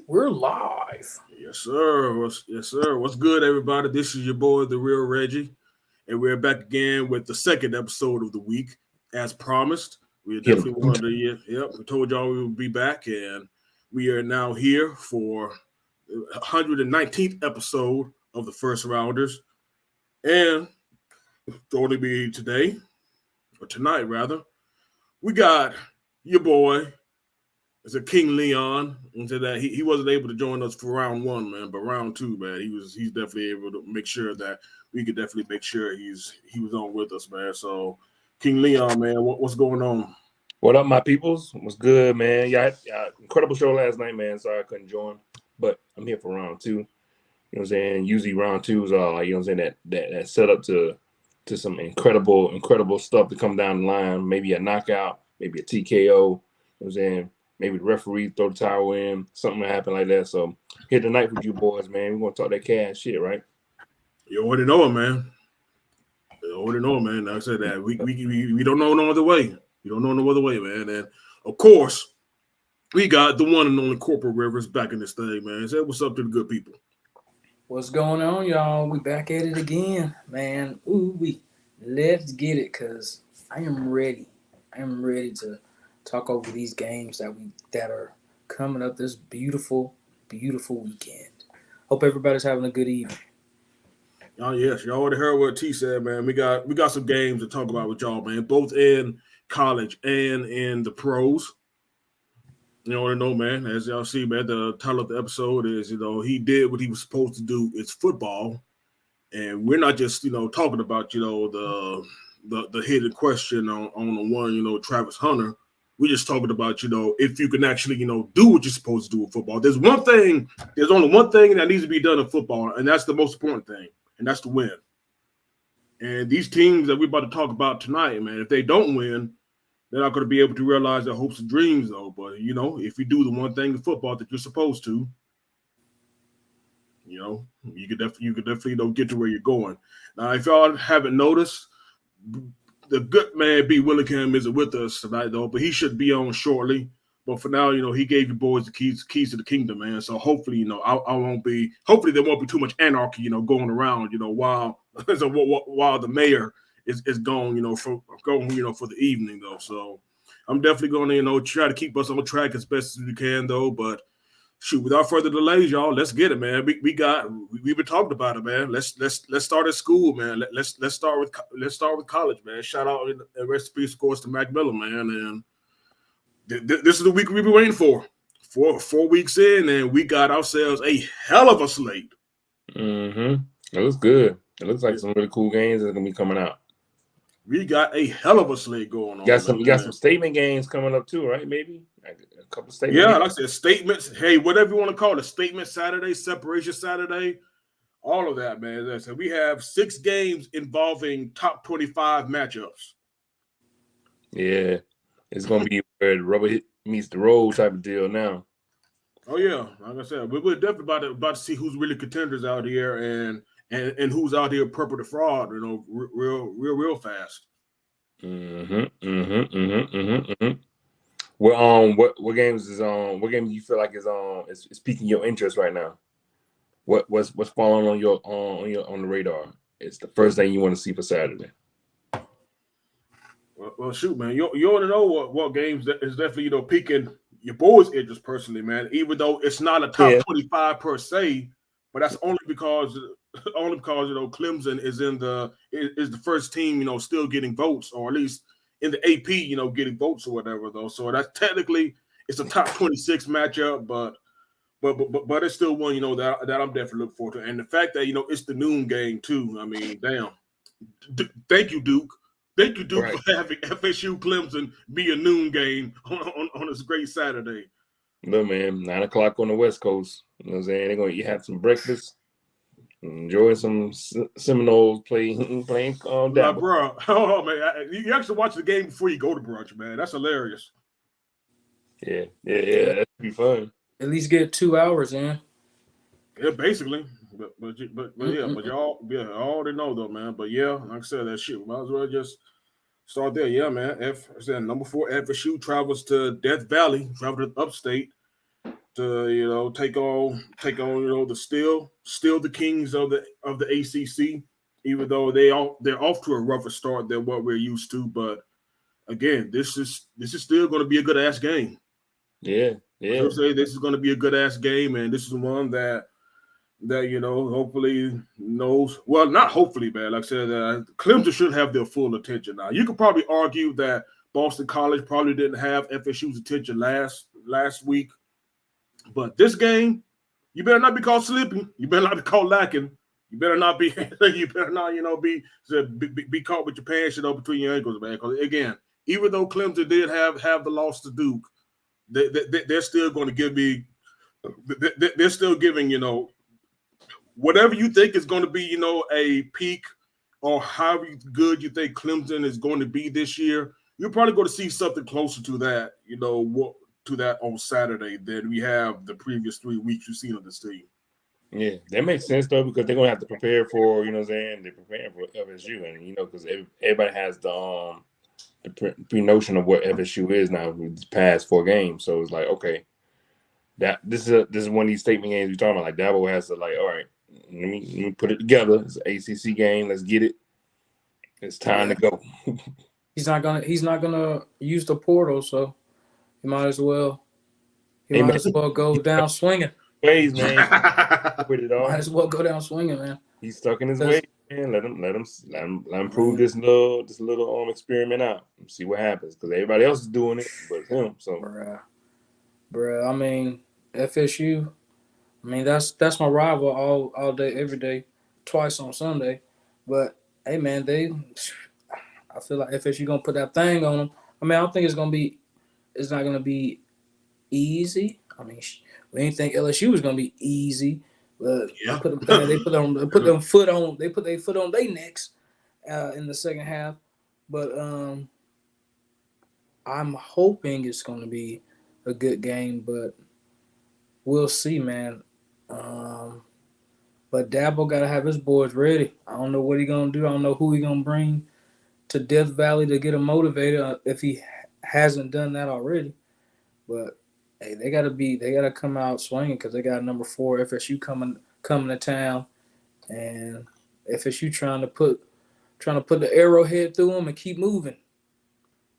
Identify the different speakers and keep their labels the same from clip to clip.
Speaker 1: We're live.
Speaker 2: Yes, sir. Yes, sir. What's good, everybody? This is your boy, the real Reggie, and we're back again with the second episode of the week, as promised. We
Speaker 3: Hit him.
Speaker 2: definitely wanted to. Yep, we told y'all we would be back, and we are now here for 119th episode of the First Rounders, and joining me today or tonight rather, we got your boy. It's a King Leon into that he wasn't able to join us for round one, man, but round two, man, he's definitely able to make sure that we could definitely make sure he was on with us, man. So King Leon, man, what's going on?
Speaker 3: What up, my peoples? What's good, man? Yeah, incredible show last night, man. Sorry I couldn't join, but I'm here for round two. You know what I'm saying? Usually round twos are, you know what I'm saying, that set up to some incredible stuff to come down the line. Maybe a knockout, maybe a TKO. You know what I'm saying? Maybe the referee throw the towel in, something will happen like that. So here tonight with you boys, man. We're gonna talk that cash shit, right?
Speaker 2: You already know it, man. You already know it, man. Like I said that we don't know no other way. We don't know no other way, man. And of course, we got the one and only Corporal Rivers back in this thing, man. Say what's up to the good people.
Speaker 1: What's going on, y'all? We back at it again, man. Let's get it, cause I am ready. I am ready to talk over these games that are coming up this beautiful weekend. Hope everybody's having a good evening.
Speaker 2: Oh yes, y'all already heard what T said, man. We got some games to talk about with y'all, man. Both in college and in the pros. You already know, man. As y'all see, man, the title of the episode is, he did what he was supposed to do. It's football, and we're not just, talking about, the hidden question on the one, Travis Hunter. We're just talking about, if you can actually, do what you're supposed to do in football. There's only one thing that needs to be done in football, and that's the most important thing, and that's to win. And these teams that we're about to talk about tonight, man, if they don't win, they're not going to be able to realize their hopes and dreams, though. But, if you do the one thing in football that you're supposed to, you could definitely get to where you're going. Now, if y'all haven't noticed, the good man B. Willingham isn't with us tonight, though, but he should be on shortly. But for now, he gave you boys the keys to the kingdom, man. So hopefully, I won't be. Hopefully, there won't be too much anarchy, going around, while while the mayor is gone, for the evening, though. So I'm definitely going to, try to keep us on track as best as we can, though. But shoot, without further delays, y'all, let's get it, man. We've been talking about it, man. Let's start at school, man. Let's start with college, man. Shout out and rest in peace, of course, to Mac Miller, man. And this is the week we've been waiting for. 4 weeks in, and we got ourselves a hell of a slate.
Speaker 3: Mm-hmm. It looks good. It looks like some really cool games are gonna be coming out.
Speaker 2: We got a hell of a slate going on.
Speaker 3: You got some statement games coming up too, right? Maybe a couple statements.
Speaker 2: Yeah, like I said, statements. Hey, whatever you want to call it, statement Saturday, separation Saturday, all of that, man. So we have 6 games involving top 25 matchups.
Speaker 3: Yeah, it's gonna be where the rubber meets the road type of deal now.
Speaker 2: Oh yeah, like I said, we're definitely about to see who's really contenders out here and who's out here purple to fraud, real fast.
Speaker 3: Well, what games is what game do you feel like is piquing your interest right now? What's falling on on the radar? It's the first thing you want to see for Saturday.
Speaker 2: Well, shoot, man, you ought to know what games that is definitely piquing your boys' interest personally, man. Even though it's not a top 25 per se, but that's only because Clemson is the first team still getting votes, or at least in the AP getting votes or whatever, though. So that's technically it's a top 26 matchup, but it's still one that I'm definitely looking forward to. And the fact that it's the noon game too. I mean, damn. Thank you, Duke. Thank you, Duke, for having FSU Clemson be a noon game on this great Saturday.
Speaker 3: No, man, 9 o'clock on the West Coast. You know what I'm saying? They're going to have some breakfast, enjoy some Seminoles playing
Speaker 2: down. Bro, oh, man, you actually watch the game before you go to brunch, man. That's hilarious.
Speaker 3: Yeah. That'd be fun.
Speaker 1: At least get 2 hours in.
Speaker 2: Yeah, basically. But y'all already know though, man. But yeah, like I said, that shit. Might as well just start there. Yeah, man. Number 4 FSU travels to Death Valley, travel to upstate. to take on the still the kings of the ACC, even though they're off to a rougher start than what we're used to. But again, this is still going to be a good ass game.
Speaker 3: Yeah.
Speaker 2: I'll say this is going to be a good ass game, and this is one that hopefully knows. Well, not hopefully, man. Like I said, Clemson should have their full attention now. You could probably argue that Boston College probably didn't have FSU's attention last week, but this game, you better not be caught slipping. You better not be caught lacking. You better not be. You better not, be caught with your pants between your ankles, man. Because again, even though Clemson did have the loss to Duke, they're still going to give me. They're still giving whatever you think is going to be a peak or how good you think Clemson is going to be this year. You're probably going to see something closer to that, to that on Saturday than we have the previous 3 weeks you've seen of this team.
Speaker 3: Yeah, that makes sense though, because they're gonna have to prepare for, they're preparing for FSU, and because everybody has the pre-notion of what FSU is now with the past 4 games. So it's like, okay, that this is one of these statement games we're talking about. Like Dabo has to all right, let me put it together. It's an ACC game. Let's get it. It's time to go.
Speaker 1: He's not gonna use the portal, so he might as well. He might as well go down swinging.
Speaker 3: Ways, man. With it all.
Speaker 1: Might as well go down swinging, man.
Speaker 3: He's stuck in his ways, man. Let him prove this little experiment out and see what happens. Because everybody else is doing it, but him. So,
Speaker 1: bruh. I mean, FSU. I mean, that's my rival all day, every day, twice on Sunday. But hey, man, I feel like FSU gonna put that thing on them. I mean, I don't think it's not gonna be easy. I mean, we didn't think LSU was gonna be easy, but they put their foot on their necks in the second half. But I'm hoping it's gonna be a good game, but we'll see, man. But Dabo gotta have his boys ready. I don't know what he's gonna do. I don't know who he's gonna bring to Death Valley to get him motivated if he hasn't done that already. But hey, they gotta come out swinging because they got number 4 FSU coming to town, and FSU trying to put the arrowhead through them and keep moving.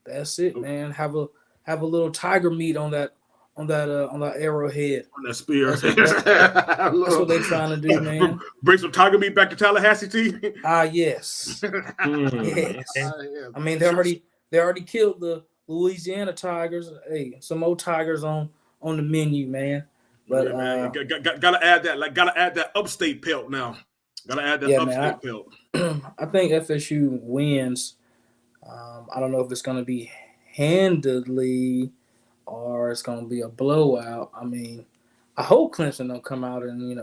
Speaker 1: That's it, man. Have a little tiger meat on that arrowhead.
Speaker 2: On that spear.
Speaker 1: That's what they're trying to do, man.
Speaker 2: Bring some tiger meat back to Tallahassee, T.
Speaker 1: Yes. Yes. I mean, they already killed the Louisiana Tigers. Hey, some more tigers on the menu, man. But
Speaker 2: man. Gotta add that upstate pelt now. Gotta add that upstate pelt.
Speaker 1: I think FSU wins. I don't know if it's gonna be handedly or it's gonna be a blowout. I mean, I hope Clemson don't come out and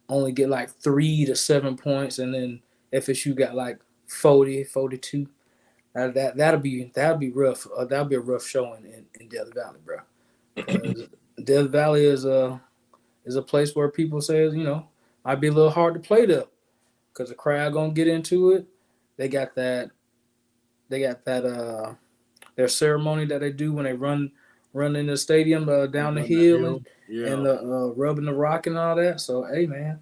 Speaker 1: only get like 3 to 7 points, and then FSU got like 40, 42. That'll be rough. That'll be a rough showing in Death Valley, bro. Death Valley is a place where people say might be a little hard to play there because the crowd gonna get into it. They got that their ceremony that they do when they run in the stadium down the hill and rubbing the rock and all that. So hey, man,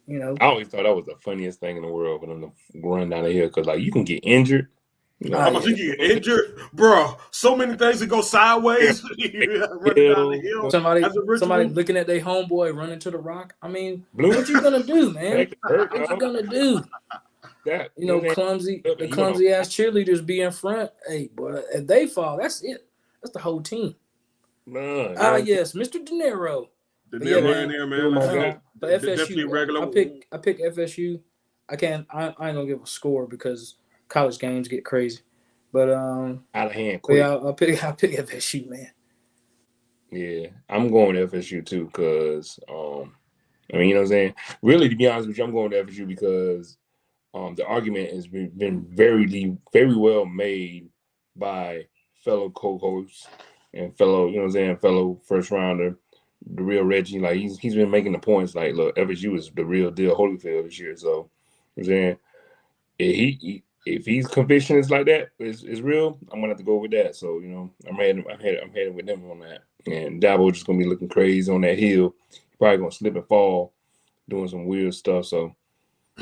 Speaker 3: I always thought that was the funniest thing in the world for them to run down the hill because you can get injured.
Speaker 2: How much you get injured, bro? So many things that go sideways. Running down the hill.
Speaker 1: Somebody looking at their homeboy running to the rock. I mean, what you gonna do, man? What you gonna do? Clumsy ass cheerleaders be in front. Hey, boy, if they fall, that's it. That's the whole team. Yes, Mr. De Niro.
Speaker 2: De Niro in there, man.
Speaker 1: But FSU, I pick FSU. I ain't gonna give a score because college games get crazy. But
Speaker 3: out of hand quick.
Speaker 1: Yeah, I'll pick FSU, man.
Speaker 3: Yeah, I'm going to FSU too because I mean, you know what I'm saying? Really, to be honest with you, I'm going to FSU because the argument has been very, very well made by fellow co-hosts and fellow first rounder, the real Reggie. Like he's been making the points like, look, FSU is the real deal Holyfield this year. So you know what I'm saying if his conviction is like that, is real, I'm gonna have to go with that. So I'm heading with them on that. And Dabo just gonna be looking crazy on that hill. Probably gonna slip and fall, doing some weird stuff. So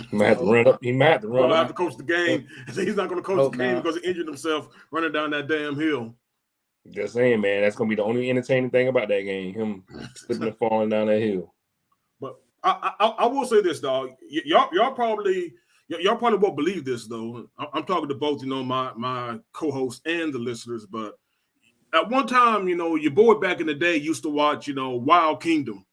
Speaker 3: he might have to run up. He might have to run
Speaker 2: I'll
Speaker 3: up.
Speaker 2: have to coach the game. He's not going to coach the game because he injured himself running down that damn hill.
Speaker 3: Just saying, man, that's gonna be the only entertaining thing about that game. Him slipping and falling down that hill.
Speaker 2: But I will say this, dog. Y'all probably won't believe this, though. I'm talking to both, my co-hosts and the listeners. But at one time, your boy back in the day used to watch, Wild Kingdom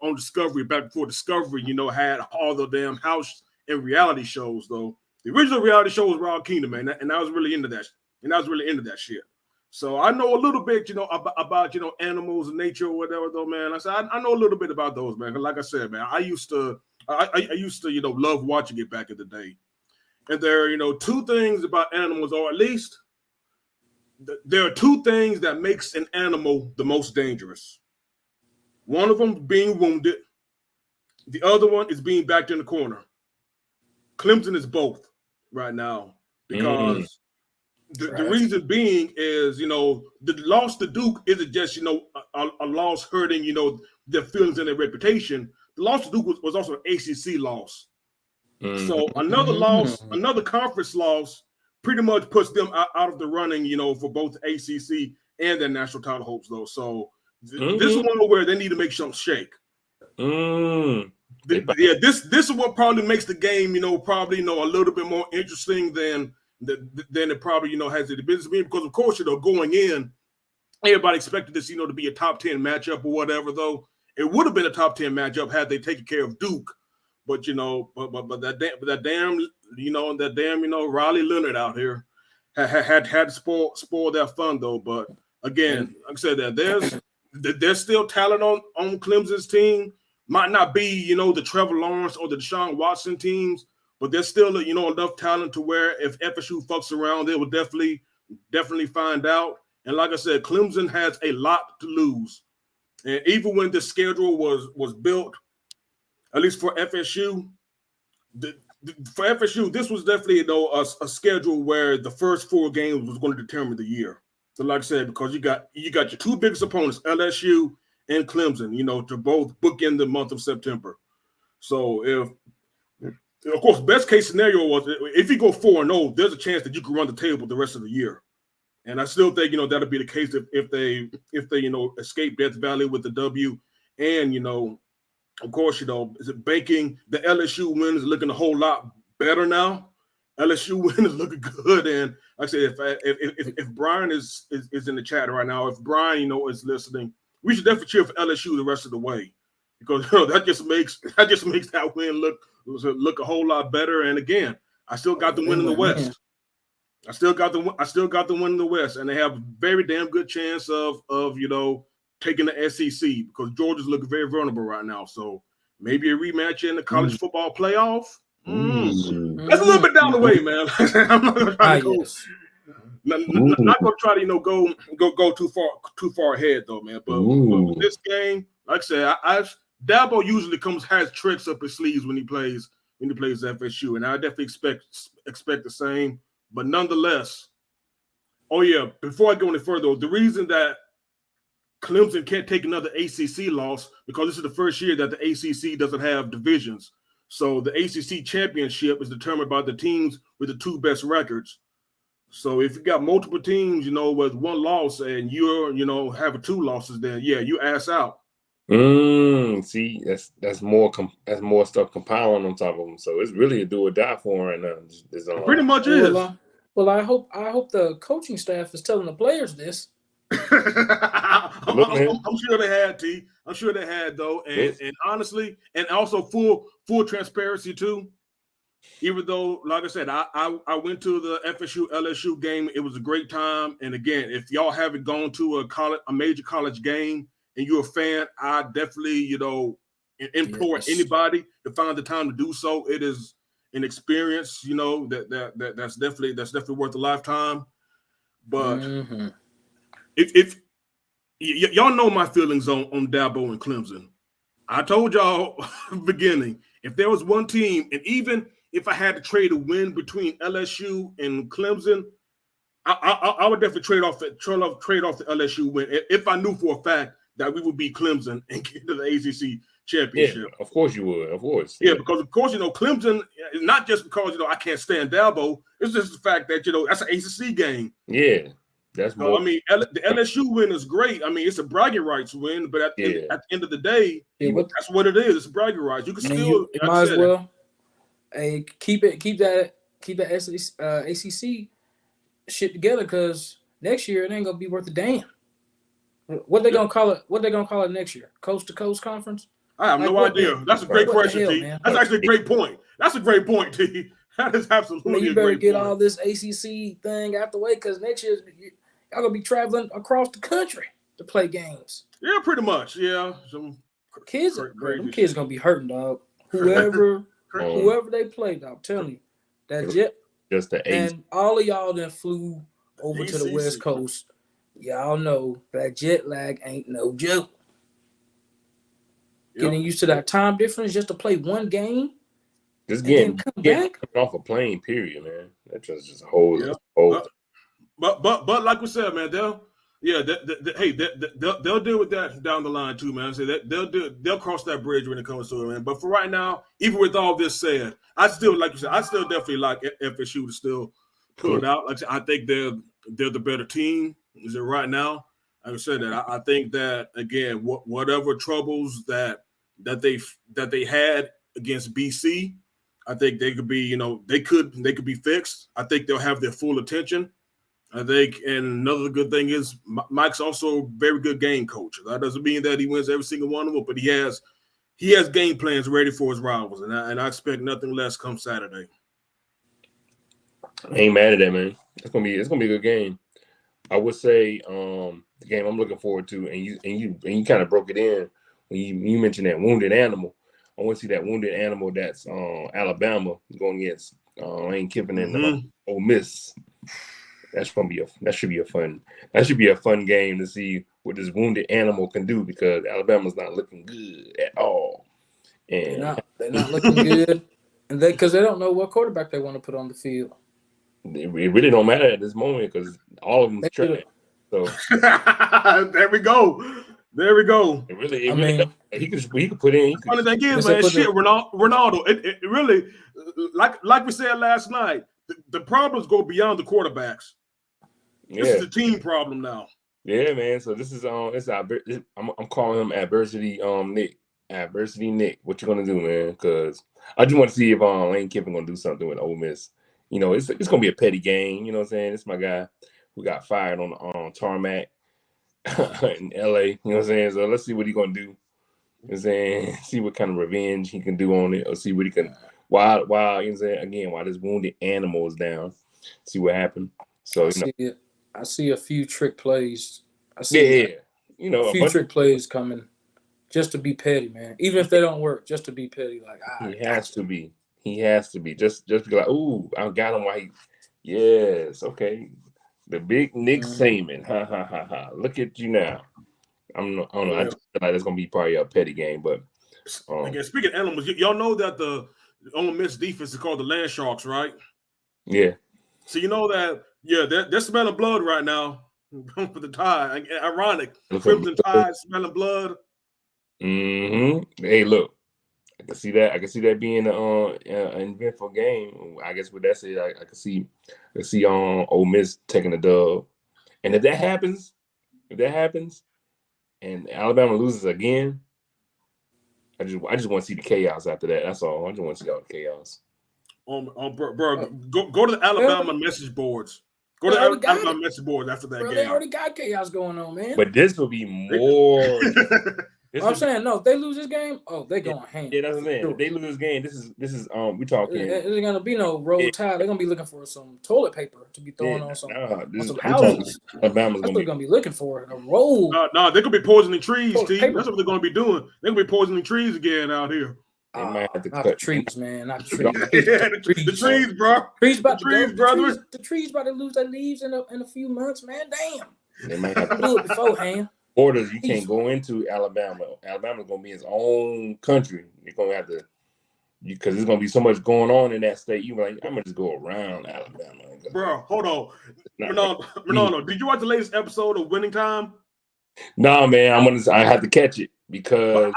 Speaker 2: on Discovery, back before Discovery, had all the damn house and reality shows, though. The original reality show was Wild Kingdom, man, and I was really into that. And I was really into that shit. So I know a little bit, about animals and nature or whatever, though, man. I said I know a little bit about those, man. Like I said, man, I used to love watching it back in the day. And there are, two things about animals, or at least there are two things that makes an animal the most dangerous. One of them being wounded. The other one is being backed in the corner. Clemson is both right now because the reason being is, the loss to Duke isn't just, a loss hurting, their feelings and their reputation. The loss to Duke was also an ACC loss. So another loss, another conference loss pretty much puts them out of the running, for both ACC and their national title hopes, though. So this is one where they need to make something shake. This is what probably makes the game, a little bit more interesting than it probably, has the business being, because of course, going in, everybody expected this, to be a top 10 matchup or whatever, though. It would have been a top 10 matchup had they taken care of Duke. But that damn Riley Leonard out here had to spoil that fun, though. But again, like I said, that there's still talent on Clemson's team. Might not be, the Trevor Lawrence or the Deshaun Watson teams, but there's still, enough talent to where if FSU fucks around, they will definitely find out. And like I said, Clemson has a lot to lose. And even when the schedule was built, at least for FSU, this was definitely, a schedule where the first 4 games was going to determine the year. So like I said, because you got your two biggest opponents, LSU and Clemson, to both bookend the month of September. So if, of course, best case scenario was if you go 4-0, there's a chance that you can run the table the rest of the year. And I still think, that'll be the case if they escape Death Valley with the W. And, of course, is it banking? The LSU win is looking a whole lot better now. LSU win is looking good. And like I said, if Brian is in the chat right now, if Brian, is listening, we should definitely cheer for LSU the rest of the way, because that just makes that win look a whole lot better. And again, I still got the win in the West. I still got the win in the West, and they have a very damn good chance of taking the SEC, because Georgia's looking very vulnerable right now. So maybe a rematch in the college football playoff. That's a little bit down the way, man. I'm not gonna try to go. Not gonna try to go too far ahead though, man. But with this game, like I said, Dabo usually has tricks up his sleeves when he plays FSU, and I definitely expect the same. But nonetheless, before I go any further, the reason that Clemson can't take another ACC loss, because this is the first year that the ACC doesn't have divisions. So the ACC championship is determined by the teams with the 2 best records. So if you got multiple teams, with 1 loss and you're, having 2 losses, then you ass out.
Speaker 3: See, that's more stuff compiling on top of them. So it's really a do or die for them right now.
Speaker 2: Pretty much is.
Speaker 1: Well, I hope the coaching staff is telling the players this.
Speaker 2: I'm sure they had, T. I'm sure they had, though, and honestly, and also full transparency too. Even though, like I said, I went to the FSU LSU game. It was a great time. And again, if y'all haven't gone to a major college game and you're a fan, I definitely implore anybody to find the time to do so. It is an experience, that's definitely worth a lifetime. But if y'all know my feelings on Dabo and Clemson, I told y'all beginning, if there was one team, and if I had to trade a win between LSU and Clemson, I would definitely trade off the LSU win if I knew for a fact that we would beat Clemson and get to the ACC championship.
Speaker 3: Yeah, of course you would. Of course.
Speaker 2: Yeah, because of course, Clemson, not just because, I can't stand Dabo. It's just the fact that, that's an ACC game.
Speaker 3: Yeah, that's more.
Speaker 2: I mean, the LSU win is great. I mean, it's a bragging rights win, but at the end of the day, that's what it is. It's bragging rights. You can still.
Speaker 1: You might as well keep that ACC shit together, because next year it ain't gonna be worth a damn. What they gonna call it? What they gonna call it next year? Coast to coast conference?
Speaker 2: I have no idea. That's a great question, T. That's actually a great point. That's a great point, T. That is absolutely
Speaker 1: you better get all this ACC thing out the way, because next year y'all gonna be traveling across the country to play games.
Speaker 2: Yeah, pretty much. Yeah, some
Speaker 1: kids gonna be hurting, dog. Whoever they play, dog. I'm telling you, that jet.
Speaker 3: Just the
Speaker 1: and all of y'all that flew over to the West Coast, y'all know that jet lag ain't no joke. Yep. Getting used to that time difference just to play one game.
Speaker 3: Just getting off a plane, period, man. That's just a whole.
Speaker 2: But like we said, man, they'll deal with that down the line too, man. So they'll cross that bridge when it comes to it, man. But for right now, even with all this said, I still definitely like FSU to still pull it out. Like I said, I think they're the better team. Is it right now? Like I said, that I think that again, whatever troubles that they had against BC, I think they could be, they could be fixed. I think they'll have their full attention. I think, and another good thing is Mike's also a very good game coach. That doesn't mean that he wins every single one of them, but he has game plans ready for his rivals, and I expect nothing less come Saturday.
Speaker 3: I ain't mad at that, man. It's gonna be a good game. I would say the game I'm looking forward to, and you kind of broke it in when you mentioned that wounded animal. I want to see that wounded animal that's Alabama going against Lane Kiffin and Ole Miss. That should be a fun game to see what this wounded animal can do, because Alabama's not looking good at all. And
Speaker 1: they're not looking good, and because they don't know what quarterback they want to put on the field.
Speaker 3: It really don't matter at this moment, because all of them's trash. So
Speaker 2: there we go.
Speaker 3: It really he could put in.
Speaker 2: Funny thing is, man, Ronaldo. It really, like we said last night, the problems go beyond the quarterbacks. This is a team problem now.
Speaker 3: Yeah, man. So this is I'm calling him Adversity Nick. Adversity Nick. What you gonna do, man? Because I just want to see if Lane Kiffin gonna do something with Ole Miss. It's gonna be a petty game. You know what I'm saying? It's my guy who got fired on tarmac in LA. You know what I'm saying? So let's see what he's gonna do. You know what I'm saying? See what kind of revenge he can do on it, or see what he can while you know what I'm saying, again, while this wounded animal is down. See what happened. So
Speaker 1: I see a few trick plays.
Speaker 3: A few
Speaker 1: trick plays coming just to be petty, man. Even if they don't work, just to be petty. Like
Speaker 3: he has to be. Just be like, ooh, I got him. Why? Yes, okay. The big Nick Saban. Ha ha ha ha. Look at you now. I don't know. I just feel like it's gonna be probably a petty game, but
Speaker 2: again, speaking of animals, y'all know that the Ole Miss defense is called the Land Sharks, right?
Speaker 3: Yeah.
Speaker 2: So you know that, they're smelling blood right now for the Tide. Ironic. Crimson Tide smelling blood.
Speaker 3: Mm-hmm. Hey, look, I can see that being an eventful game. I guess with that said, I can see Ole Miss taking the dub. And if that happens, and Alabama loses again, I just want to see the chaos after that. That's all. I just want to see all the chaos.
Speaker 2: Bro, go to the Alabama message boards. Go to the Alabama message boards after that game.
Speaker 1: They already got chaos going on, man.
Speaker 3: But this will be more.
Speaker 1: I'm saying, no, if they lose this game, they're going ham.
Speaker 3: Yeah, that's what I'm saying. If they lose this game, this is we talking.
Speaker 1: There's gonna be no roll tide. They're gonna be looking for some toilet paper to be throwing on some houses.
Speaker 3: Alabama's
Speaker 1: that's what they're gonna be looking for. A roll.
Speaker 2: No, they're gonna be poisoning trees, T. That's what they're gonna be doing. They're gonna be poisoning trees again out here.
Speaker 3: They might have to
Speaker 1: not
Speaker 3: cut
Speaker 1: the trees, man. Not the trees.
Speaker 2: the trees, bro.
Speaker 1: The trees about to lose their leaves in a few months, man. Damn.
Speaker 3: They might have to
Speaker 1: do it beforehand.
Speaker 3: Borders you can't go into Alabama. Alabama's gonna be its own country. You're gonna have to because there's gonna be so much going on in that state. You like, I'm gonna just go around Alabama.
Speaker 2: Bro, hold on. Ronaldo, did you watch the latest episode of Winning Time?
Speaker 3: No, man, I have to catch it because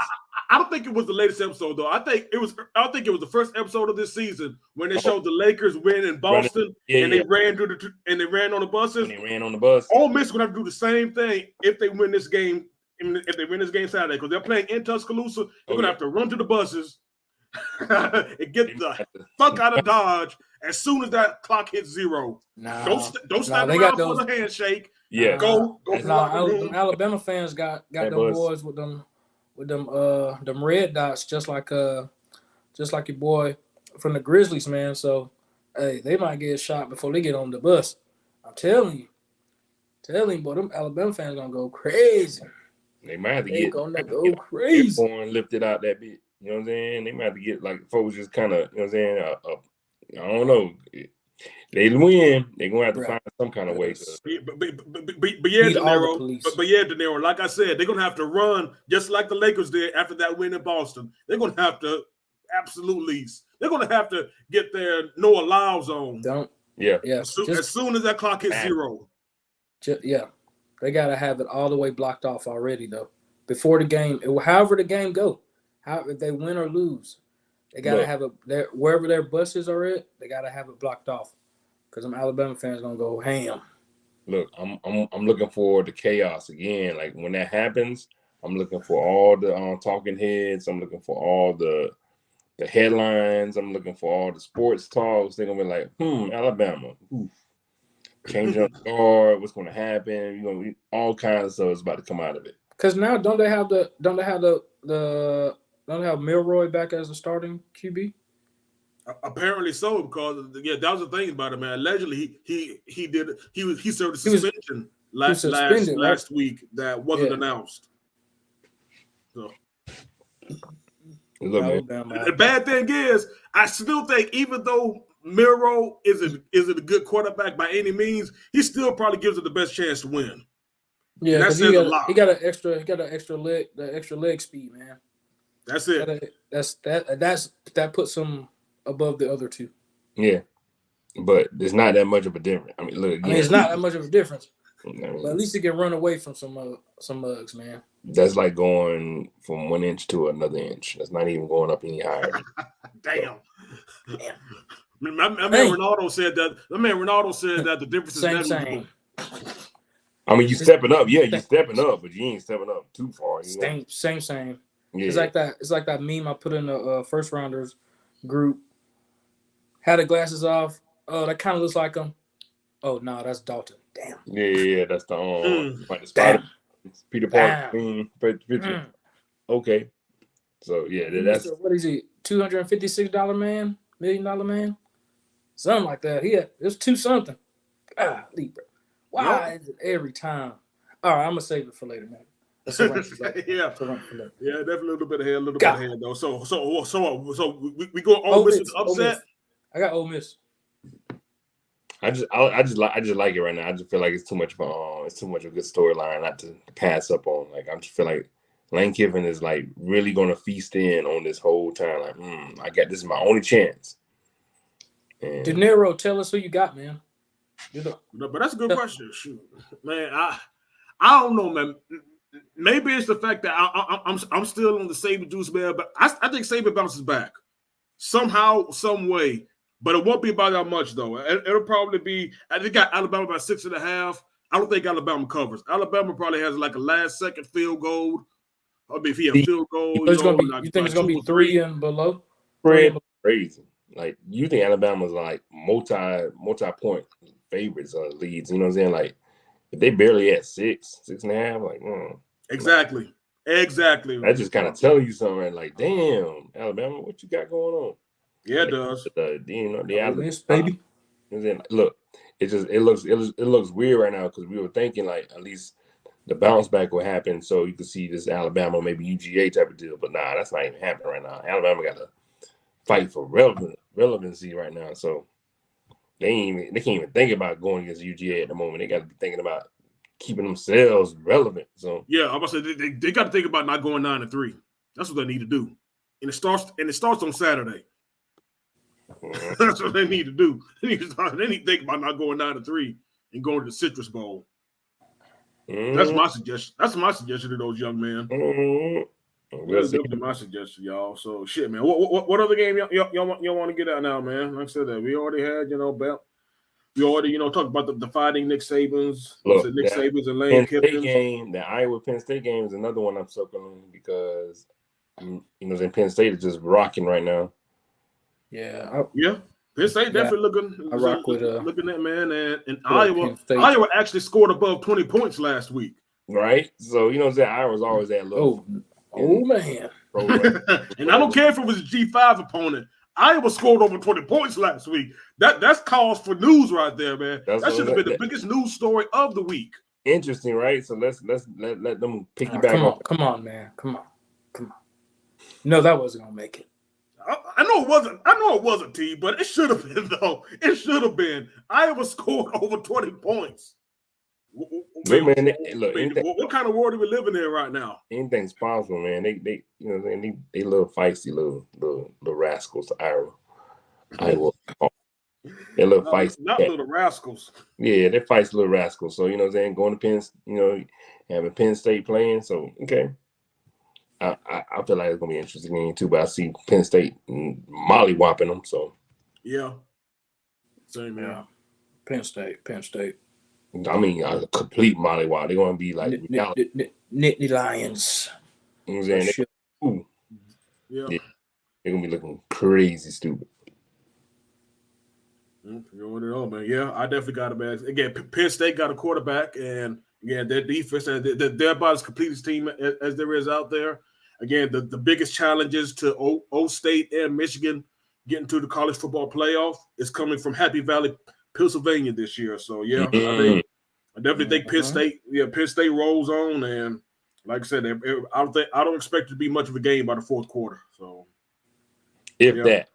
Speaker 2: I don't think it was the latest episode though. I think it was the first episode of this season when they showed the Lakers win in Boston they ran on the buses.
Speaker 3: They ran on the bus.
Speaker 2: Ole Miss is gonna have to do the same thing if they win this game. If they win this game Saturday, because they're playing in Tuscaloosa, they're gonna have to run to the buses and get the fuck out of Dodge as soon as that clock hits 0. Don't stand around for the handshake.
Speaker 3: Yeah,
Speaker 2: go.
Speaker 1: Alabama fans got them boys with them red dots, just like your boy from the Grizzlies, man. So hey, they might get shot before they get on the bus. I'm telling you, boy, them Alabama fans gonna go crazy.
Speaker 3: They might have to
Speaker 1: go crazy.
Speaker 3: Lifted out that bit. You know what I'm saying? They might have to get like folks just kind of, you know what I'm saying? I don't know. They win. They're gonna have to find some kind of way.
Speaker 2: But yeah, De Niro. Like I said, they're gonna have to run just like the Lakers did after that win in Boston. They're gonna have to They're gonna have to get their no allow zone. As soon as that clock hits 0.
Speaker 1: They gotta have it all the way blocked off already though. Before the game, however the game go, if they win or lose, they gotta have wherever their buses are at, they gotta have it blocked off. Because them Alabama fans gonna go ham.
Speaker 3: Look, I'm looking forward to chaos again. Like when that happens, I'm looking for all the talking heads. I'm looking for all the headlines. I'm looking for all the sports talks. They're gonna be like, Alabama, changing up the guard. What's gonna happen? You know, all kinds of stuff is about to come out of it.
Speaker 1: Because now don't they have Milroy back as a starting QB?
Speaker 2: Apparently so, because that was the thing about it, man. Allegedly, he served a suspension last week that wasn't announced. So
Speaker 3: look,
Speaker 2: the bad thing is, I still think even though Milroy isn't a good quarterback by any means, he still probably gives it the best chance to win.
Speaker 1: Yeah, that says a lot. He got an extra leg speed, man.
Speaker 2: That's it.
Speaker 1: That puts him above the other two.
Speaker 3: Yeah, but there's not that much of a difference. I mean, look, again,
Speaker 1: it's not that much of a difference. But at least he can run away from some mugs, man.
Speaker 3: That's like going from 1 inch to another inch. That's not even going up any higher.
Speaker 2: Damn. My man Ronaldo said that. The difference is
Speaker 1: same.
Speaker 3: I mean, you stepping up, you're stepping up, but you ain't stepping up too far.
Speaker 1: Same.
Speaker 3: Yeah.
Speaker 1: It's like that meme I put in the first rounders group. Had the glasses off. Oh, that kind of looks like him. Oh no, that's Dalton. Damn.
Speaker 3: Yeah, that's the like the spider. Peter Parker picture. Okay. So yeah, that's
Speaker 1: what is he? $256 man, $1 million man, something like that. It's 2 something. Libra. Why is it every time? All right, I'm gonna save it for later, man.
Speaker 2: Yeah, definitely a little bit ahead, though. So we go Ole Miss with upset.
Speaker 1: I got Ole Miss.
Speaker 3: I just like it right now. I just feel like it's too much of a good storyline not to pass up on. Like I just feel like Lane Kiffin is like really gonna feast in on this whole time. Like, this is my only chance. And
Speaker 1: De Niro, tell us who you got, man.
Speaker 2: But that's a good question. Shoot, man, I don't know, man. Maybe it's the fact that I'm still on the Saban juice, man. But I think Saban bounces back somehow, some way. But it won't be about that much, though. It'll probably be. I think got Alabama by 6.5. I don't think Alabama covers. Alabama probably has like a last-second field goal. I mean, if he has field goal,
Speaker 1: you think it's gonna be 3 and below?
Speaker 3: Crazy. Like you think Alabama's like multi-point favorites or leads? You know what I'm saying? Like if they barely at 6.5, like
Speaker 2: exactly.
Speaker 3: That just kind of tell you something. Right? Like, damn, Alabama, what you got going on?
Speaker 2: Yeah, it does.
Speaker 1: The Alabama, baby.
Speaker 3: And then look, it looks weird right now because we were thinking like at least the bounce back will happen so you could see this Alabama maybe UGA type of deal, but nah, that's not even happening right now. Alabama got to fight for relevancy right now, so they can't even think about going against UGA at the moment. They got to be thinking about keeping themselves relevant. So
Speaker 2: yeah, I'm about to say they got to think about not going 9-3. That's what they need to do, and it starts on Saturday. That's what they need to do. They need to think about not going 9-3 and going to the Citrus Bowl. That's my suggestion. That's my suggestion to those young men. That's definitely my suggestion, y'all. So shit, man. What other game y'all want to get out now, man? Like I said, that we already had, we already, talked about the fighting Nick Sabans. Nick Sabans and Lane Kiffin
Speaker 3: game. The Iowa Penn State game is another one I'm circling because Penn State is just rocking right now.
Speaker 1: Yeah.
Speaker 2: Penn State definitely looking.
Speaker 1: I rock with
Speaker 2: looking at, man, and Iowa actually scored above 20 points last week.
Speaker 3: Right. So Iowa's always that low.
Speaker 1: Oh man.
Speaker 2: And I don't care if it was a G5 opponent. Iowa scored over 20 points last week. That's cause for news right there, man. That should have been the biggest news story of the week.
Speaker 3: Interesting, right? So let's let them piggyback on.
Speaker 1: Come on, man. Come on. No, that wasn't gonna make it.
Speaker 2: I know it wasn't, T, but it should have been, though. It should have been. Iowa scored over 20 points.
Speaker 3: Look, man,
Speaker 2: what kind of world are we living in right now?
Speaker 3: Anything's possible, man. They little feisty little rascals. Iowa. They're little feisty.
Speaker 2: Not little rascals.
Speaker 3: Yeah, they're feisty little rascals. So going to Penn, having Penn State playing. So okay. I feel like it's gonna be interesting game too, but I see Penn State molly-whopping them. So
Speaker 2: yeah, same here.
Speaker 1: Yeah. Penn State.
Speaker 3: I mean, a complete mollywop. They're gonna be like
Speaker 1: Nittany Lions.
Speaker 3: You know what I'm saying?
Speaker 2: Yeah,
Speaker 3: they're gonna be looking crazy stupid.
Speaker 2: You know, man. Yeah, I definitely got a bad. Again, Penn State got a quarterback, and again, their defense, they're about as complete a team as there is out there. Again, the biggest challenges to O State and Michigan getting to the college football playoff is coming from Happy Valley, Pennsylvania this year. So yeah, I definitely think Penn State rolls on, and like I said, I don't expect it to be much of a game by the fourth quarter. So
Speaker 3: that.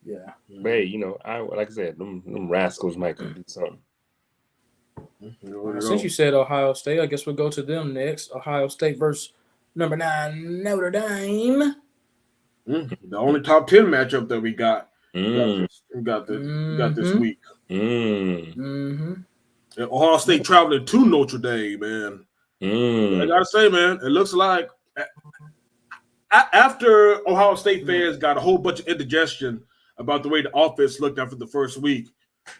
Speaker 1: Yeah.
Speaker 3: But hey, like I said, them rascals might do something.
Speaker 1: Since you said Ohio State, I guess we'll go to them next. Ohio State versus number 9 Notre Dame.
Speaker 2: The only top 10 matchup that we got. We got this week. Ohio State traveling to Notre Dame, man. I gotta say, man, it looks like after Ohio State fans got a whole bunch of indigestion about the way the offense looked after the first week,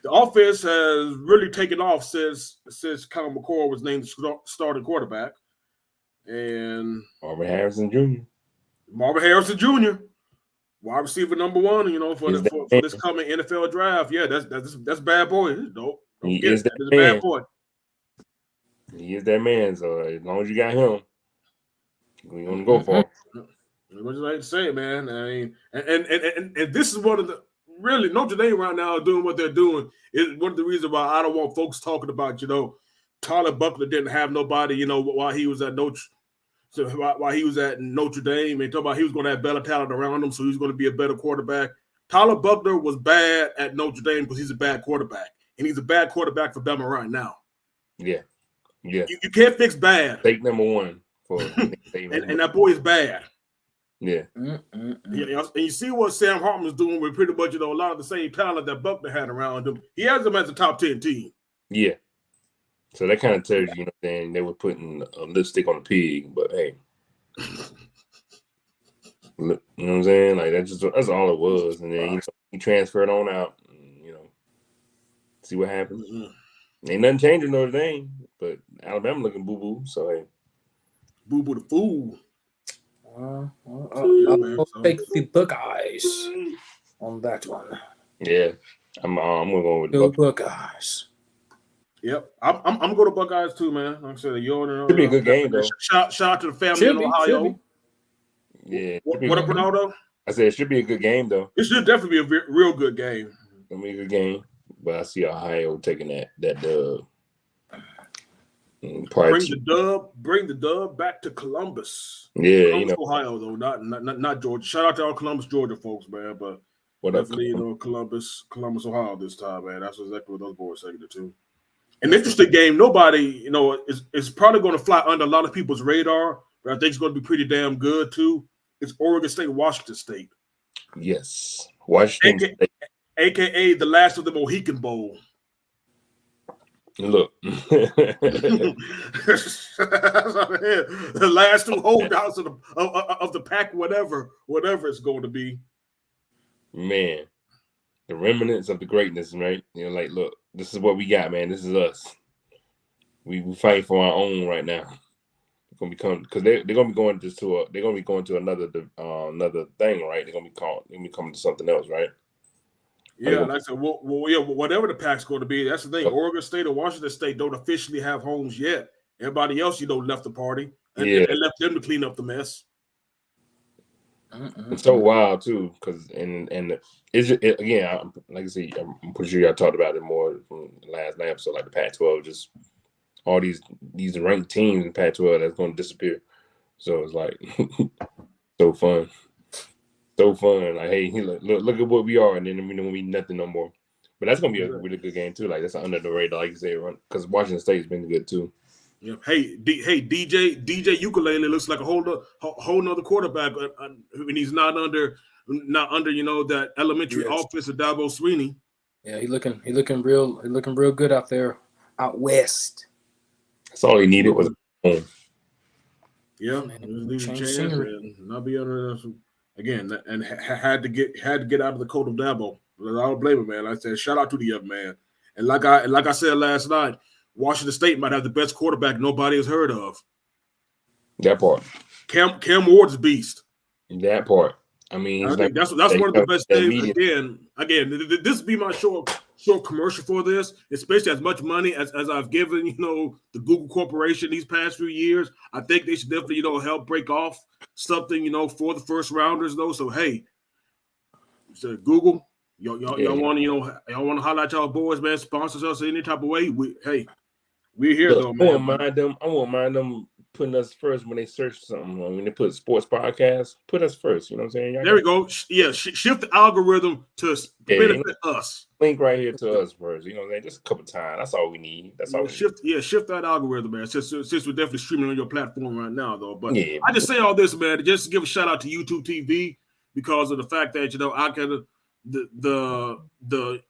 Speaker 2: the offense has really taken off since Kyle McCord was named the starting quarterback. And
Speaker 3: Marvin Harrison Jr.,
Speaker 2: wide receiver number 1, for this coming NFL draft. Yeah, that's bad boy.
Speaker 3: He is that bad boy. He is that man. So as long as you got him, we gonna go for it.
Speaker 2: What you like to say, man? I mean, and this is one of the really Notre Dame right now doing what they're doing is one of the reasons why I don't want folks talking about Tyler Buckner didn't have nobody while he was at Notre Dame and talk about he was going to have better talent around him, so he's going to be a better quarterback. Tyler Buckner was bad at Notre Dame because he's a bad quarterback, and he's a bad quarterback for Bama right now.
Speaker 3: Yeah.
Speaker 2: You can't fix bad.
Speaker 3: Take number 1 for
Speaker 2: and that boy is bad.
Speaker 3: Yeah.
Speaker 2: And you see what Sam Hartman's doing with pretty much a lot of the same talent that Buckner had around him. He has them as a top 10 team.
Speaker 3: Yeah. So that kind of tells you, they were putting a lipstick on the pig, but hey. You know what I'm saying? Like that's all it was. And then he transferred on out and, see what happens. Ain't nothing changing Notre Dame, but Alabama looking boo-boo, so hey.
Speaker 2: Boo-boo the fool.
Speaker 1: I'll take the Buckeyes on that one.
Speaker 3: Yeah, I'm gonna go with
Speaker 1: the Buckeyes.
Speaker 2: Yep, I'm going to Buckeyes too, man. Like I said,
Speaker 3: should be a good game though.
Speaker 2: Shout out to the family in Ohio.
Speaker 3: Yeah.
Speaker 2: What up, Ronaldo?
Speaker 3: I said it should be a good game though.
Speaker 2: It should definitely be a real good game.
Speaker 3: It'll be a good game, but I see Ohio taking that dub.
Speaker 2: Bring the dub back to Columbus.
Speaker 3: Yeah,
Speaker 2: Columbus, Ohio though, not Georgia. Shout out to all Columbus, Georgia folks, man. But definitely, Columbus, Ohio this time, man. That's exactly what those boys say to too. An interesting game. Nobody, is probably going to fly under a lot of people's radar, but I think it's going to be pretty damn good too. It's Oregon State, Washington State.
Speaker 3: Yes, Washington State.
Speaker 2: AKA the last of the Mohican Bowl.
Speaker 3: Look,
Speaker 2: The last two holdouts of the pack, whatever it's going to be.
Speaker 3: Man, the remnants of the greatness, right? Like, look, this is what we got, man. This is us. We fight for our own right now. They're gonna become because they're gonna be going to another thing, right? They're gonna be coming to something else, right?
Speaker 2: Yeah, like I said, whatever the pack's going to be, that's the thing. Oregon State or Washington State don't officially have homes yet. Everybody else, left the party and left them to clean up the mess.
Speaker 3: It's so wild too, because and it's again, like I said, I'm pretty sure y'all talked about it more from last night episode, like the Pac-12, just all these ranked teams in Pac-12 that's going to disappear. So it's like so fun. So fun. Like, hey, look at what we are, and then we don't mean nothing no more. But that's gonna be a really good game too. Like that's under the radar, like you say, because Washington State's been good too.
Speaker 2: Yeah. Hey, DJ Ukulele looks like a whole nother quarterback, and he's not under that elementary offense of Dabo Sweeney.
Speaker 1: Yeah, he looking real good out there, out west.
Speaker 3: That's all he needed was home.
Speaker 2: Yeah, change and not be under again, and had to get out of the coat of Dabo. I don't blame him, man. Like I said, shout out to the young man. And like I said last night, Washington State might have the best quarterback nobody has heard of.
Speaker 3: That part.
Speaker 2: Cam Ward's beast.
Speaker 3: That part. I mean,
Speaker 2: I think that's one of the best things. Again, this would be my short commercial for this, especially as much money as I've given, the Google Corporation these past few years. I think they should definitely, help break off something, for the first rounders, though. So hey, so Google, y'all want to highlight y'all boys, man, sponsors us in any type of way. We're here though, man.
Speaker 3: I won't mind them putting us first when they search something. When they put sports podcast, put us first. You know what I'm saying?
Speaker 2: There we go. Yeah, shift the algorithm to benefit us.
Speaker 3: Link right here to us first. You know what I'm saying? Just a couple times. That's all we need. That's all.
Speaker 2: Shift that algorithm, man. Since we're definitely streaming on your platform right now, though. But I just say all this, man, just to give a shout out to YouTube TV because of the fact that I can the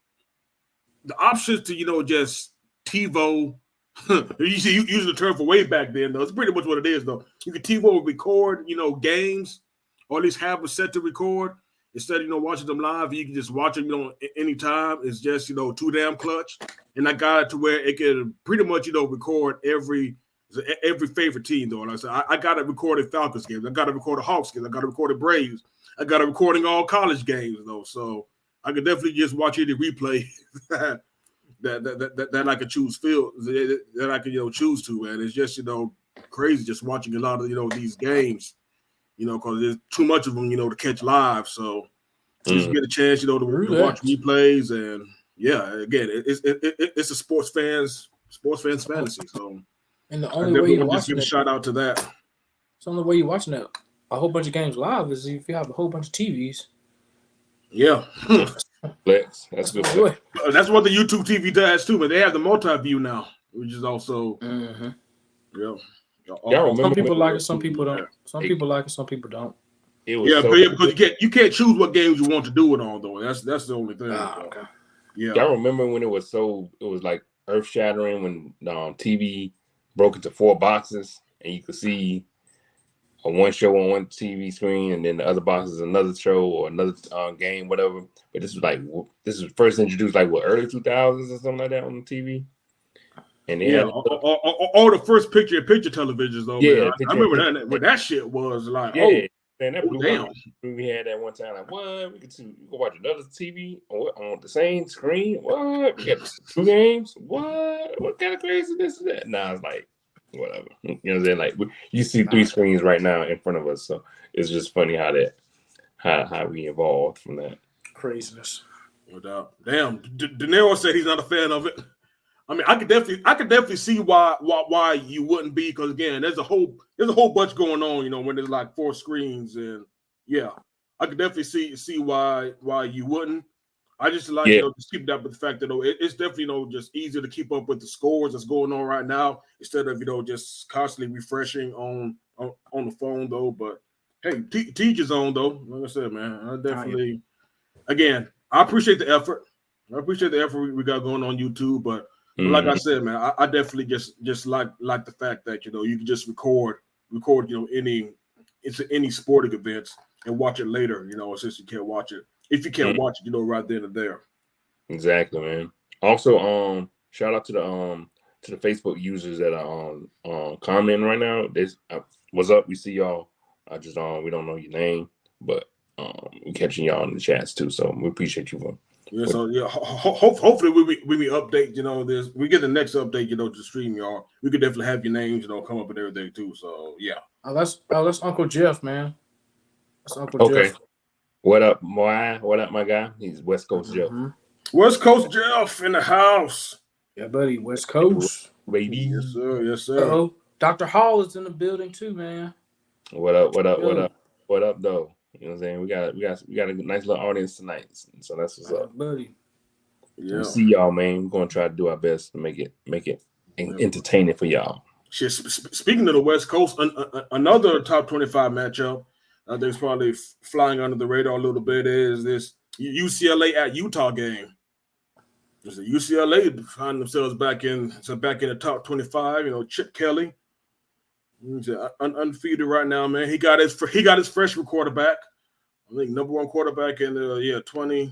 Speaker 2: options to just TiVo. Using the term for way back then, though. It's pretty much what it is, though. You can TiVo record, games, or at least have them set to record. Instead of, watching them live, you can just watch them, anytime. It's just, too damn clutch. And I got it to where it can pretty much, record every favorite team, though. And I said, I got it recorded Falcons games. I got it recorded Hawks games. I got it recorded Braves. I got it recording all college games, though. So I could definitely just watch any replay that I could choose that I could choose to, and it's just crazy just watching a lot of these games, because there's too much of them to catch live. So just get a chance to watch replays, and again it's a sports fans fantasy. So
Speaker 1: and the only way you're watching
Speaker 2: give a shout out to that.
Speaker 1: It's the only way you're watching a whole bunch of games live is if you have a whole bunch of TVs.
Speaker 2: Yeah.
Speaker 3: That's good.
Speaker 2: That's what the YouTube TV does too, but they have the multi-view now, which is also
Speaker 1: some people like it, some people don't. Some people like it, some people don't.
Speaker 2: Because you can't choose what games you want to do it on, though. That's the only thing.
Speaker 1: Okay.
Speaker 2: Yeah.
Speaker 3: Y'all remember when it was like earth shattering when TV broke into 4 boxes and you could see one show on one TV screen, and then the other box is another show or another game, whatever. But this was first introduced early 2000s or something like that on the TV. And
Speaker 2: all the first picture-in-picture televisions though.
Speaker 3: Yeah,
Speaker 2: I remember that when that shit was like,
Speaker 3: man, that blew
Speaker 2: damn.
Speaker 3: We had that one time like, what? We could watch another TV on the same screen? What? We got 2 games? What kind of craziness is that? Nah, it's like, whatever. You know what I'm saying? Like you see 3 screens right now in front of us, so it's just funny how we evolved from that
Speaker 1: Craziness.
Speaker 2: No doubt. Damn, De Niro said he's not a fan of it. I mean, I could definitely see why you wouldn't be, because again, there's a whole bunch going on, when there's like 4 screens, and I could definitely see why you wouldn't. I just like just keep that with the fact that it's definitely just easier to keep up with the scores that's going on right now instead of just constantly refreshing on the phone though. But Hey, teach his own though. Like I said, man, I definitely. Again, I appreciate the effort. I appreciate the effort we got going on YouTube, but like I said, man, I definitely just like the fact that you can just record any sporting events and watch it later. Since you can't watch it, if you can't watch it, right then and there.
Speaker 3: Exactly, man. Also, shout out to the Facebook users that are commenting right now. What's up? We see y'all. I just we don't know your name, but we're catching y'all in the chats too. So we appreciate you.
Speaker 2: Hopefully we update. This we get the next update. To stream y'all. We could definitely have your names. Come up and everything too. So yeah.
Speaker 1: That's Uncle Jeff, man. That's Uncle Jeff.
Speaker 3: What up, What up, my guy? He's West Coast Jeff.
Speaker 2: West Coast Jeff in the house.
Speaker 1: Yeah, buddy. West Coast,
Speaker 3: baby.
Speaker 2: Yes, sir. Yes, sir.
Speaker 1: Uh-oh. Dr. Hall is in the building too, man.
Speaker 3: What up? What up, though? You know what I'm saying? We got a nice little audience tonight, so that's what's up,
Speaker 1: buddy.
Speaker 2: Yeah.
Speaker 3: We see y'all, man. We're gonna try to do our best to make it entertaining for y'all.
Speaker 2: Speaking of the West Coast, another top 25 matchup that's probably flying under the radar a little bit is this UCLA at Utah game. UCLA find themselves back in the top 25. Chip Kelly, he's undefeated right now, man. He got his freshman quarterback. I think number one quarterback in the 20.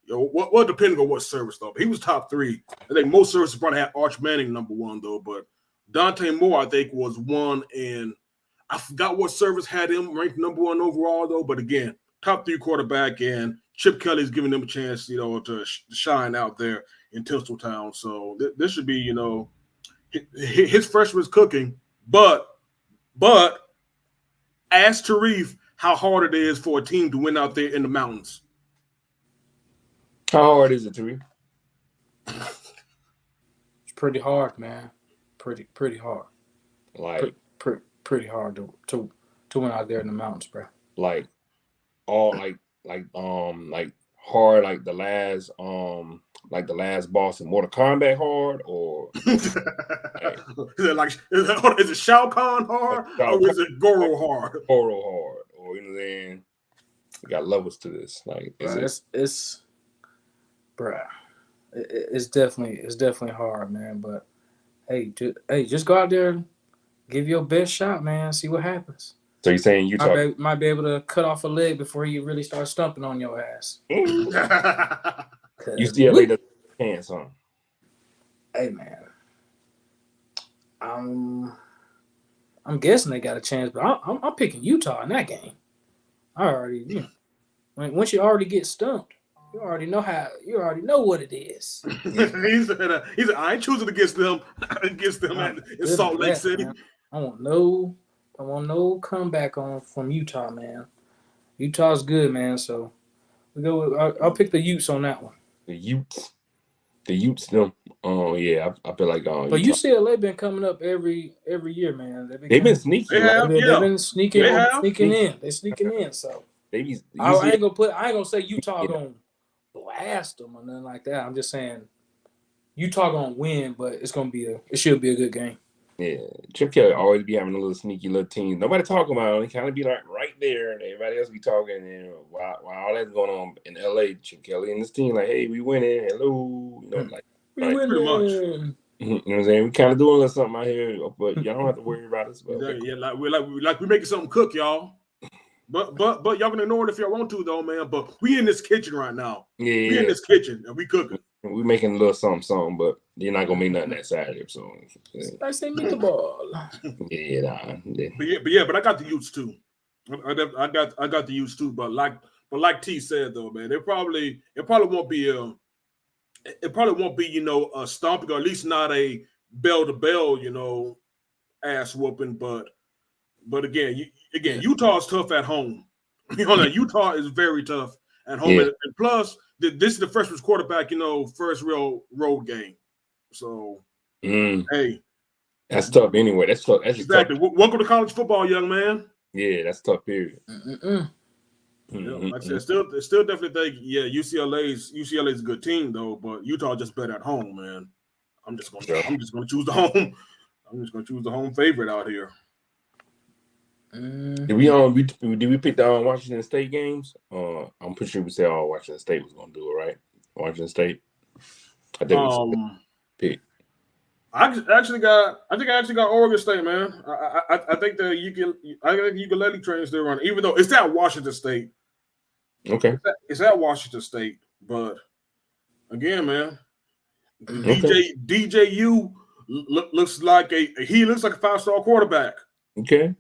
Speaker 2: Well, depending on what service though. But he was top 3. I think most services probably had Arch Manning number 1 though, but Dante Moore I think was 1, and I forgot what service had him ranked number 1 overall though. But again, top 3 quarterback, and Chip Kelly's giving them a chance, to shine out there in Tinseltown. So this should be, his freshman's cooking. But ask Tarif how hard it is for a team to win out there in the mountains.
Speaker 3: How hard is it, Tarif?
Speaker 1: It's pretty hard, man. Pretty hard.
Speaker 3: Like
Speaker 1: pretty hard to win out there in the mountains, bro.
Speaker 3: Like all like hard like the last boss in Mortal Kombat hard, or
Speaker 2: is it Shao Kahn hard, or is it Goro hard?
Speaker 3: Goro hard, or then we got levels to this. Like
Speaker 1: it's definitely hard, man. But hey, just go out there, give your best shot, man. See what happens.
Speaker 3: So you're saying Utah
Speaker 1: might be able to cut off a leg before he really starts stumping on your ass.
Speaker 3: UCLA doesn't chance, huh?
Speaker 1: Hey, man. I'm guessing they got a chance, but I'm picking Utah in that game. I already, once you already get stumped, you already know what it is.
Speaker 2: he said, I ain't choosing against them in Salt Lake City.
Speaker 1: Man. I want no comeback from Utah, man. Utah's good, man. So we go. I'll pick the Utes on that one.
Speaker 3: The Utes, them. Oh yeah, I feel like.
Speaker 1: But UCLA been coming up every year, man.
Speaker 3: They've been sneaking.
Speaker 1: They've been sneaking in. They're sneaking in. So I ain't gonna say Utah gonna blast them or nothing like that. I'm just saying Utah gonna win, but it should be a good game.
Speaker 3: Yeah, Chip Kelly always be having a little sneaky little team. Nobody talking about him. He kind of be like right there, and everybody else be talking. While all that's going on in LA, Chip Kelly and this team like, hey, we winning. Hello,
Speaker 1: we winning.
Speaker 2: Pretty much.
Speaker 3: You know what I'm saying? We kind of doing a little something out here, but y'all don't have to worry about us. But
Speaker 2: yeah, we're making something cook, y'all. But y'all can ignore it if y'all want to, though, man. But we in this kitchen right now.
Speaker 3: Yeah,
Speaker 2: we in this kitchen and we cooking.
Speaker 3: We making a little something, but you're not gonna make nothing that Saturday. So
Speaker 1: I say meatball.
Speaker 2: But I got the Utes too. I got the Utes too. But like T said though, man, it probably won't be a stomping, or at least not a bell to bell ass whooping. But again, Utah's tough at home. Utah is very tough at home, and plus. This is the freshman's quarterback, first real road game. So, hey.
Speaker 3: That's tough anyway. That's tough. That's
Speaker 2: exactly.
Speaker 3: Tough.
Speaker 2: Welcome to college football, young man.
Speaker 3: Yeah, that's tough, period.
Speaker 2: Like I said, still definitely think, UCLA's a good team, though, but Utah just better at home, man. I'm just gonna choose the home. I'm just gonna choose the home favorite out here.
Speaker 3: Did we pick the Washington State games? I'm pretty sure we said Washington State was gonna do it, right? Washington State. I think we pick.
Speaker 2: I actually got Oregon State, man. I think that ukulele train still running, even though it's at Washington State.
Speaker 3: Okay.
Speaker 2: It's at Washington State, but again, man, DJU looks like a 5-star quarterback.
Speaker 3: Okay.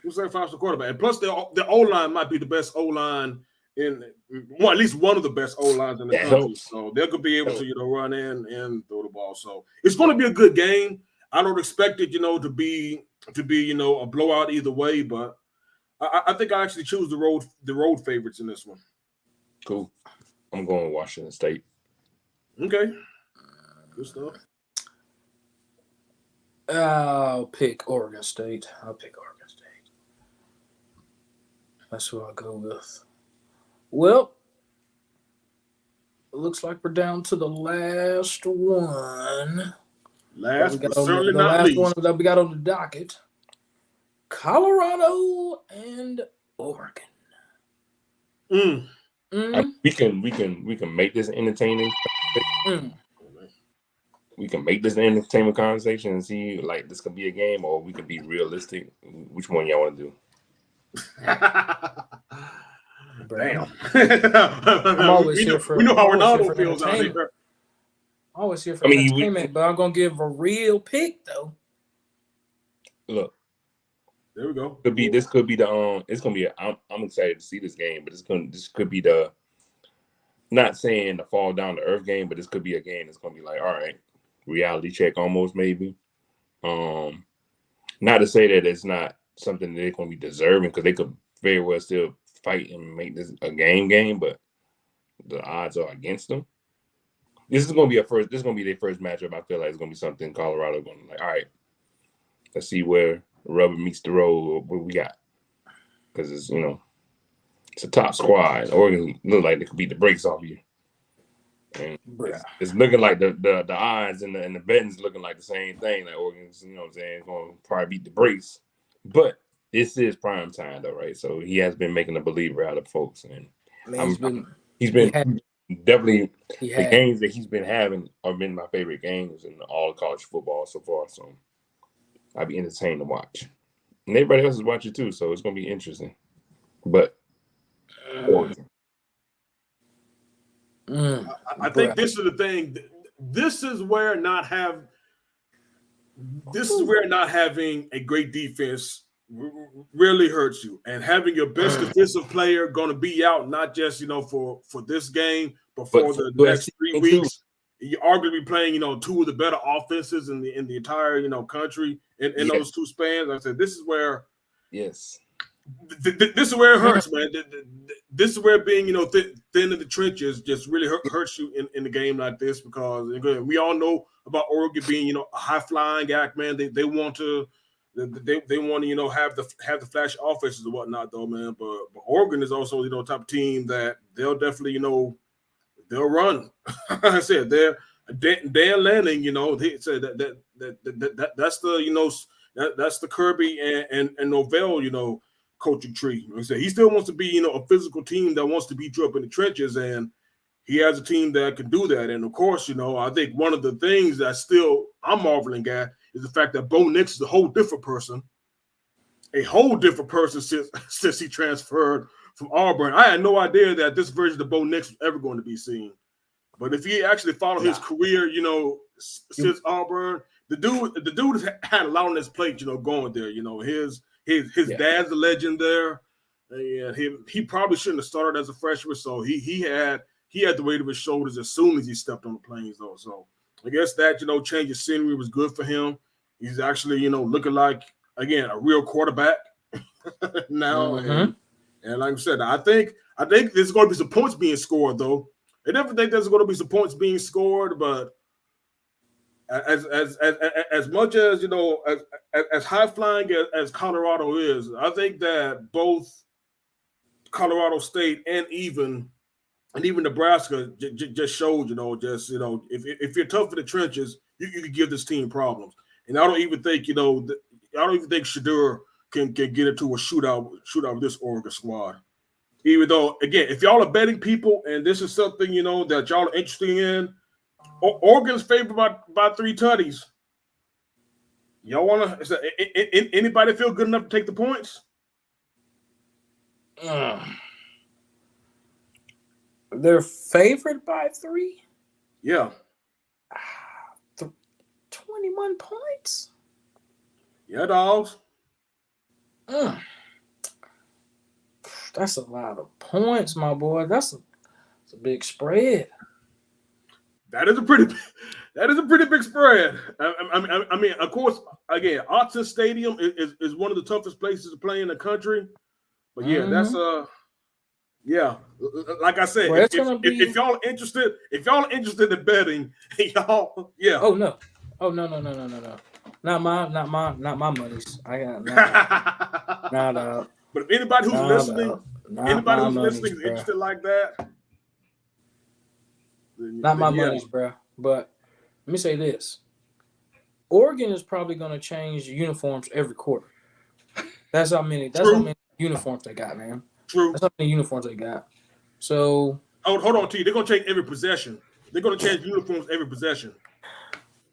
Speaker 2: Looks like a 5-star quarterback, and plus the O line might be the best O line at least one of the best O lines in the country. So they could be able to run in and throw the ball. So it's going to be a good game. I don't expect it to be a blowout either way, but I think I actually choose the road favorites in this one.
Speaker 3: Cool. I'm going Washington State.
Speaker 2: Okay. Good stuff.
Speaker 1: I'll pick Oregon State. That's who I'll go with. Well, it looks like we're down to the last one.
Speaker 2: Last but certainly not least.
Speaker 1: The last one that we got on the docket. Colorado and Oregon.
Speaker 3: We can make this entertaining. We can make this an entertainment conversation and see like this could be a game, or we could be realistic. Which one y'all want to do?
Speaker 2: Damn.
Speaker 1: I'm always here for.
Speaker 2: We know how Ronaldo feels out here.
Speaker 1: I'm always here for entertainment, but I'm gonna give a real pick though.
Speaker 3: Look,
Speaker 2: there we go.
Speaker 3: This could be the It's gonna be. I'm excited to see this game, but this could be the. Not saying the fall down to earth game, but this could be a game that's gonna be like, all right, reality check almost maybe. Not to say that it's not something that they're gonna be deserving, because they could very well still fight and make this a game, but the odds are against them. This is gonna be their first matchup. I feel like it's gonna be something Colorado gonna like, all right, let's see where the rubber meets the road, what we got. Because it's it's a top squad. Oregon look like they could beat the brakes off you. And it's looking like the odds and the betting's looking like the same thing. Like Oregon's, what I'm saying, gonna probably beat the brakes. But this is prime time though, right? So he has been making a believer out of folks, and he's been definitely the games that he's been having have been my favorite games in all of college football so far. So I'd be entertained to watch, and everybody else is watching too. So it's gonna be interesting. But Oregon.
Speaker 2: I think this is the thing. This is where not having a great defense really hurts you, and having your best defensive player going to be out not just for this game, but for the next 3 weeks. You're arguably playing two of the better offenses in the entire country in those two spans. Like I said, this is where this is where it hurts, man. This is where being thin in the trenches just really hurts you in a game like this, because again, we all know about Oregon being a high flying act, man. They want to. They want to, have the flash offenses and whatnot, though, man. But Oregon is also, type of team that they'll definitely, they'll run. I said they're Dan Lanning, they said that's the that's the Kirby and Norvell, coaching tree. Like I said, he still wants to be, a physical team that wants to beat you up in the trenches, and he has a team that can do that. And of course, I think one of the things that still I'm marveling at is the fact that Bo Nix is a whole different person since he transferred from Auburn. I had no idea that this version of Bo Nix was ever going to be seen. But if he actually followed his career, since Auburn, the dude has had a lot on his plate, going there. His dad's a legend there. And he probably shouldn't have started as a freshman, so he had the weight of his shoulders as soon as he stepped on the plains, though. So I guess that change of scenery was good for him. He's actually looking like, again, a real quarterback now. Mm-hmm. And like I said, I think there's going to be some points being scored, though. I definitely think there's going to be some points being scored, but as much as as high flying as Colorado is, I think that both Colorado State and even Nebraska just showed, if you're tough in the trenches, you can give this team problems. And I don't even think Shedeur can get into a shootout with this Oregon squad. Even though, again, if y'all are betting people and this is something, that y'all are interested in, Oregon's favored by 3 tutties. Y'all want to? Anybody feel good enough to take the points?
Speaker 1: They're favored by 3?
Speaker 2: Yeah.
Speaker 1: 21 points?
Speaker 2: Yeah, dogs.
Speaker 1: That's a lot of points, my boy. That's a big spread.
Speaker 2: That is a pretty big spread. I mean, of course, again, Autzen Stadium is one of the toughest places to play in the country. But yeah, that's yeah. Like I said,
Speaker 1: Well,
Speaker 2: if y'all interested in betting, y'all, yeah.
Speaker 1: Oh no. Not my monies. I got not
Speaker 2: But if anybody who's listening, is interested like that,
Speaker 1: not my monies, bro. But let me say this: Oregon is probably going to change uniforms every quarter. That's how many uniforms they got, man.
Speaker 2: True.
Speaker 1: That's how many uniforms they got. So
Speaker 2: hold on, T. They're going to change every possession. They're going to change uniforms every possession.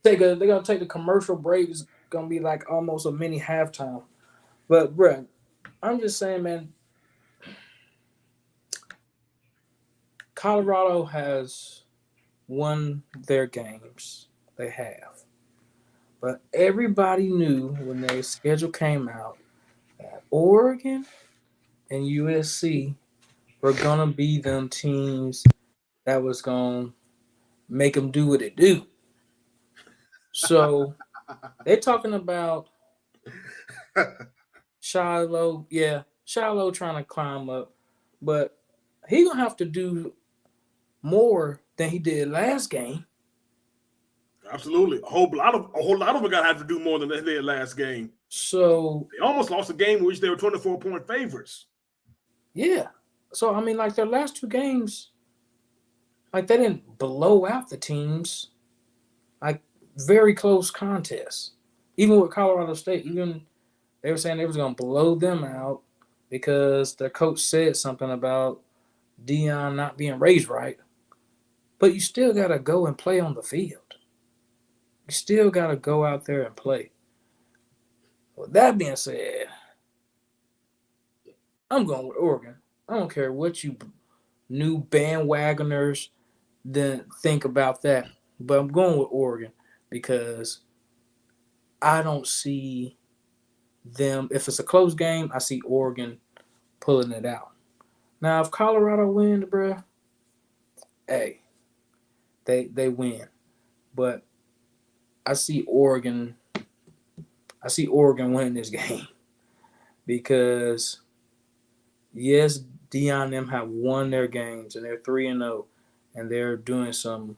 Speaker 1: They're going to take the commercial break. It's going to be like almost a mini halftime. But, bro, I'm just saying, man, Colorado has won their games. They have. But everybody knew when their schedule came out that Oregon and USC were going to be them teams that was going to make them do what it do. So they're talking about Shiloh. Yeah, Shiloh trying to climb up. But he going to have to do more than he did last game.
Speaker 2: Absolutely. A whole lot of them got to have to do more than they did last game.
Speaker 1: So
Speaker 2: they almost lost a game in which they were 24-point favorites.
Speaker 1: Yeah. So, I mean, like their last 2 games, like they didn't blow out the teams. Like very close contests. Even with Colorado State, even they were saying they was going to blow them out because their coach said something about Deion not being raised right. But you still got to go and play on the field. You still got to go out there and play. With that being said, I'm going with Oregon. I don't care what you new bandwagoners then think about that. But I'm going with Oregon because I don't see them. If it's a close game, I see Oregon pulling it out. Now, if Colorado wins, bro, hey, they win. But I see Oregon winning this game because yes, Deion and them have won their games and they're 3-0 and they're doing some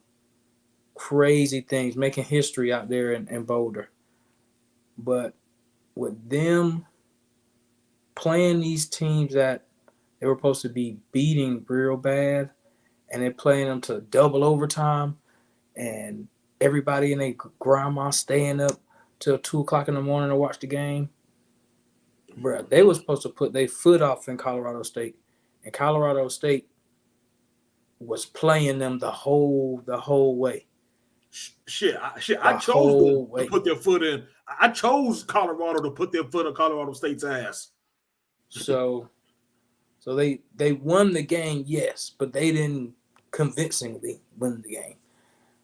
Speaker 1: crazy things, making history out there in Boulder. But with them playing these teams that they were supposed to be beating real bad and they're playing them to double overtime and everybody and their grandma staying up till 2 o'clock in the morning to watch the game. Bro, they were supposed to put their foot off in Colorado State. And Colorado State was playing them the whole way.
Speaker 2: I chose them to put their foot in. I chose Colorado to put their foot on Colorado State's ass. So they won the game, yes, but they didn't convincingly win the game.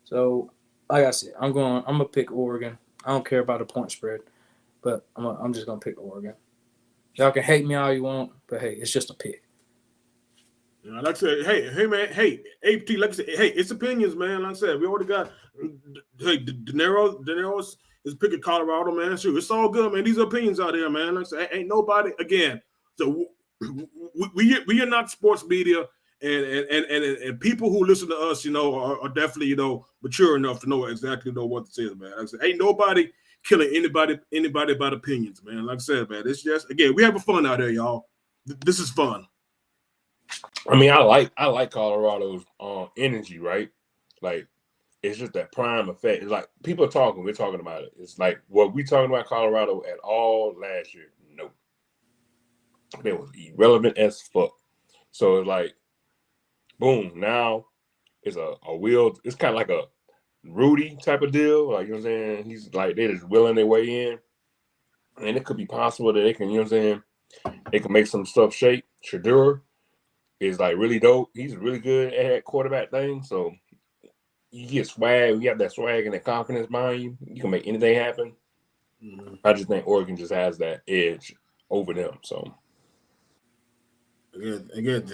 Speaker 2: So, like I said, I'm gonna pick Oregon. I don't care about the point spread, but I'm just gonna pick Oregon. Y'all can hate me all you want, but hey, it's just a pick. Like I said, hey, man, APT, like I said, it's opinions, man. Like I said, we already got, De Niro is picking Colorado, man. Sure, it's all good, man. These are opinions out there, man. Like I said, ain't nobody, again, so we are not sports media, and people who listen to us, are definitely, mature enough to know exactly what this is, man. Like I said, ain't nobody killing anybody about opinions, man. Like I said, man, it's just, again, we having fun out here, y'all. This is fun.
Speaker 3: I mean, I like Colorado's energy, right? Like, it's just that prime effect. It's like people are talking, we're talking about it. It's like, what we talking about Colorado at all last year? Nope. they was irrelevant as fuck. So it's like, boom, now it's a wheel. It's kind of like a Rudy type of deal. Like, you know what I'm saying? He's like, they just willing their way in. And it could be possible that they can, you know what I'm saying? They can make some stuff shake. Shedeur is like really dope. He's really good at that quarterback thing. So you get swag. You have that swag and that confidence behind you. You can make anything happen.
Speaker 2: Mhm.
Speaker 3: I just think Oregon just has that edge over them. So
Speaker 2: Again,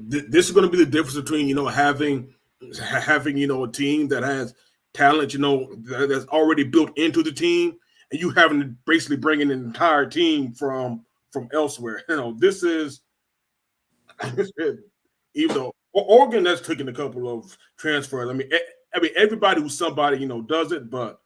Speaker 2: this is going to be the difference between having a team that has talent, that's already built into the team, and you having to basically bring in an entire team from elsewhere. This is even though Oregon has taken a couple of transfers. I mean, everybody who's somebody does it, but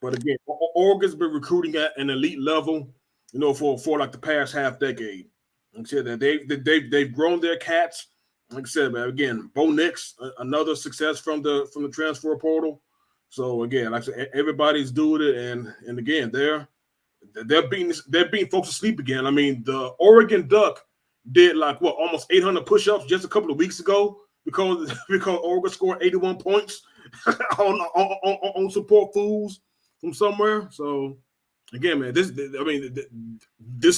Speaker 2: again, Oregon's been recruiting at an elite level, for like the past half decade. Like I said, that they've grown their cats. Like I said, man, again, Bo Nix, another success from the transfer portal. So again, like I said, everybody's doing it, and again, they're being folks asleep again. I mean, the Oregon Duck did like almost 800 push-ups just a couple of weeks ago because Oregon scored 81 points on support fools from somewhere. So again, man, this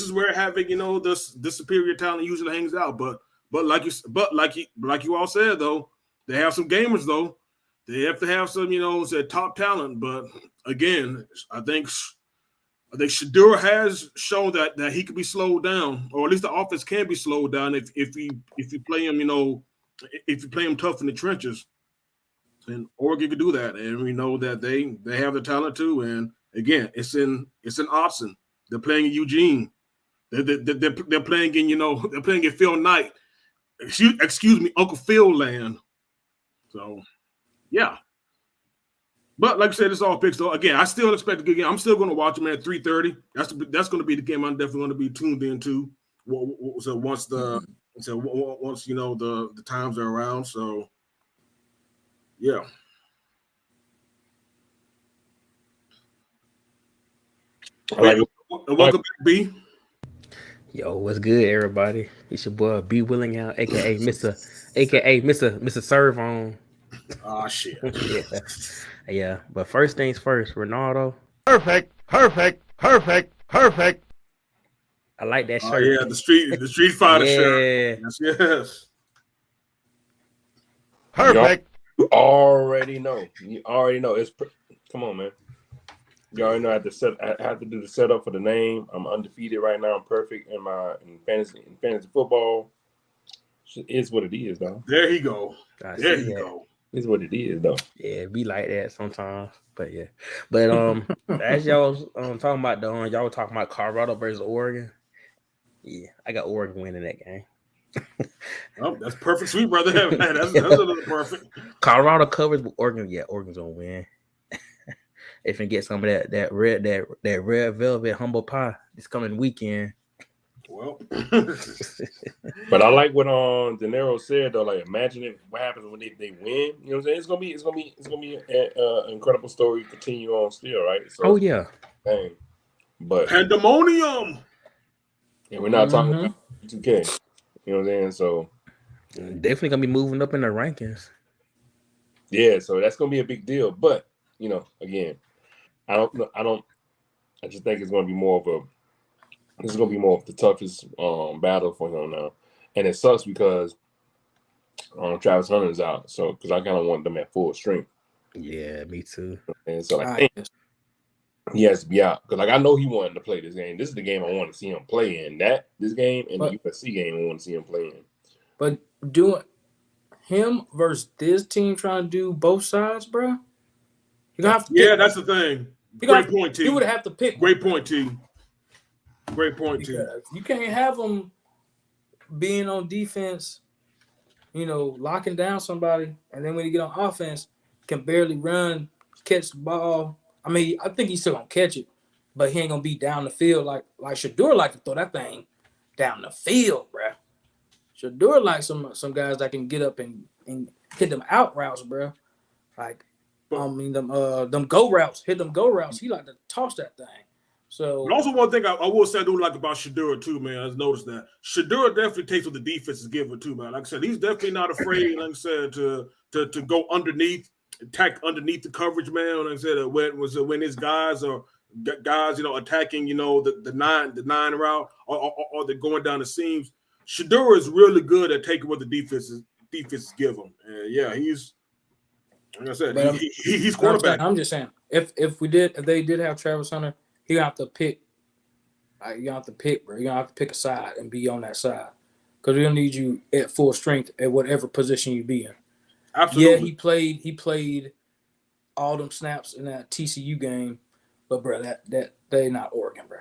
Speaker 2: is where having this superior talent usually hangs out. But like you all said though, they have some gamers though. They have to have some top talent. But again, I think Shedeur has shown that he can be slowed down, or at least the offense can be slowed down if you play him if you play him tough in the trenches. And Oregon can do that, and we know that they have the talent too. And again, it's in Austin. They're playing in Eugene. They're playing in they're playing in Phil Knight. Excuse me, Uncle Phil land. So yeah. But like I said, it's all fixed. So again, I still expect a good game. I'm still going to watch them at 3:30. That's going to be the game I'm definitely going to be tuned into. So once the times are around. So yeah. Welcome back, B.
Speaker 4: Yo, what's good, everybody? It's your boy B Willing out, aka Mr. Serve on.
Speaker 2: Oh shit.
Speaker 4: Yeah. But first things first, Ronaldo.
Speaker 5: Perfect.
Speaker 4: I like that shirt.
Speaker 2: Oh yeah, the Street Fighter shirt. Yes.
Speaker 5: Perfect.
Speaker 3: You already know. Come on, man. You already know I have to do the setup for the name. I'm undefeated right now. I'm perfect in fantasy football. It's what it is, though.
Speaker 2: There you go.
Speaker 3: It's what it is, though.
Speaker 4: Yeah, be like that sometimes. But yeah. But as y'all was talking about y'all were talking about Colorado versus Oregon. Yeah, I got Oregon winning that game.
Speaker 2: Oh, that's perfect, sweet brother. That's a little perfect.
Speaker 4: Colorado covers with Oregon. Yeah, Oregon's gonna win. If you get some of that red velvet humble pie this coming weekend.
Speaker 2: Well,
Speaker 3: but I like what De Niro said though. Like, imagine what happens when they win. You know what I'm saying? It's gonna be an incredible story. Continue on still, right? So,
Speaker 4: yeah.
Speaker 3: Dang. But
Speaker 2: pandemonium.
Speaker 3: And we're not talking about 2K. You know what I'm saying? So
Speaker 4: definitely gonna be moving up in the rankings.
Speaker 3: Yeah, so that's gonna be a big deal. But again, I just think it's gonna be more of the toughest battle for him now. And it sucks because Travis Hunter's out. So because I kind of want them at full strength.
Speaker 4: Yeah, me too.
Speaker 3: And so he has to be out because I know he wanted to play this game. This is the game I want to see him play in. This game and the USC game I want to see him play in.
Speaker 1: But doing him versus this team trying to do both sides, bro. You're gonna have to.
Speaker 2: Yeah, that's the thing. Great point, T.
Speaker 1: You would have to pick.
Speaker 2: Great point, T. Great point, T.
Speaker 1: You can't have them being on defense, locking down somebody, and then when you get on offense, can barely run, catch the ball. I mean, I think he's still gonna catch it, but he ain't gonna be down the field like Shedeur like to throw that thing down the field, bro. Shedeur like some guys that can get up and hit them out routes, bro. Like, them go routes, hit them go routes. He like to toss that thing. So
Speaker 2: But also, one thing I will say I do like about Shedeur too, man. I've noticed that Shedeur definitely takes what the defense is giving too, man. Like I said, he's definitely not afraid, like I said, to go underneath, attack underneath the coverage, man. Like I said, when his guys are attacking, the nine route or they're going down the seams. Shedeur is really good at taking what the defenses give him. And yeah, he's like I said, he's quarterback.
Speaker 1: I'm just saying, if they did have Travis Hunter, he gonna have to pick. You gonna have to pick, bro. You gonna have to pick a side and be on that side, because we're gonna need you at full strength at whatever position you be in.
Speaker 2: Absolutely.
Speaker 1: Yeah, he played all them snaps in that TCU game, but bro, that they not Oregon, bro.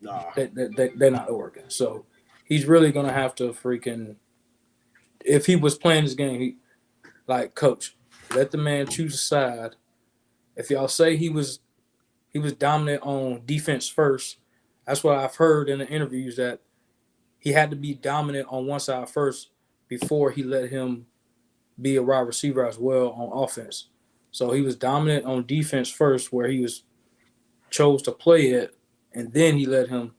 Speaker 2: Nah.
Speaker 1: They're not Oregon. So he's really gonna have to freaking. If he was playing this game, coach, let the man choose a side. If y'all say he was dominant on defense first, that's what I've heard in the interviews, that he had to be dominant on one side first before he let him be a wide receiver as well on offense. So he was dominant on defense first, where he chose to play it, and then he let him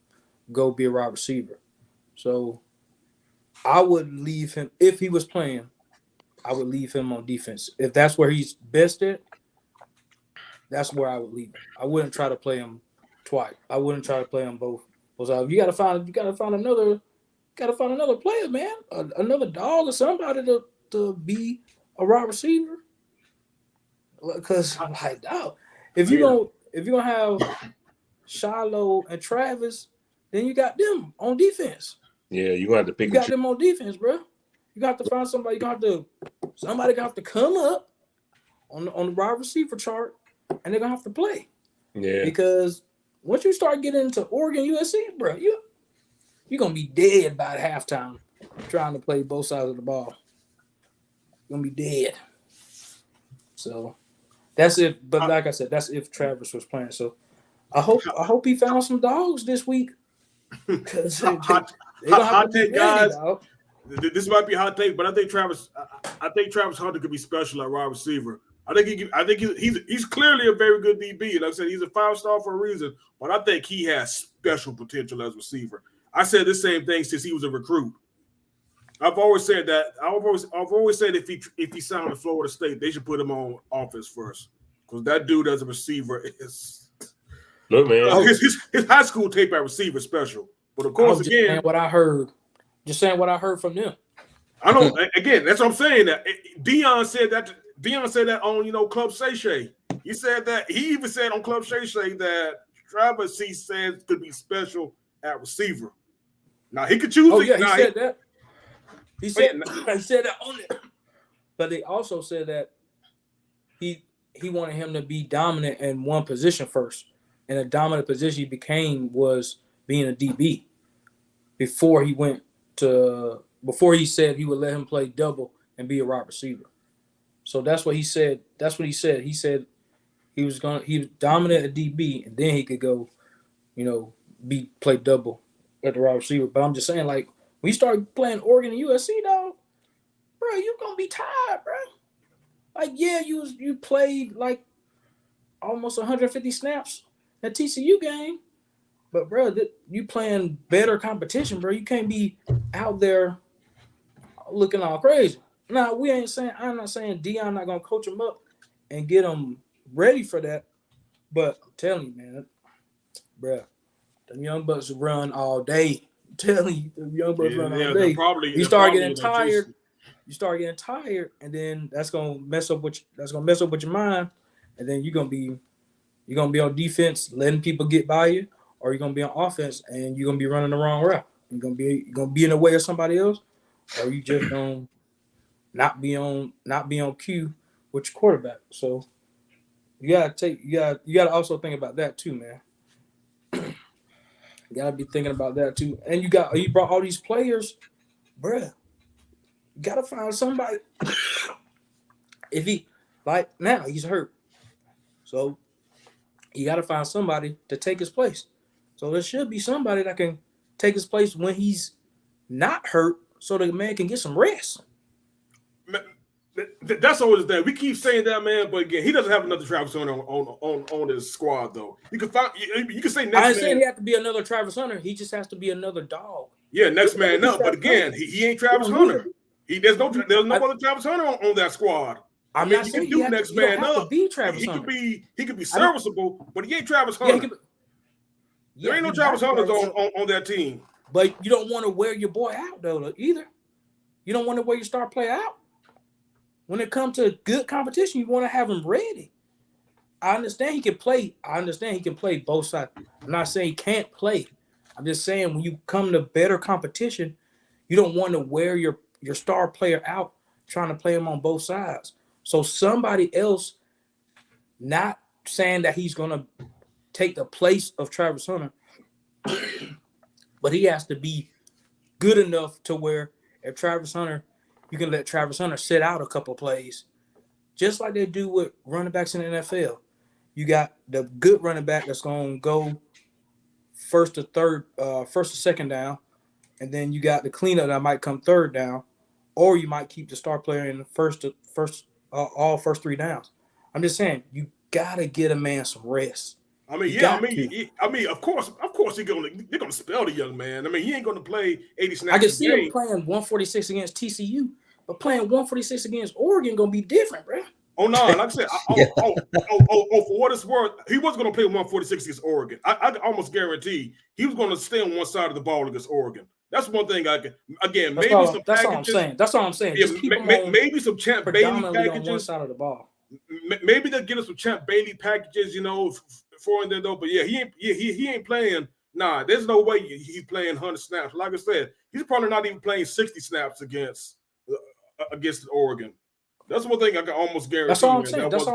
Speaker 1: go be a wide receiver. So I would leave him, if he was playing, I would leave him on defense. If that's where he's best at, that's where I would leave him. I wouldn't try to play him twice. I wouldn't try to play him both sides. You gotta find another player, man. Another dog or somebody to be a wide receiver. Because dog, if you're gonna have Shiloh and Travis, then you got them on defense.
Speaker 3: Yeah, you have to pick.
Speaker 1: You got them on defense, bro. You got to find somebody. Somebody got to come up on the wide receiver chart, and they're gonna have to play.
Speaker 3: Yeah.
Speaker 1: Because once you start getting into Oregon, USC, bro, you're gonna be dead by halftime trying to play both sides of the ball. You're gonna be dead. So that's if. But like I said, that's if Travis was playing. So I hope he found some dogs this week. Because
Speaker 2: hot take, guys. This might be a hot take, but I think Travis Hunter could be special at wide receiver. I think he's clearly a very good DB. Like I said, he's a 5-star for a reason, but I think he has special potential as a receiver. I said the same thing since he was a recruit. I've always said that. I've always said if he signed to Florida State, they should put him on offense first, because that dude as a receiver is.
Speaker 3: Look, man,
Speaker 2: his high school tape at receiver is special, but of course,
Speaker 1: just saying what I heard from them.
Speaker 2: I know. Again, that's what I'm saying. That Deion said that on Club Shay Shay. He said that. He even said on Club Shay Shay that Travis, he said, could be special at receiver. Now he could choose.
Speaker 1: Oh yeah, he said that. He said that on it. But they also said that he wanted him to be dominant in one position first. And a dominant position he became was being a DB before he said he would let him play double and be a wide receiver. So that's what he said. He said he was dominant at DB, and then he could go, play double at the wide receiver. But I'm just saying, when you start playing Oregon and USC, dog, bro, you're gonna be tired, bro. You played almost 150 snaps that TCU game, but bro, you playing better competition, bro. You can't be out there looking all crazy. Now, I'm not saying Deion not gonna coach him up and get him ready for that, but I'm telling you, man, bro, them young bucks run all day. I'm telling you, them young bucks run all day. You start getting tired, and then that's gonna mess up with your mind, and then you're gonna be on defense, letting people get by you, or you're gonna be on offense and you're gonna be running the wrong route. You're gonna be in the way of somebody else, or you just gonna not be on cue with your quarterback. So you gotta also think about that too, man. You gotta be thinking about that too. And you brought all these players, bruh. You gotta find somebody. If now he's hurt, so you got to find somebody to take his place. So there should be somebody that can take his place when he's not hurt, so the man can get some rest.
Speaker 2: That's always the thing. We keep saying that, man, but again, he doesn't have another Travis Hunter on his squad, though. You can say next
Speaker 1: I ain't
Speaker 2: man.
Speaker 1: saying he has to be another Travis Hunter. He just has to be another dog.
Speaker 2: Yeah, next man up. But again, he ain't Travis Hunter. There's no other Travis Hunter on that squad. I mean, you can do next man up.
Speaker 1: Be Travis Hunter.
Speaker 2: He could be serviceable, but he ain't Travis Hunter. There ain't no Travis Hunters on that team.
Speaker 1: But you don't want to wear your boy out though either. You don't want to wear your star player out. When it comes to good competition, you want to have him ready. I understand he can play. Both sides. I'm not saying he can't play. I'm just saying when you come to better competition, you don't want to wear your star player out trying to play him on both sides. So somebody else, not saying that he's going to take the place of Travis Hunter, but he has to be good enough to where if Travis Hunter, you can let Travis Hunter sit out a couple plays, just like they do with running backs in the NFL. You got the good running back that's going to go first to second down, and then you got the cleanup that might come third down, or you might keep the star player in the all first three downs. I'm just saying you gotta get a man some rest.
Speaker 2: I mean, of course, they're gonna spell the young man. I mean, he ain't gonna play 80 snaps.
Speaker 1: I can see him playing 146 against TCU, but playing 146 against Oregon gonna be different, bro.
Speaker 2: Oh no, like I said, for what it's worth, he was gonna play 146 against Oregon. I almost guarantee he was gonna stay on one side of the ball against Oregon. That's one thing I can. Again, maybe some packages.
Speaker 1: That's all I'm saying.
Speaker 2: Yeah, maybe some Champ Bailey packages
Speaker 1: on one side of the ball.
Speaker 2: Maybe they'll get us some Champ Bailey packages, for in there though. But yeah, he ain't playing. Nah, there's no way he's playing 100 snaps. Like I said, he's probably not even playing 60 snaps against Oregon. That's one thing I can almost guarantee.
Speaker 1: That's all I'm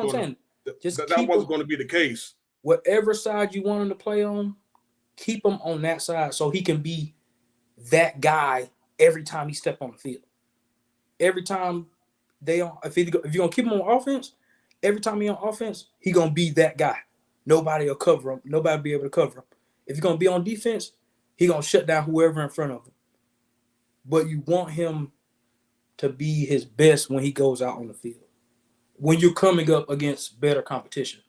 Speaker 1: saying.
Speaker 2: That wasn't going to be the case.
Speaker 1: Whatever side you want him to play on, keep him on that side so he can be that guy every time he step on the field. Every time if you're gonna keep him on offense, every time he's on offense, he's gonna be that guy. Nobody will cover him. Nobody will be able to cover him. If you're gonna be on defense, he's gonna shut down whoever in front of him. But you want him to be his best when he goes out on the field. When you're coming up against better competition,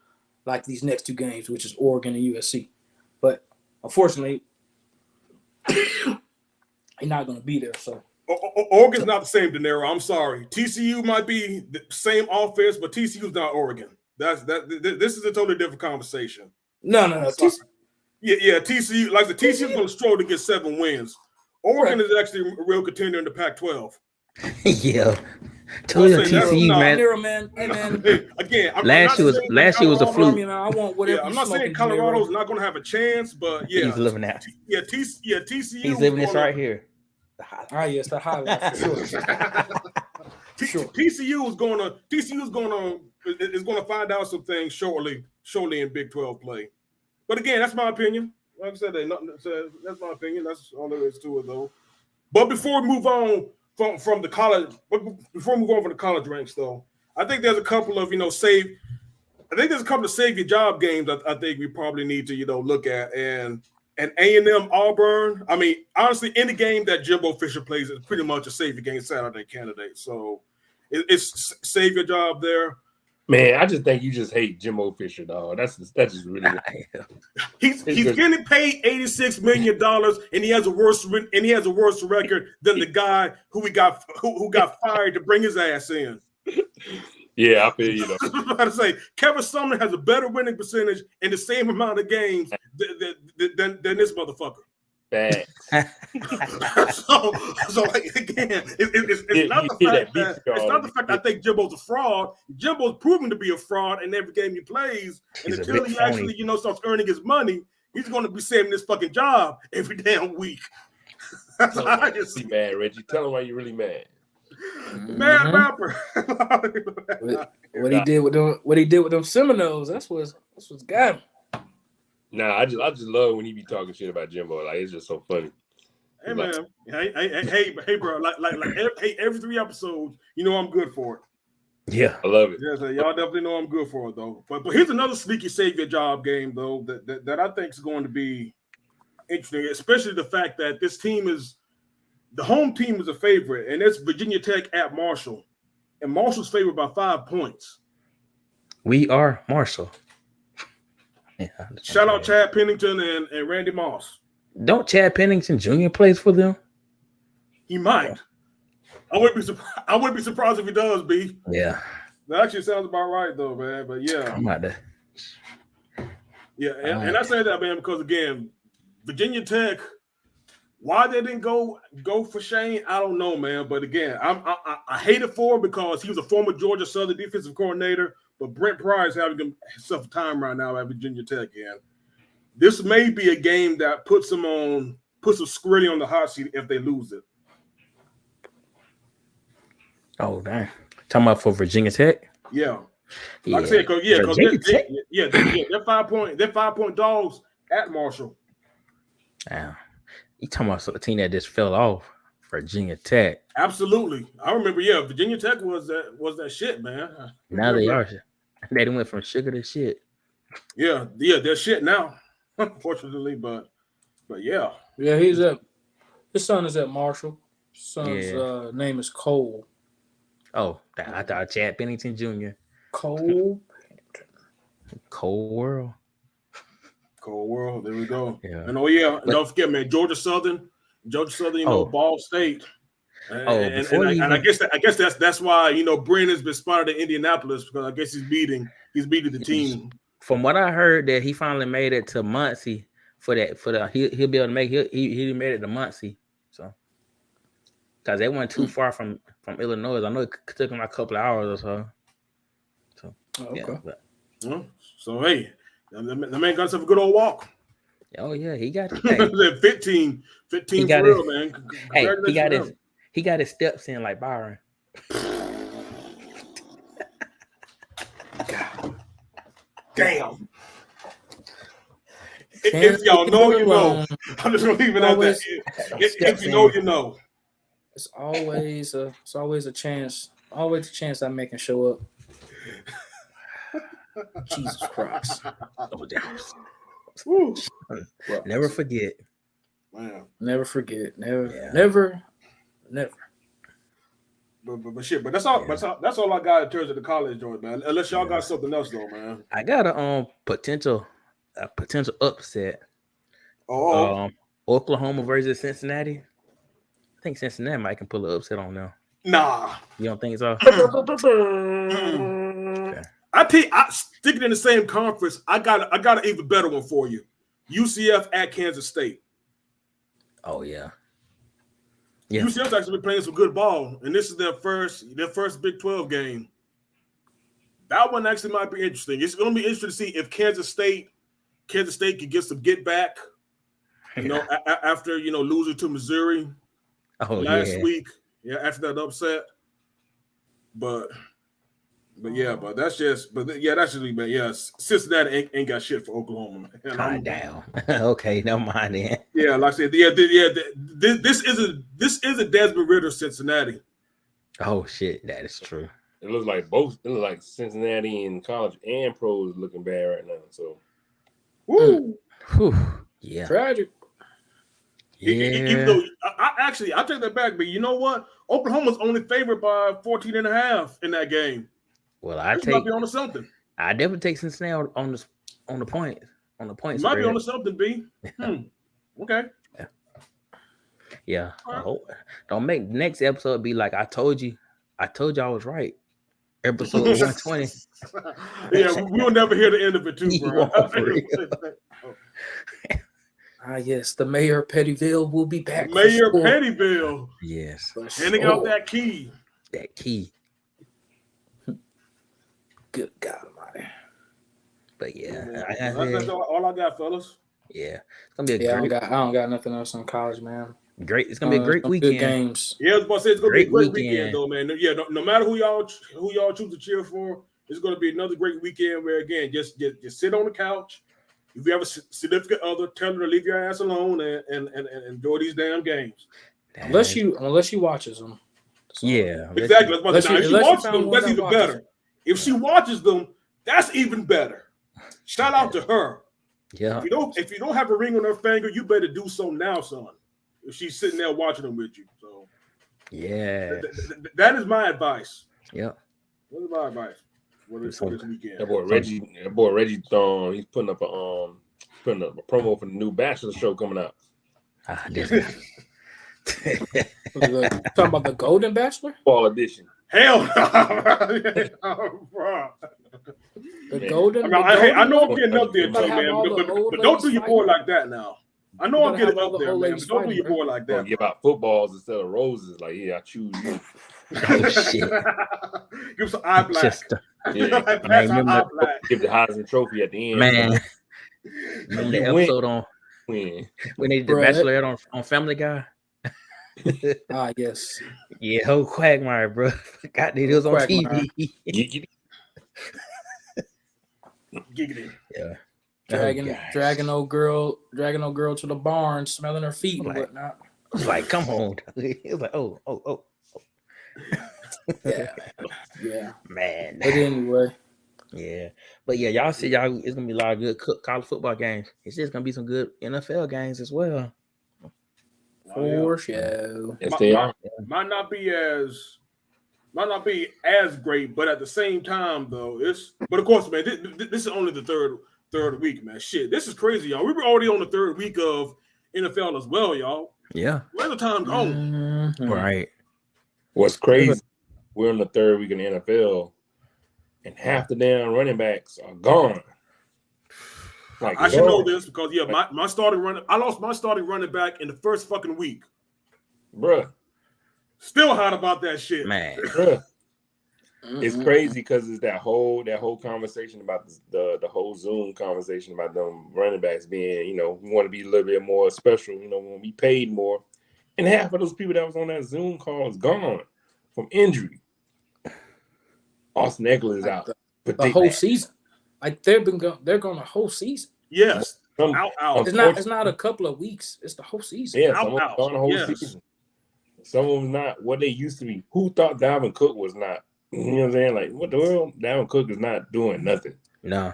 Speaker 1: like these next two games, which is Oregon and USC. But unfortunately, he's not going to be there. So
Speaker 2: Oregon's not the same, De Niro. I'm sorry. TCU might be the same offense, but TCU's not Oregon. This is a totally different conversation.
Speaker 1: No.
Speaker 2: TCU, like the TCU's going to struggle to get 7 wins. Oregon is actually a real contender in the Pac-12.
Speaker 4: Yeah. TCU, man.
Speaker 1: Hey, man.
Speaker 2: Hey, again,
Speaker 4: last year was a fluke.
Speaker 1: I want whatever.
Speaker 2: I'm not saying Colorado's not going to have a chance, but yeah,
Speaker 4: he's living that.
Speaker 2: TCU.
Speaker 4: He's living this right here.
Speaker 1: Yes, the highlight for sure.
Speaker 2: TCU is going to find out some things shortly in Big 12 play. But again, that's my opinion. Like I said, that's my opinion. That's all there is to it, though. But before we move on from the college, ranks, though, I think there's a couple of save your job games I think we probably need to look at, and A&M Auburn. I mean, honestly, any game that Jimbo Fisher plays is pretty much a save your game Saturday candidate. So it's save your job there.
Speaker 3: Man, I just think you just hate Jimbo Fisher, dog. That's just really.
Speaker 2: He's getting paid $86 million, and he has a worse record than the guy who got fired to bring his ass in.
Speaker 3: Yeah, I feel you.
Speaker 2: I was about to say Kevin Sumner has a better winning percentage in the same amount of games than this motherfucker.
Speaker 3: Facts.
Speaker 2: so again, it's not the fact that I think Jimbo's a fraud. Jimbo's proven to be a fraud in every game he plays, and until he actually starts earning his money, he's going to be saving this fucking job every damn week. That's how I just see.
Speaker 3: Mad, Reggie. Tell him why you're really mad.
Speaker 2: Mad rapper.
Speaker 1: What he did with them Seminoles, that's what's got him.
Speaker 3: Nah, I just love when he be talking shit about Jimbo. Like, it's just so funny.
Speaker 2: Hey man, hey bro, every 3 episodes, I'm good for it.
Speaker 4: Yeah,
Speaker 3: I love it.
Speaker 2: Yeah, so y'all definitely know I'm good for it though. But here's another sneaky save your job game though that I think is going to be interesting, especially the fact that this team the home team is a favorite, and it's Virginia Tech at Marshall. and Marshall's favored by 5 points.
Speaker 4: We are Marshall. Yeah,
Speaker 2: Shout out Chad Pennington and Randy Moss.
Speaker 4: Don't Chad Pennington Jr. plays for them?
Speaker 2: He might. I wouldn't be surprised if he does, B.
Speaker 4: Yeah.
Speaker 2: That actually sounds about right, though, man. But yeah.
Speaker 4: I'm out there.
Speaker 2: Yeah, and I say that, man, because again, Virginia Tech, why they didn't go for Shane, I don't know, man. But again, I hate it for him because he was a former Georgia Southern defensive coordinator, but Brent Pry is having himself a time right now at Virginia Tech, and this may be a game that puts some Scritty on the hot seat if they lose it.
Speaker 4: Oh, dang. Talking about for Virginia Tech?
Speaker 2: Yeah. Like I said, because they're 5 point dogs at Marshall.
Speaker 4: Damn. You talking about a team that just fell off, Virginia Tech.
Speaker 2: Absolutely. I remember, Virginia Tech was that shit, man.
Speaker 4: Now they are. They done went from sugar to shit.
Speaker 2: Yeah, they're shit now, unfortunately, but yeah.
Speaker 1: Yeah, his son is at Marshall. His son's name is Cole.
Speaker 4: Oh, I thought Chad Pennington Jr.
Speaker 1: Cole
Speaker 4: World.
Speaker 2: Cold World, there we go.
Speaker 4: Yeah.
Speaker 2: And don't forget, man, Georgia Southern, Ball State. And I guess that's why Brennan's been spotted in Indianapolis because I guess he's beating the team.
Speaker 4: From what I heard, that he finally made it to Muncie for the he'll be able to make he made it to Muncie, so because they weren't too far from Illinois. I know it took him like a couple of hours or so.
Speaker 1: Okay.
Speaker 2: So hey, the man got himself a good old walk.
Speaker 4: Oh yeah, he got
Speaker 2: 15 for real, man.
Speaker 4: Hey, he got his steps in like Byron.
Speaker 2: Damn. If y'all know, you know. I'm just gonna leave it at that. If you know, you know.
Speaker 1: It's always a chance. Always a chance that man can show up. Jesus Christ.
Speaker 4: Never forget.
Speaker 2: Man.
Speaker 1: Never forget. Never.
Speaker 2: But that's all. That's all I got in terms of the college joint, man. Unless y'all got something else, though, man.
Speaker 4: I got a potential upset. Oklahoma versus Cincinnati. I think Cincinnati might can pull an upset on them.
Speaker 2: Nah,
Speaker 4: you don't think so?
Speaker 2: Okay. I stick it in the same conference. I got an even better one for you. UCF at Kansas State.
Speaker 4: Oh yeah.
Speaker 2: UCF's actually been playing some good ball, and this is their first Big 12 game. That one actually might be interesting. It's going to be interesting to see if Kansas State can get some get back. After losing to Missouri last week. Yeah, after that upset. But that's just man. Yeah, Cincinnati ain't got shit for Oklahoma.
Speaker 4: Calm down. Okay, never mind then.
Speaker 2: Yeah, like I said, this isn't Desmond Ritter Cincinnati.
Speaker 4: Oh shit, that is true.
Speaker 3: It looks like both. It looks like Cincinnati in college and pros looking bad right now. So,
Speaker 2: woo,
Speaker 4: yeah,
Speaker 1: tragic.
Speaker 4: Yeah.
Speaker 2: Even though I take that back, but you know what? Oklahoma's only favored by 14.5 in that game.
Speaker 4: Well,
Speaker 2: might be on to something.
Speaker 4: I definitely take Cincinnati on the point. On the points.
Speaker 2: Might be on to something, B. Okay.
Speaker 4: Yeah. Right. Don't make next episode be like I told you I was right. Episode 120.
Speaker 2: Yeah, we'll never hear the end of it too, bro.
Speaker 1: Yes, the mayor of Pettyville will be back.
Speaker 2: Mayor Pettyville.
Speaker 4: Yes.
Speaker 2: Handing out that key.
Speaker 4: That key.
Speaker 1: Good God Almighty.
Speaker 4: But yeah,
Speaker 2: that's all I got, fellas.
Speaker 4: Yeah, it's gonna be a great.
Speaker 1: I don't got nothing else on college, man.
Speaker 4: Great. It's gonna be a great weekend.
Speaker 1: Good games.
Speaker 2: Yeah, I was about to say it's gonna be a great weekend, though, man. Yeah, no matter who y'all choose to cheer for, it's gonna be another great weekend. Where again, just sit on the couch. If you have a significant other, tell them to leave your ass alone and enjoy these damn games.
Speaker 1: Unless she watches them.
Speaker 2: So, yeah, exactly. If she watches them, that's even better. If she watches them, that's even better. Shout out to her.
Speaker 4: Yeah.
Speaker 2: If you don't have a ring on her finger, you better do so now, son. If she's sitting there watching them with you, so
Speaker 4: yeah,
Speaker 2: that is my advice.
Speaker 4: Yep.
Speaker 2: What's my advice? What is
Speaker 4: So-
Speaker 2: this weekend?
Speaker 3: That boy Reggie, he's putting up a promo for the new Bachelor show coming out.
Speaker 4: This
Speaker 1: Talking about the Golden Bachelor?
Speaker 3: Fall edition.
Speaker 2: Hell no, bro.
Speaker 1: The
Speaker 3: Man.
Speaker 1: Golden.
Speaker 2: I know I'm
Speaker 1: one?
Speaker 2: getting up there,
Speaker 1: You gotta
Speaker 2: too,
Speaker 1: have
Speaker 2: man.
Speaker 1: all the old
Speaker 2: But don't do
Speaker 1: ladies
Speaker 2: your boy
Speaker 1: fighting.
Speaker 2: like that now. I know
Speaker 1: You
Speaker 2: I'm
Speaker 1: gotta
Speaker 2: getting
Speaker 1: have all
Speaker 2: up
Speaker 1: the
Speaker 2: there,
Speaker 1: old
Speaker 2: man.
Speaker 1: ladies
Speaker 2: But don't do
Speaker 1: fighting,
Speaker 2: your
Speaker 1: bro.
Speaker 2: boy like
Speaker 3: Gonna
Speaker 2: that.
Speaker 3: give out footballs instead of roses. Like, yeah, I choose you.
Speaker 4: Oh, shit.
Speaker 2: Give some eye black.
Speaker 4: Just
Speaker 3: Yeah,
Speaker 2: Pass
Speaker 4: Man,
Speaker 2: out
Speaker 4: remember-
Speaker 2: eye black.
Speaker 3: give the Heisman Trophy at the end.
Speaker 4: man. Remember the
Speaker 3: You win.
Speaker 4: episode on
Speaker 3: Win.
Speaker 4: when they did the
Speaker 1: Bruh,
Speaker 4: Bachelorette on Family Guy?
Speaker 1: Ah, yes.
Speaker 4: Yeah, whole Quagmire, bro. Got that it was on
Speaker 1: Quagmire.
Speaker 4: TV.
Speaker 3: Giggity.
Speaker 2: Giggity.
Speaker 4: Yeah.
Speaker 1: Dragging,
Speaker 4: Oh, gosh.
Speaker 1: dragging old girl to the barn, smelling her feet and
Speaker 4: Like-
Speaker 1: whatnot.
Speaker 4: I was like, come on. It was like, oh,
Speaker 1: Yeah, yeah.
Speaker 4: man.
Speaker 1: But anyway,
Speaker 4: Yeah. But yeah, y'all see y'all it's gonna be a lot of good college football games. It's just gonna be some good NFL games as well.
Speaker 2: Oh, yeah.
Speaker 1: for sure.
Speaker 3: Yes, they are.
Speaker 2: Might not be as great, but at the same time, though, but of course, man, this is only the third week, man. Shit, this is crazy, y'all. We were already on the third week of NFL as well, y'all.
Speaker 4: Yeah.
Speaker 2: Where's the time gone?
Speaker 1: Mhm.
Speaker 4: Right.
Speaker 3: What's crazy? We're in the third week in the NFL, and half the damn running backs are gone. Like,
Speaker 2: I should know
Speaker 3: Lord,
Speaker 2: this because my starting running. I lost my starting running back in the first fucking week.
Speaker 3: bruh.
Speaker 2: Still hot about that shit.
Speaker 4: Man.
Speaker 3: Bruh. It's
Speaker 1: Mhm.
Speaker 3: crazy because it's that whole conversation about the whole Zoom conversation about them running backs being, we want to be a little bit more special, we want to be paid more. And half of those people that was on that Zoom call is gone from injury. Austin Eckler is
Speaker 1: Like
Speaker 3: out.
Speaker 1: the whole season. Like they're going the whole season.
Speaker 2: Yes,
Speaker 3: Some,
Speaker 2: out.
Speaker 1: It's not a couple of weeks. It's the whole season.
Speaker 3: yeah,
Speaker 2: Out,
Speaker 3: some of them
Speaker 2: out.
Speaker 3: gone the whole
Speaker 2: Yes.
Speaker 3: season. Some of them not what they used to be. Who thought Dalvin Cook was not? You know what I'm saying? Like, what the world? Dalvin Cook is not doing nothing.
Speaker 4: No.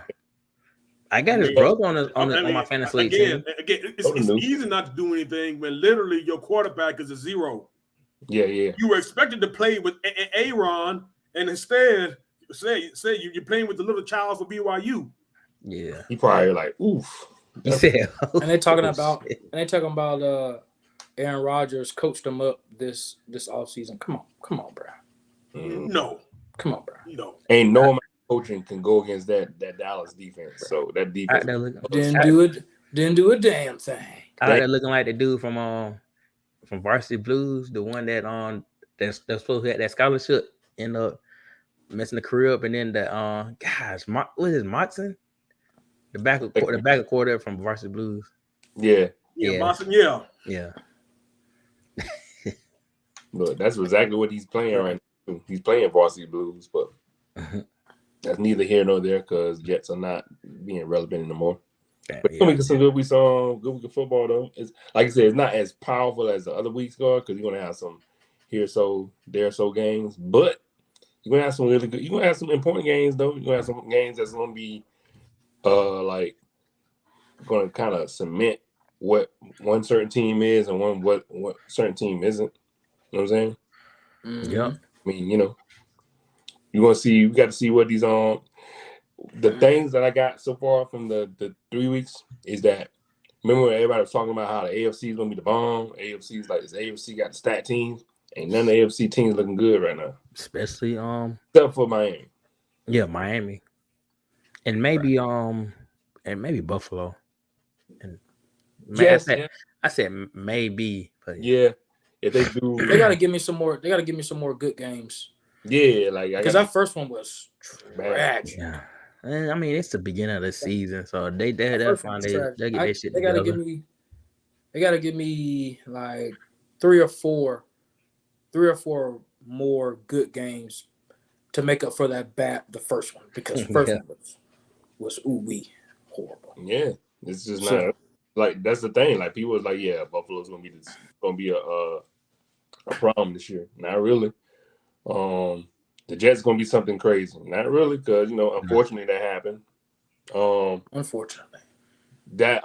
Speaker 4: I got his
Speaker 2: Yeah.
Speaker 4: brother on my fantasy league team.
Speaker 2: Again, it's easy not to do anything when literally your quarterback is a zero.
Speaker 3: Yeah.
Speaker 2: You were expected to play with Aaron, and instead, say you're playing with the little child for BYU.
Speaker 4: Yeah.
Speaker 3: He probably like, oof.
Speaker 4: He said,
Speaker 1: And they're talking about Aaron Rodgers coached them up this offseason. Come on, bro.
Speaker 3: Mm.
Speaker 2: No,
Speaker 1: Come on, bro.
Speaker 3: Ain't no amount of coaching can go against that Dallas defense. So that defense.
Speaker 1: Didn't do a damn thing.
Speaker 4: I like that looking like the dude from Varsity Blues, the one that's supposed to have that scholarship end up messing the career up, and then the what is it, Moxon? The backup quarter from Varsity Blues.
Speaker 2: yeah.
Speaker 4: Yeah.
Speaker 2: Boston, yeah.
Speaker 4: Yeah.
Speaker 3: Look, that's exactly what he's playing right now. He's playing Varsity Blues, but that's neither here nor there because Jets are not being relevant anymore. But it's gonna be some good week of football though. It's like I said, it's not as powerful as the other weeks are because you're gonna have some here so there so games, but you're gonna have some really good. You're gonna have some important games though. You're gonna have some games that's gonna be like going to kind of cement what one certain team is and what certain team isn't. You know what I'm saying?
Speaker 4: Yeah.
Speaker 3: I mean, you got to see what these the things that I got so far from the 3 weeks is that remember when everybody was talking about how the AFC is gonna be the bomb. AFC is like this AFC got the stat teams. Ain't none of the AFC teams looking good right now.
Speaker 4: Especially
Speaker 3: Except for Miami.
Speaker 4: Yeah, Miami. And maybe Buffalo. And
Speaker 3: Yes,
Speaker 4: I said maybe, but
Speaker 3: yeah. If they do,
Speaker 1: They gotta give me some more. They gotta give me some more good games.
Speaker 3: yeah, like
Speaker 1: Because that first one was
Speaker 3: Bad.
Speaker 1: trash.
Speaker 4: yeah. And, I mean, it's the beginning of the season, so they'll
Speaker 1: First
Speaker 4: find
Speaker 1: one was trash.
Speaker 4: they'll get their shit
Speaker 1: They gotta
Speaker 4: together.
Speaker 1: give me like three or four more good games to make up for the first one, because the first
Speaker 4: Yeah.
Speaker 1: one was ooh-wee horrible.
Speaker 3: Yeah, it's just
Speaker 1: So-
Speaker 3: not like that's the thing. Like people was like, yeah, Buffalo's gonna be a problem this year. Not really. The Jets gonna be something crazy. Not really, because unfortunately that happened.
Speaker 1: Unfortunately.
Speaker 3: That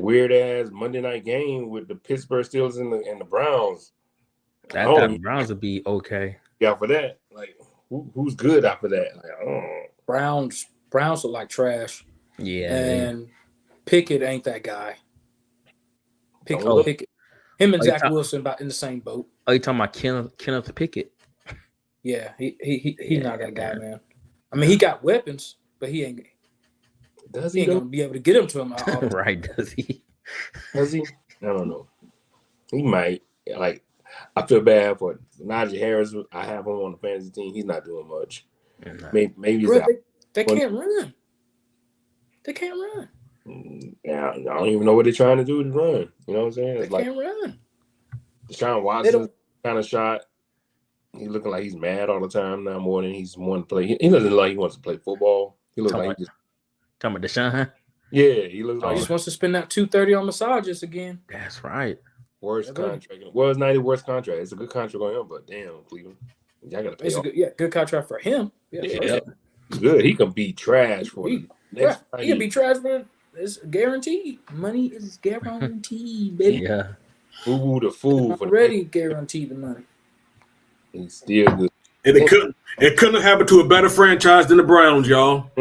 Speaker 3: weird ass Monday night game with the Pittsburgh Steelers and the Browns.
Speaker 4: I thought the Browns would be okay.
Speaker 3: Yeah, for that. Like, who's good after that? Like, oh.
Speaker 1: Browns look like trash.
Speaker 4: Yeah.
Speaker 1: And Pickett ain't that guy.
Speaker 3: Oh.
Speaker 1: Pickett. Him and
Speaker 4: Oh,
Speaker 1: Zach Wilson about in the same boat.
Speaker 4: Oh, you talking about Kenneth Pickett?
Speaker 1: Yeah, he's not that guy, man. I mean, he got weapons, but he ain't gonna be able to get them to him.
Speaker 4: Right? Does he?
Speaker 3: Does he? I don't know. He might. Like, I feel bad for Najee Harris. I have him on the fantasy team. He's not doing much.
Speaker 4: No.
Speaker 3: Maybe he's
Speaker 1: Bro,
Speaker 3: out.
Speaker 1: they can't run. They can't run.
Speaker 3: Yeah, I don't even know what they're trying to do to run. You know what I'm saying? It's
Speaker 1: They
Speaker 3: like
Speaker 1: can't run.
Speaker 3: Deshaun Watson kind of shot. He's looking like he's mad all the time now more than he's wanting to play. He doesn't look like he wants to play football. He looks like he just
Speaker 4: talking about Deshaun.
Speaker 3: Yeah, he looks
Speaker 1: He
Speaker 3: like
Speaker 1: just wants to spend that $230 on massages again.
Speaker 4: That's right.
Speaker 3: worst contract. Well, it's not the worst contract. It's a good contract going on, but damn, Cleveland, y'all gotta pay.
Speaker 1: It's a good contract for him.
Speaker 3: Yeah, it's good. He can be trash for
Speaker 1: he can be trash for. It's guaranteed. Money is guaranteed, baby.
Speaker 4: Yeah.
Speaker 3: Boo the fool for
Speaker 1: already guaranteed the money.
Speaker 3: He's still good.
Speaker 2: And it couldn't have happened to a better franchise than the Browns, y'all.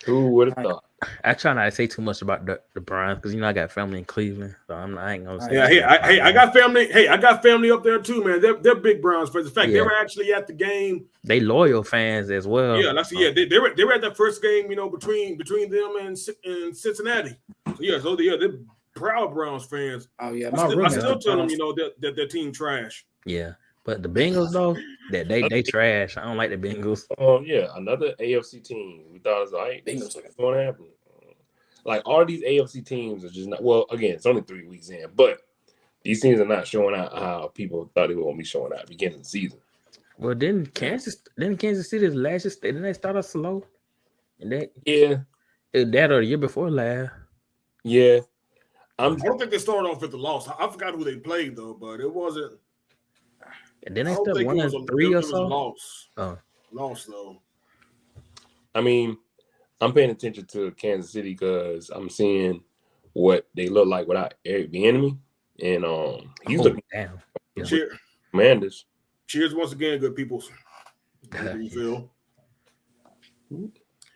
Speaker 3: Who would have thought?
Speaker 4: I try not to say too much about the Browns because I got family in Cleveland, so I ain't gonna say.
Speaker 2: Yeah, I got family. Hey, I got family up there too, man. They're big Browns fans. In fact, they were actually at the game.
Speaker 4: They loyal fans as well.
Speaker 2: Yeah, they were at that first game, between them and Cincinnati. So they're proud Browns fans.
Speaker 1: Oh yeah,
Speaker 2: I still tell them, that their team trash.
Speaker 4: Yeah. But the Bengals, though, that they trash. I don't like the Bengals.
Speaker 3: Yeah, another AFC team. We thought it was like Bengals going to happen. Like all these AFC teams are just not. Well, again, it's only 3 weeks in, but these teams are not showing out how people thought they were going to be showing out at the beginning of the season.
Speaker 4: Well, didn't Kansas City last year? Didn't they start off slow? And that that or the year before last.
Speaker 3: Yeah,
Speaker 2: I don't think they started off with the loss. I forgot who they played though, but it wasn't.
Speaker 4: And then they still 1-3 or so.
Speaker 2: Lost though.
Speaker 3: I mean, I'm paying attention to Kansas City because I'm seeing what they look like without Eric Bieniemy, and he's looking
Speaker 4: down.
Speaker 2: Yeah.
Speaker 3: Commanders.
Speaker 2: Cheers once again, good people. How do you feel?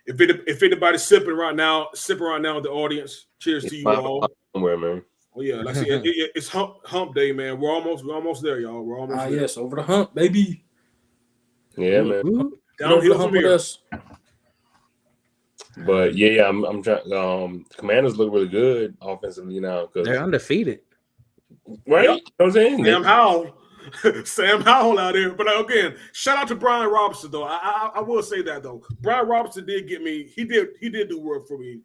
Speaker 2: If anybody's sipping right now with the audience, cheers to you all.
Speaker 3: Somewhere, man.
Speaker 2: Oh yeah, like it's hump day, man. We're almost there, y'all. We're almost there.
Speaker 1: Yes, over the hump, baby.
Speaker 3: Yeah, man.
Speaker 2: Downhill from here.
Speaker 3: But yeah, I'm trying. Commanders look really good offensively now because
Speaker 4: they're undefeated,
Speaker 3: right?
Speaker 2: Yep.
Speaker 3: You know what I'm saying?
Speaker 2: Sam Howell out there. But again, shout out to Brian Robinson though. I will say that though. Brian Robinson did get me. He did do work for me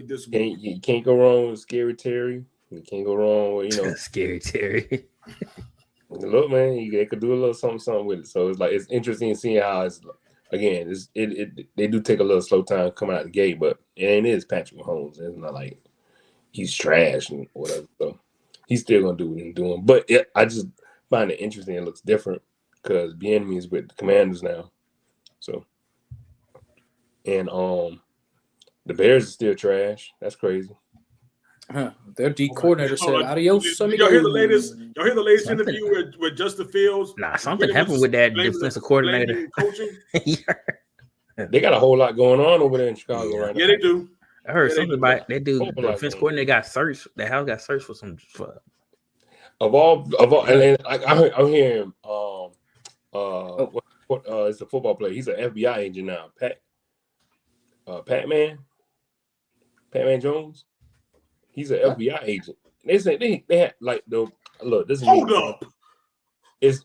Speaker 2: this week.
Speaker 3: You can't go wrong with Scary Terry. You can't go wrong with
Speaker 4: Scary Terry.
Speaker 3: Look, man, they could do a little something with it. So it's interesting seeing how it's. Again, they do take a little slow time coming out the gate, but it is Patrick Mahomes. It's not like he's trash and whatever. So he's still gonna do what he's doing. But I just find it interesting. It looks different because Bieniemy is with the Commanders now. So and the Bears are still trash. That's crazy.
Speaker 1: Their D coordinator said, "Adios,
Speaker 2: y'all hear the latest interview with Justin Fields?
Speaker 4: Nah, something happened with that defensive coordinator.
Speaker 3: They got a whole lot going on over there in Chicago right now.
Speaker 2: Yeah, they do.
Speaker 4: I heard something about that dude. The defense coordinator got searched. The house got searched for some.
Speaker 3: Of all, and then I'm hearing it's a football player. He's an FBI agent now. Patman Jones. He's an FBI agent. They say they had like the look. This is It's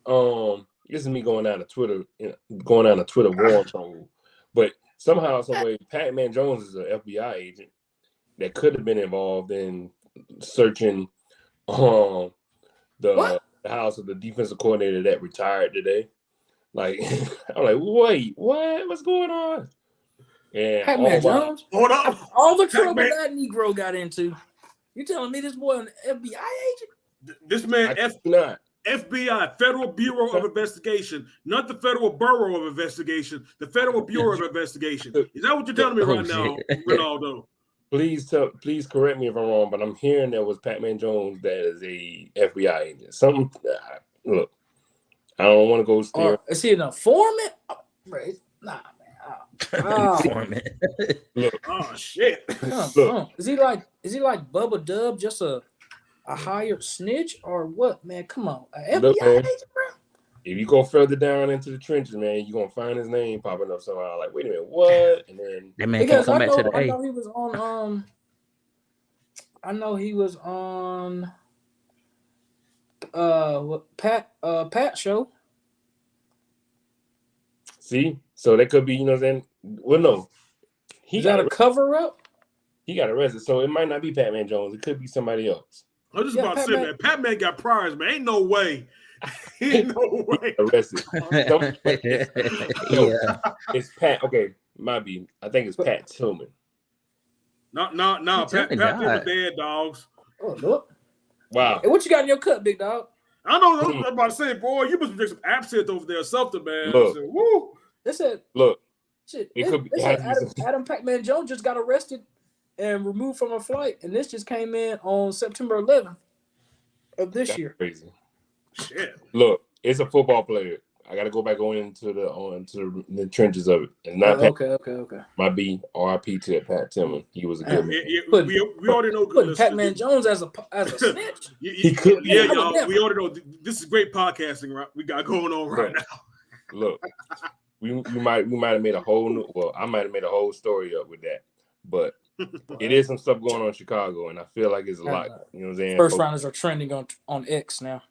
Speaker 3: this is me going down to Twitter war troll. But somehow, some way, Patman Jones is an FBI agent that could have been involved in searching the house of the defensive coordinator that retired today. Like I'm like, wait, what? What's going on? And
Speaker 1: Patman Jones,
Speaker 2: hold up,
Speaker 1: all the trouble that Negro got into. You telling me this boy an FBI agent?
Speaker 2: This man, FBI, Federal Bureau of Investigation, not the Federal Bureau of Investigation, the Federal Bureau of Investigation. Is that what you're telling me right now, Ronaldo?
Speaker 3: Please correct me if I'm wrong, but I'm hearing there was Patman Jones that is a FBI agent. Look, I don't want to go stare.
Speaker 1: Or is he an informant? Oh, bro, nah, man. Oh,
Speaker 4: Informant.
Speaker 3: Look,
Speaker 2: Oh shit.
Speaker 1: come
Speaker 3: Look.
Speaker 1: on. Is he like Bubba Dub, just a hired snitch or what, man? Come on, an
Speaker 3: Look,
Speaker 1: FBI
Speaker 3: man.
Speaker 1: agent, bro.
Speaker 3: if you go further down into the trenches, man, you're gonna find his name popping up somehow. Like, wait a minute, what? And then
Speaker 4: That man can't
Speaker 1: Because
Speaker 4: come
Speaker 1: I
Speaker 4: back to
Speaker 1: know
Speaker 4: the A.
Speaker 1: he was on Pat show.
Speaker 3: see, so that could be, you know what I'm saying? Well, no, he
Speaker 1: Is that
Speaker 3: got
Speaker 1: a cover up?
Speaker 3: he got arrested, so it might not be Pat-Man Jones. It could be somebody else.
Speaker 2: I was just
Speaker 1: Yeah,
Speaker 2: about to say, man, Pat-Man got priors, man. Ain't no way. Ain't no way.
Speaker 3: Arrested.
Speaker 4: Yeah.
Speaker 3: It's Pat. Okay, might be. I think it's Pat Tillman.
Speaker 2: No.
Speaker 4: Pat
Speaker 2: Pat
Speaker 4: Tillman
Speaker 2: was
Speaker 4: died.
Speaker 2: dead, dogs.
Speaker 1: Oh, look.
Speaker 3: Wow.
Speaker 1: Hey, what you got in your cup, big dog?
Speaker 2: I know. I was about to say, boy, you must drink some absinthe over there or something, man.
Speaker 3: Look.
Speaker 2: I said, woo.
Speaker 1: They said,
Speaker 3: Look,
Speaker 1: shit.
Speaker 3: It could be-
Speaker 1: They
Speaker 3: it
Speaker 1: said
Speaker 3: has to be
Speaker 1: Adam Pac-Man Jones just got arrested and removed from a flight, and this just came in on September 11th of this
Speaker 3: that's
Speaker 1: year.
Speaker 3: crazy.
Speaker 2: Shit.
Speaker 3: Look, it's a football player. I got to go back into the trenches of it. And not Pat.
Speaker 1: Okay.
Speaker 3: Might be RIP to Pat Tillman. He was a good man.
Speaker 2: We already know.
Speaker 1: Putting Pac-Man Jones as a snitch.
Speaker 3: He could-
Speaker 2: Yeah,
Speaker 1: I would
Speaker 2: y'all.
Speaker 1: never.
Speaker 2: We already know. This is great podcasting, right? We got going on right now.
Speaker 3: Look, we might have made a whole new. Well, I might have made a whole story up with that, but it is some stuff going on in Chicago, and I feel like it's a lot. You know what I'm saying?
Speaker 1: First rounders are trending on X now.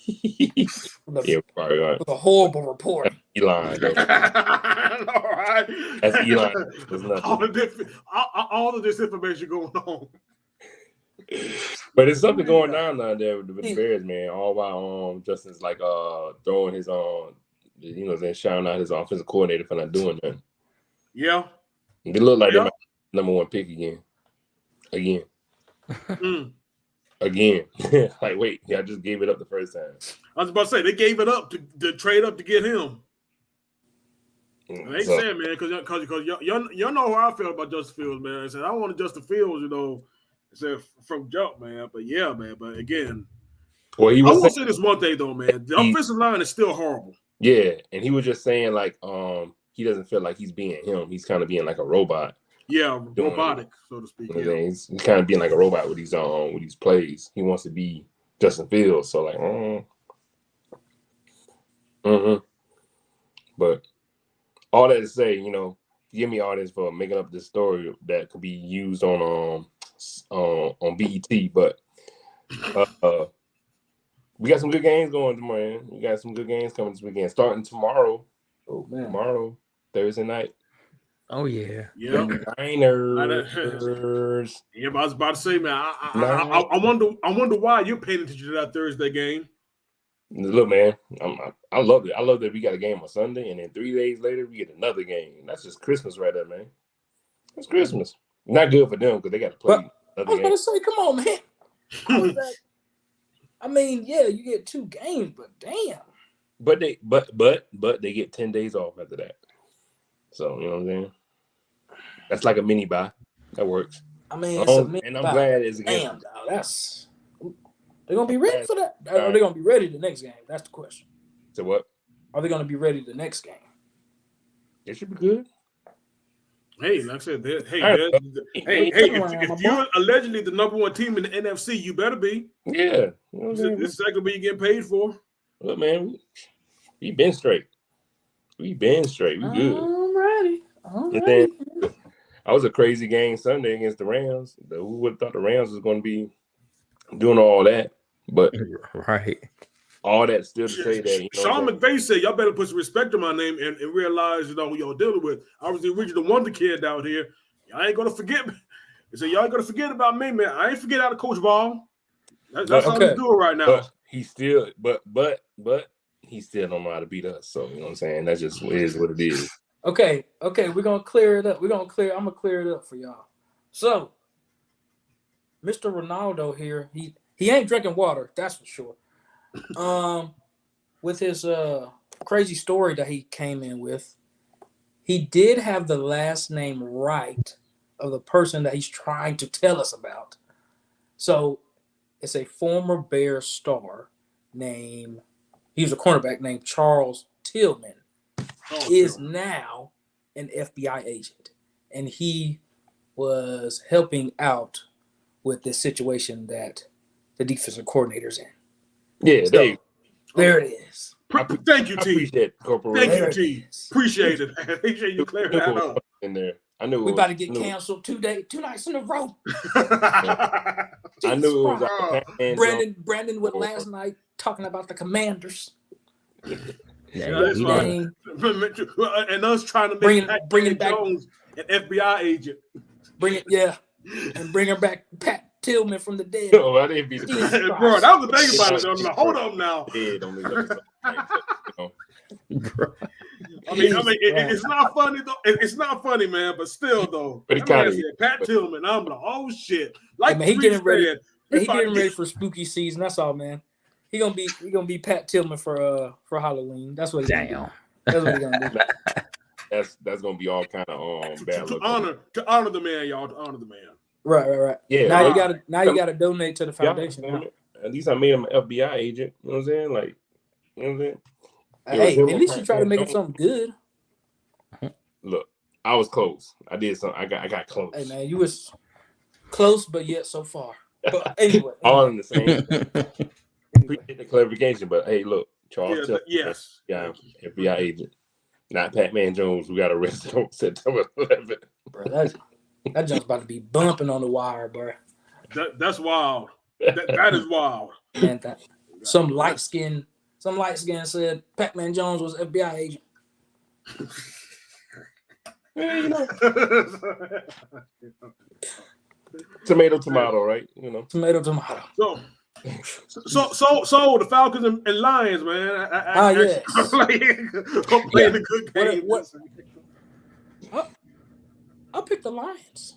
Speaker 3: Yeah, probably right.
Speaker 1: With a horrible report.
Speaker 3: Elon, though.
Speaker 2: All right.
Speaker 3: That's Elon. There's nothing.
Speaker 2: All of this information going on.
Speaker 3: But it's something going down there with the Bears, man. All while Justin's like throwing his you know, then shouting out his offensive coordinator for not doing nothing.
Speaker 2: Yeah.
Speaker 3: They look like they might be number one pick again. Again. Like, wait, I just gave it up the first time.
Speaker 2: I was about to say they gave it up to trade up to get him. They said, man, because y'all know how I feel about Justin Fields, man. I said I wanted Justin Fields, you know, said from jump, man. But yeah, man. But again,
Speaker 3: well,
Speaker 2: I will say this one thing though, man. The offensive line is still horrible.
Speaker 3: Yeah, and he was just saying like he doesn't feel like he's being him. He's kind of being like a robot.
Speaker 2: Yeah, robotic, so to speak.
Speaker 3: Yeah. He's kind of being like a robot with these plays. He wants to be Justin Fields, so like, But all that to say, you know, give me all this for making up this story that could be used on BET. But we got some good games going tomorrow. We got some good games coming this weekend. Starting tomorrow.
Speaker 1: Oh man.
Speaker 3: Tomorrow, Thursday night.
Speaker 4: Oh yeah.
Speaker 2: Yeah.
Speaker 3: Niners.
Speaker 2: Yeah, but I was about to say, man, I wonder why you're paying attention to that Thursday game.
Speaker 3: Look, man, I love it. I love that we got a game on Sunday, and then 3 days later we get another game. That's just Christmas right there, man. That's Christmas. Not good for them because they got to play
Speaker 1: I
Speaker 3: another
Speaker 1: was
Speaker 3: game.
Speaker 1: gonna say, come on, man. How is that? I mean, yeah, you get 2 games, but damn.
Speaker 3: But they get 10 days off after that. So you know what I'm saying? That's like a mini bye. That works.
Speaker 1: I mean, it's a
Speaker 3: and I'm glad it's against.
Speaker 1: Damn, dog, that's they're gonna be ready for that. Are they gonna be ready the next game? That's the question.
Speaker 3: So what?
Speaker 1: Are they gonna be ready the next game?
Speaker 3: It should be good.
Speaker 2: Hey, like I said, if you're allegedly the number 1 team in the NFC, you better be.
Speaker 3: Yeah. You know
Speaker 2: This is exactly what you're getting paid for.
Speaker 3: Look, man, we been straight. We good.
Speaker 1: I'm ready.
Speaker 3: And then I was a crazy game Sunday against the Rams. Who would have thought the Rams was going to be doing all that? But
Speaker 4: right.
Speaker 3: All that still to say that. You know,
Speaker 2: Sean McVay said, y'all better put some respect on my name and realize, you know, who y'all dealing with. I was the original Wonder Kid down here. Y'all ain't going to forget me. He said, y'all ain't going to forget about me, man. I ain't forget how to coach ball. That's all he's doing right now.
Speaker 3: But he still, but he still don't know how to beat us. So, you know what I'm saying? That just is what it is.
Speaker 1: Okay, we're gonna clear it up. I'm gonna clear it up for y'all. So, Mr. Ronaldo here, he ain't drinking water, that's for sure. With his crazy story that he came in with, he did have the last name right of the person that he's trying to tell us about. So, it's a former Bears star named he was a cornerback named Charles Tillman,
Speaker 2: Oh,
Speaker 1: is
Speaker 2: sure.
Speaker 1: now an FBI agent, and he was helping out with this situation that the defensive coordinator's in.
Speaker 3: Yeah,
Speaker 1: So, there it is.
Speaker 2: Thank you,
Speaker 3: I
Speaker 2: T.
Speaker 3: appreciate it, Corporal.
Speaker 2: Thank
Speaker 1: There
Speaker 2: you,
Speaker 1: it
Speaker 2: T.
Speaker 1: is.
Speaker 2: Appreciate it. Appreciate you clearing that up.
Speaker 3: In there. I knew it
Speaker 1: We
Speaker 3: was,
Speaker 1: about to get
Speaker 3: I knew-
Speaker 1: canceled 2 nights in a row.
Speaker 3: I knew it was
Speaker 1: Brandon went last night talking about the Commanders.
Speaker 2: that's
Speaker 4: he
Speaker 2: fine.
Speaker 4: did.
Speaker 2: And us trying to
Speaker 1: Bringing
Speaker 2: make
Speaker 1: back-
Speaker 2: Jones an FBI agent.
Speaker 1: And bring her back Pat Tillman from the dead.
Speaker 3: No, I didn't be the
Speaker 1: Jesus
Speaker 3: first.
Speaker 2: Bro, that was the thing about it. Though. I'm like, hold up now.
Speaker 3: Head on these episodes, you know.
Speaker 2: I mean, it's not funny though. It's not funny, man. But still, though,
Speaker 3: But it
Speaker 2: that man
Speaker 3: kinda
Speaker 2: said
Speaker 3: is.
Speaker 2: Pat Tillman. I'm like, oh shit! Like
Speaker 1: Hey, man, he
Speaker 2: Reese
Speaker 1: getting ready.
Speaker 2: said, we
Speaker 1: He
Speaker 2: about to
Speaker 1: getting
Speaker 2: get-
Speaker 1: ready for spooky season. That's all, man. He gonna be Pat Tillman for Halloween. That's what he's gonna do.
Speaker 4: Damn.
Speaker 1: That's what he's gonna do.
Speaker 3: That's gonna be all kind of bad
Speaker 2: to
Speaker 3: luck.
Speaker 2: honor the man, y'all. To honor the man.
Speaker 1: Right.
Speaker 3: Yeah.
Speaker 1: Now
Speaker 3: right.
Speaker 1: you gotta donate to the foundation.
Speaker 3: Yeah,
Speaker 1: now.
Speaker 3: at least I made him an FBI agent. You know what I'm saying? Like, you know what I'm saying?
Speaker 1: Hey,
Speaker 3: Yeah,
Speaker 1: at least you try to make it
Speaker 3: don't-
Speaker 1: something good.
Speaker 3: Look, I was close. I did something. I got close.
Speaker 1: Hey man, you was close, but yet so far. But anyway,
Speaker 3: All in the same. Appreciate the clarification, but hey, look, Charles
Speaker 2: Yeah,
Speaker 3: Tillman,
Speaker 2: yes.
Speaker 3: yeah, FBI agent, not Pat-Man Jones, who got arrested on September 11th.
Speaker 1: bro, that junk's about to be bumping on the wire, bro.
Speaker 2: That's wild. That is wild.
Speaker 1: Man, some light skin said Pac-Man Jones was FBI agent.
Speaker 3: Yeah, you know, tomato, right? You know,
Speaker 1: Tomato.
Speaker 2: So the Falcons and Lions, man.
Speaker 1: Yes.
Speaker 2: Playing a good game.
Speaker 1: What- I picked the Lions.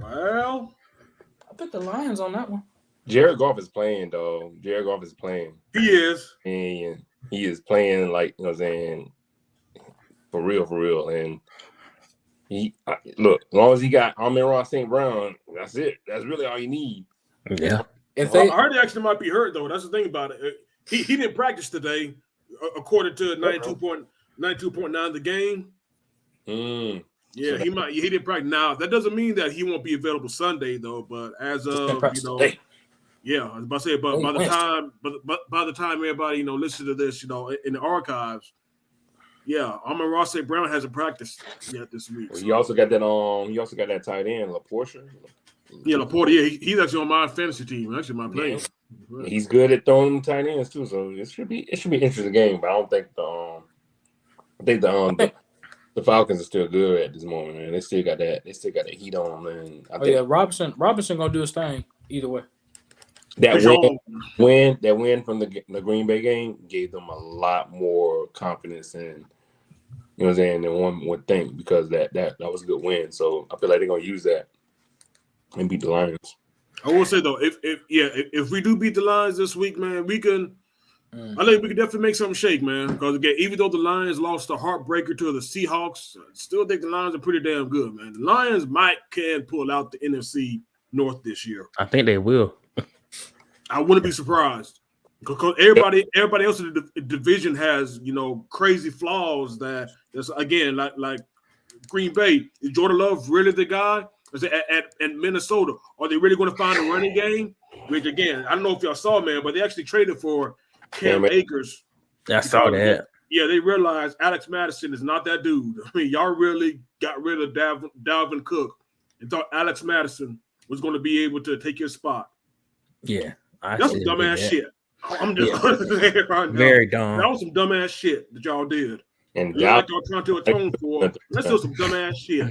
Speaker 2: Well,
Speaker 1: I picked the Lions on that one.
Speaker 3: Jared Goff is playing, though. Jared Goff is playing,
Speaker 2: he is.
Speaker 3: and he is playing like, you know what I'm saying, for real. And look, as long as he got Amon-Ra St. Brown, that's it. That's really all you need.
Speaker 4: Yeah.
Speaker 1: If
Speaker 2: I
Speaker 1: they
Speaker 2: heard he actually might be hurt though. That's the thing about it. He didn't practice today, according to 92.9 the game.
Speaker 3: Mm.
Speaker 2: Yeah, he didn't practice. Now that doesn't mean that he won't be available Sunday though. But as of yeah, I was about to say, but by the time everybody listen to this, in the archives, yeah, Amon-Ra St. Brown hasn't practiced yet this week.
Speaker 3: Well, he also got that tight end, LaPorta.
Speaker 2: Yeah, Laporte. Yeah, he's actually on my fantasy team. Actually, my player.
Speaker 3: Yeah. He's good at throwing tight ends too, so it should be an interesting game. But I don't think the Falcons are still good at this moment, man. They still got that heat on them, and I think
Speaker 1: Robinson gonna do his thing either way.
Speaker 3: that win from the Green Bay game gave them a lot more confidence in, you know what I'm saying, than one would think, because that was a good win. So I feel like they're gonna use that and beat the Lions.
Speaker 2: I will say though, if we do beat the Lions this week, man, we can. I think we can definitely make something shake, man. Because again, even though the Lions lost a heartbreaker to the Seahawks, I still think the Lions are pretty damn good, man. The Lions can pull out the NFC North this year.
Speaker 4: I think they will.
Speaker 2: I wouldn't be surprised because everybody else in the division has crazy flaws. That's again like Green Bay. Is Jordan Love really the guy? Is it at Minnesota? Are they really going to find a running game? Which again, I don't know if y'all saw, man, but they actually traded for Cam Akers.
Speaker 4: I saw that.
Speaker 2: Yeah, they realized Alex Madison is not that dude. I mean, y'all really got rid of Dalvin Cook and thought Alex Madison was going to be able to take your spot.
Speaker 4: Yeah.
Speaker 2: That's some dumbass shit. I'm just going to say it right now.
Speaker 4: Very dumb.
Speaker 2: That was some dumbass shit that y'all did.
Speaker 3: And
Speaker 2: like y'all trying to atone for. Let's do some dumbass shit.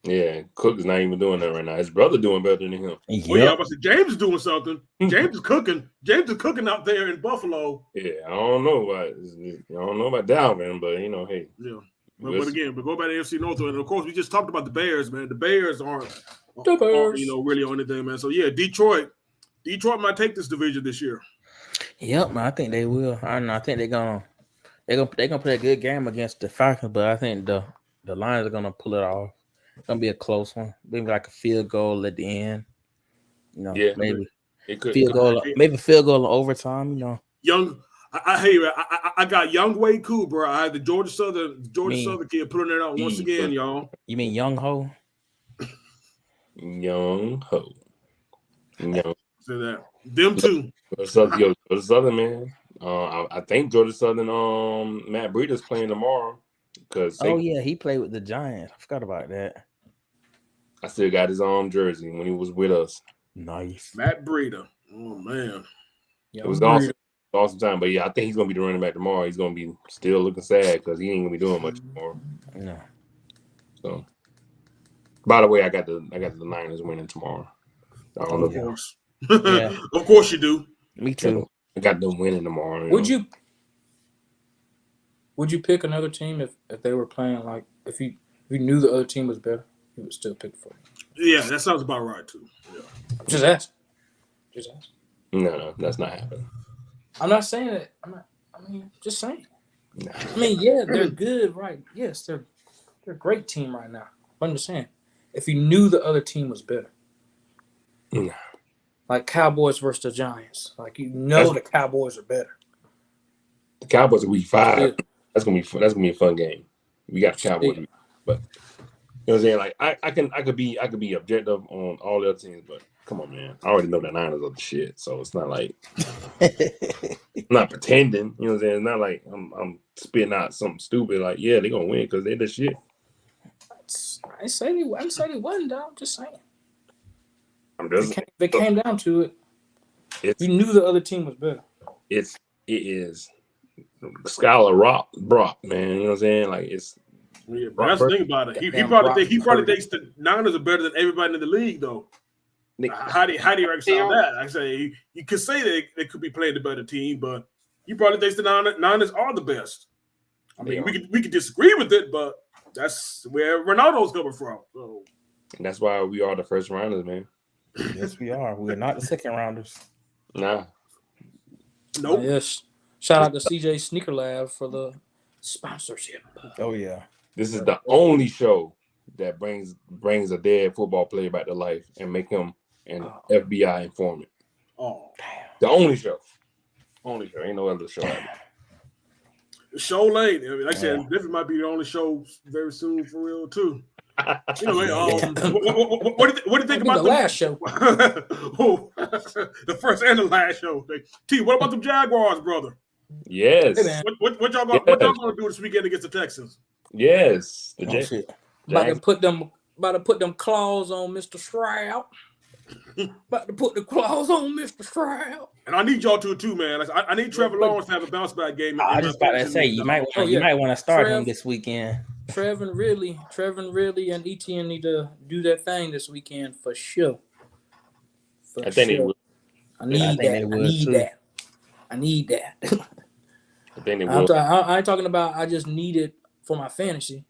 Speaker 3: Yeah, Cook is not even doing that right now. His brother doing better than him.
Speaker 4: Yep.
Speaker 2: Well, yeah, but James is doing something. James is cooking. James is cooking out there in Buffalo.
Speaker 3: Yeah, I don't know about Dalvin, but hey.
Speaker 2: Yeah. But go back to NFC North, and of course we just talked about the Bears, man. The Bears aren't really on anything, man. So yeah, Detroit might take this division this year.
Speaker 4: Yep, I think they will. I don't know. I think they're gonna play a good game against the Falcons, but I think the Lions are gonna pull it off. It's gonna be a close one, maybe like a field goal at the end.
Speaker 3: Yeah,
Speaker 4: maybe
Speaker 3: it could
Speaker 4: field goal in overtime.
Speaker 2: Young. I got young Wade Cooper. I had the Georgia Southern kid putting it out once again, y'all.
Speaker 4: You mean Young Ho?
Speaker 3: Young Ho. Young.
Speaker 2: Say that. Them two.
Speaker 3: Georgia Southern, man. I think Georgia Southern. Matt Breeder's playing tomorrow.
Speaker 4: Yeah, he played with the Giants. I forgot about that.
Speaker 3: I still got his jersey when he was with us.
Speaker 4: Nice.
Speaker 2: Matt Breeder. Oh man,
Speaker 3: it was awesome time. But yeah, I think he's gonna be the running back tomorrow. He's gonna be still looking sad because he ain't gonna be doing much tomorrow.
Speaker 4: No.
Speaker 3: So, by the way, I got the Niners winning tomorrow. I don't know.
Speaker 2: Of course.
Speaker 4: Yeah.
Speaker 2: Of course you do.
Speaker 4: Me too.
Speaker 3: I got them winning tomorrow.
Speaker 1: Would you pick another team if they were playing like if you knew the other team was better, you would still pick for them?
Speaker 2: Yeah, that sounds about right too. Yeah.
Speaker 1: Just ask.
Speaker 3: No, that's not happening.
Speaker 1: I'm not saying that. Just saying.
Speaker 3: Nah.
Speaker 1: Yeah, they're good, right? Yes, they're a great team right now. But I'm just saying, if you knew the other team was better,
Speaker 3: Nah.
Speaker 1: like Cowboys versus the Giants, like the Cowboys are better.
Speaker 3: The Cowboys are week 5.
Speaker 1: Yeah.
Speaker 3: That's gonna be a fun game. We got the Cowboys, but you know what I'm saying? Like I could be objective on all the other teams, but come on, man. I already know the Niners are the shit, so it's not like I'm not pretending. You know what I'm saying? It's not like I'm spitting out something stupid. Like, yeah, they're gonna win because they're the shit.
Speaker 1: I say they wasn't, dog. I'm just saying.
Speaker 3: It
Speaker 1: Came down to it. You knew the other team was better.
Speaker 3: It is Skylar Brock, man. You know what I'm saying? Like it's.
Speaker 2: Yeah, but that's the thing about it. He probably thinks the Niners are better than everybody in the league, though. How do you reconcile that? I say you could say they could be playing the better team, but he probably thinks the Niners are the best. I mean, we could disagree with it, but that's where Ronaldo's coming from. So.
Speaker 3: And that's why we are the first rounders, man.
Speaker 4: Yes, we are. We're not the second rounders.
Speaker 3: Nah.
Speaker 2: Nope.
Speaker 1: Yes. Shout out to CJ Sneaker Lab for the sponsorship.
Speaker 4: Oh yeah.
Speaker 3: This is the only show that brings a dead football player back to life and make him an FBI informant.
Speaker 2: Oh,
Speaker 1: damn.
Speaker 3: The only show. Ain't no other show.
Speaker 2: Show late. I mean, like I said, this might be the only show very soon for real too. Anyway, what do you think about
Speaker 1: the last show?
Speaker 2: The first and the last show. T, what about the Jaguars, brother?
Speaker 3: Yes.
Speaker 1: Hey,
Speaker 2: what y'all gonna do this weekend against the Texans?
Speaker 3: Yes.
Speaker 1: About to put them claws on Mr. Stroud. About to put the claws on Mr. Stroud.
Speaker 2: And I need y'all to too, man. I need Trevor Lawrence to have a bounce back game.
Speaker 4: I just about to say you might want to start him this weekend.
Speaker 1: Trevin Ridley, and Etienne need to do their thing this weekend for sure.
Speaker 3: I think they will.
Speaker 1: I need that. I think they will. I ain't talking about I just need it for my fantasy.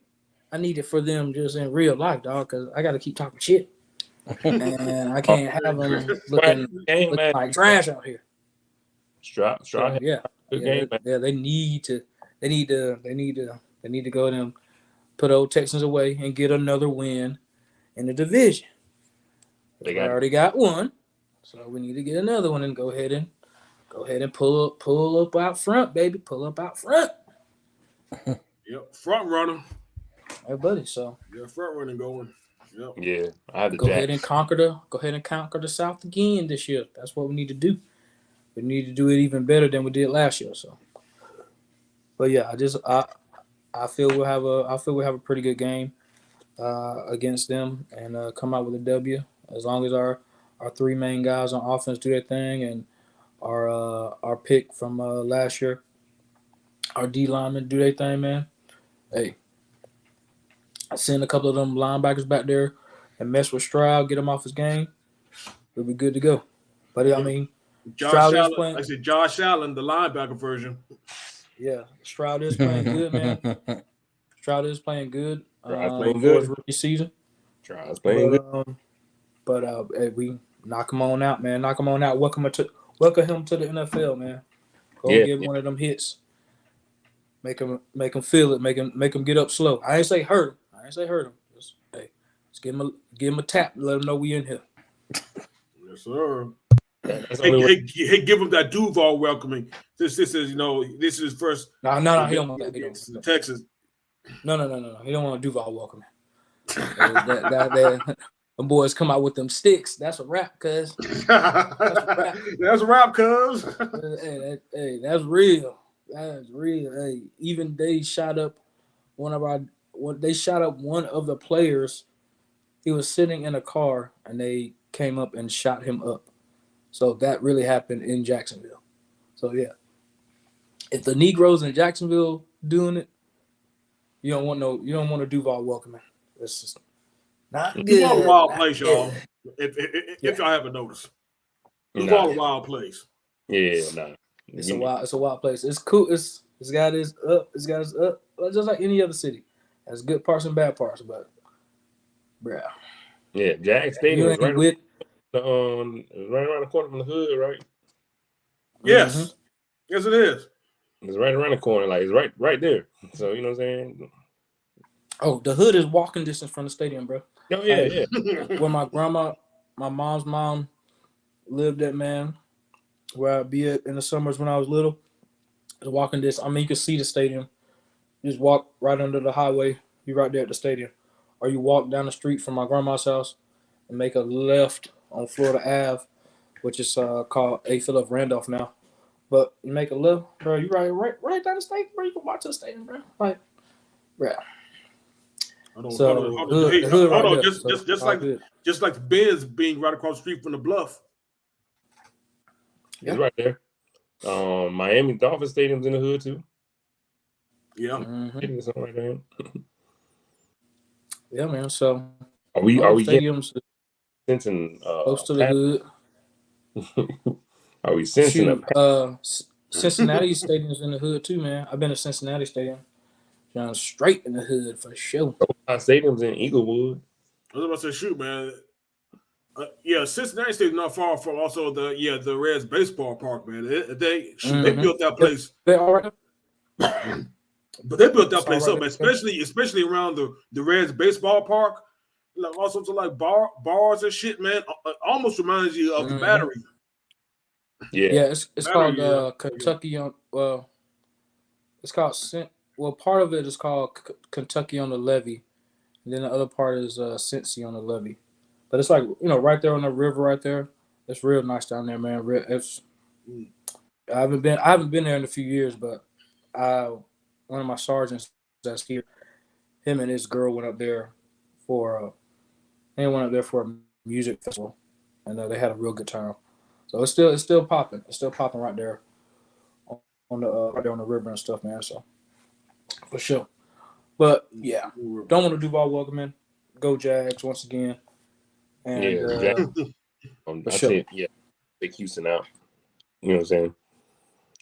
Speaker 1: I need it for them just in real life, dog, because I got to keep talking shit. And I can't have them looking like trash out here.
Speaker 3: Stroud.
Speaker 1: Yeah. They need to go and put old Texans away and get another win in the division. They already got one, so we need to get another one and go ahead and pull up out front, baby. Pull up out front.
Speaker 2: Yep, front runner.
Speaker 1: Hey, buddy. So
Speaker 2: front running going. Yep.
Speaker 3: Yeah, I had to
Speaker 1: go ahead and conquer the South again this year. That's what we need to do. We need to do it even better than we did last year. So, but yeah, I feel we'll have a pretty good game against them and come out with a W. As long as our three main guys on offense do their thing and our pick from last year, our D linemen do their thing, man. Hey, I send a couple of them linebackers back there and mess with Stroud, get him off his game. We'll be good to go. But I mean,
Speaker 2: Josh Allen, I said Josh Allen, the linebacker version.
Speaker 1: Yeah, Stroud is playing good, man. Stroud is playing good.
Speaker 3: Playing good.
Speaker 1: His rookie season.
Speaker 3: Stroud's playing good.
Speaker 1: But hey, we knock him on out, man. Knock him on out. Welcome him to the NFL, man. Go get one of them hits. Make him feel it. Make him get up slow. I ain't say hurt him. Just give him a tap. Let him know we in here.
Speaker 2: Yes, sir.
Speaker 3: That's the only way.
Speaker 2: Hey, give him that Duval welcoming. This is this is his first.
Speaker 1: No, he don't want that. He don't want that.
Speaker 2: Texas.
Speaker 1: No. He don't want to Duval welcome. Them boys come out with them sticks. That's a wrap, cuz.
Speaker 2: That's a wrap, cuz.
Speaker 1: Hey, that's real. That's real. Hey, even they shot up one of the players. He was sitting in a car and they came up and shot him up. So that really happened in Jacksonville. So yeah. If the Negroes in Jacksonville doing it, you don't want to Duval welcoming. It's just not good.
Speaker 2: Duval a wild place, y'all. If y'all haven't noticed. Duval a wild place.
Speaker 3: Yeah, nah.
Speaker 1: It's a wild place. It's cool. It's got its up. It's got its up. Just like any other city. Has good parts and bad parts, but bruh.
Speaker 3: Yeah, Jack Stadium is right around the corner from the hood, right?
Speaker 2: Yes.
Speaker 1: Mm-hmm.
Speaker 2: Yes, it is.
Speaker 3: It's right around the corner, like it's right there. So you know what I'm saying?
Speaker 1: Oh, the hood is walking distance from the stadium, bro.
Speaker 3: Oh yeah.
Speaker 1: Where my mom's mom lived at, man, where I'd be at in the summers when I was little. The walking distance. I mean, you could see the stadium. You just walk right under the highway. You're right there at the stadium. Or you walk down the street from my grandma's house and make a left on Florida Ave, which is called A. Philip Randolph now. But you make a left, bro. You right down the stadium, bro. You can walk to the stadium, bro. Like, bro.
Speaker 2: Hold on. Just like the Benz being right across the street from the Bluff.
Speaker 3: Yeah. It's right there. Miami Dolphins Stadium's in the hood too.
Speaker 2: Yeah.
Speaker 3: Something like that.
Speaker 1: Yeah, man. So
Speaker 3: are we
Speaker 1: stadiums
Speaker 3: sensing
Speaker 1: close to the hood?
Speaker 3: Are we sensing
Speaker 1: Cincinnati Stadium's in the hood too, man. I've been to Cincinnati Stadium. Straight in the hood for sure.
Speaker 3: Stadium's in Eaglewood.
Speaker 2: I was about to say, shoot, man. Cincinnati Stadium not far from also the Reds baseball park, man. They built that place.
Speaker 1: They all right.
Speaker 2: But they built that place up, especially around the Reds baseball park. Like all sorts of like bars and shit, man. Almost reminds you of the Battery.
Speaker 1: Yeah. It's called Kentucky on. Well, it's called. Well, part of it is called Kentucky on the Levee, and then the other part is Cincy on the Levee. But it's like right there on the river, right there. It's real nice down there, man. I haven't been there in a few years, but one of my sergeants that's here, him and his girl went up there for a music festival, and they had a real good time. So it's still popping. It's still popping right there on the river and stuff, man. So for sure. But yeah, don't want to Duval welcoming. Go Jags once again. And
Speaker 3: take Houston out. You know what I'm saying?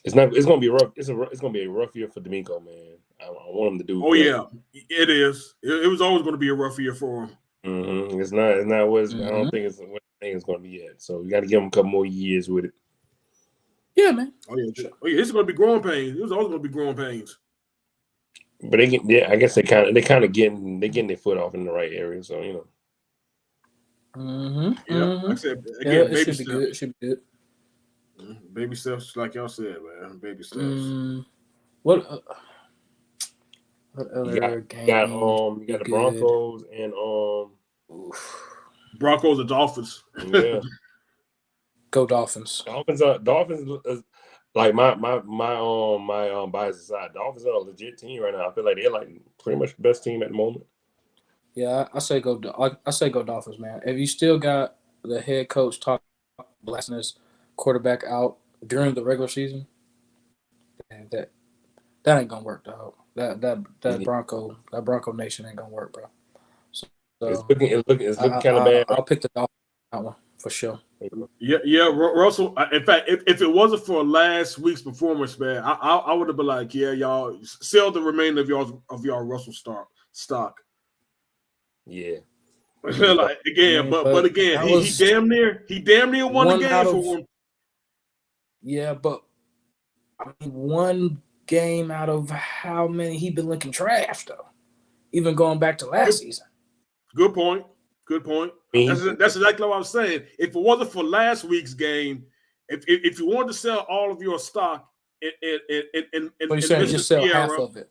Speaker 3: It's gonna be rough. It's gonna be a rough year for D'Amico, man. I want him to do.
Speaker 2: Oh yeah, it is. It was always going to be a rough year for him.
Speaker 3: Mm-hmm. It's not what I don't think it's what I think it's going to be yet. So you got to give him a couple more years with it.
Speaker 1: Yeah, man.
Speaker 2: Oh yeah, it's going to be growing pains. It was always going to be growing pains.
Speaker 3: But I guess they kind of getting their foot off in the right area. So
Speaker 2: Like I said, again, baby steps.
Speaker 1: It should be good.
Speaker 2: Baby steps, like y'all said, man. Baby steps.
Speaker 1: What other game?
Speaker 3: You got the Broncos and
Speaker 2: Broncos and Dolphins.
Speaker 3: Yeah.
Speaker 1: Go Dolphins.
Speaker 3: Dolphins is like my bias aside. Dolphins are a legit team right now. I feel like they're like pretty much the best team at the moment.
Speaker 1: Yeah, I say go Dolphins, man. If you still got the head coach blasting his quarterback out during the regular season, that ain't gonna work, dog. That Bronco Nation ain't gonna work, bro. So
Speaker 3: it's looking kind of bad.
Speaker 1: I'll pick the Dolphins that one for sure.
Speaker 2: Yeah, Russell. In fact, if it wasn't for last week's performance, man, I would have been like, yeah, y'all sell the remainder of y'all Russell stock.
Speaker 3: Yeah.
Speaker 2: Like again, but again, he damn near won the game for him.
Speaker 1: Yeah, but I mean, one game out of how many he been looking trash though, even going back to last season.
Speaker 2: Good point. That's exactly what I was saying. If it wasn't for last week's game, if you want to sell all of your stock in
Speaker 1: So you're saying
Speaker 2: Mr.
Speaker 1: just sell half
Speaker 2: Sierra,
Speaker 1: of it?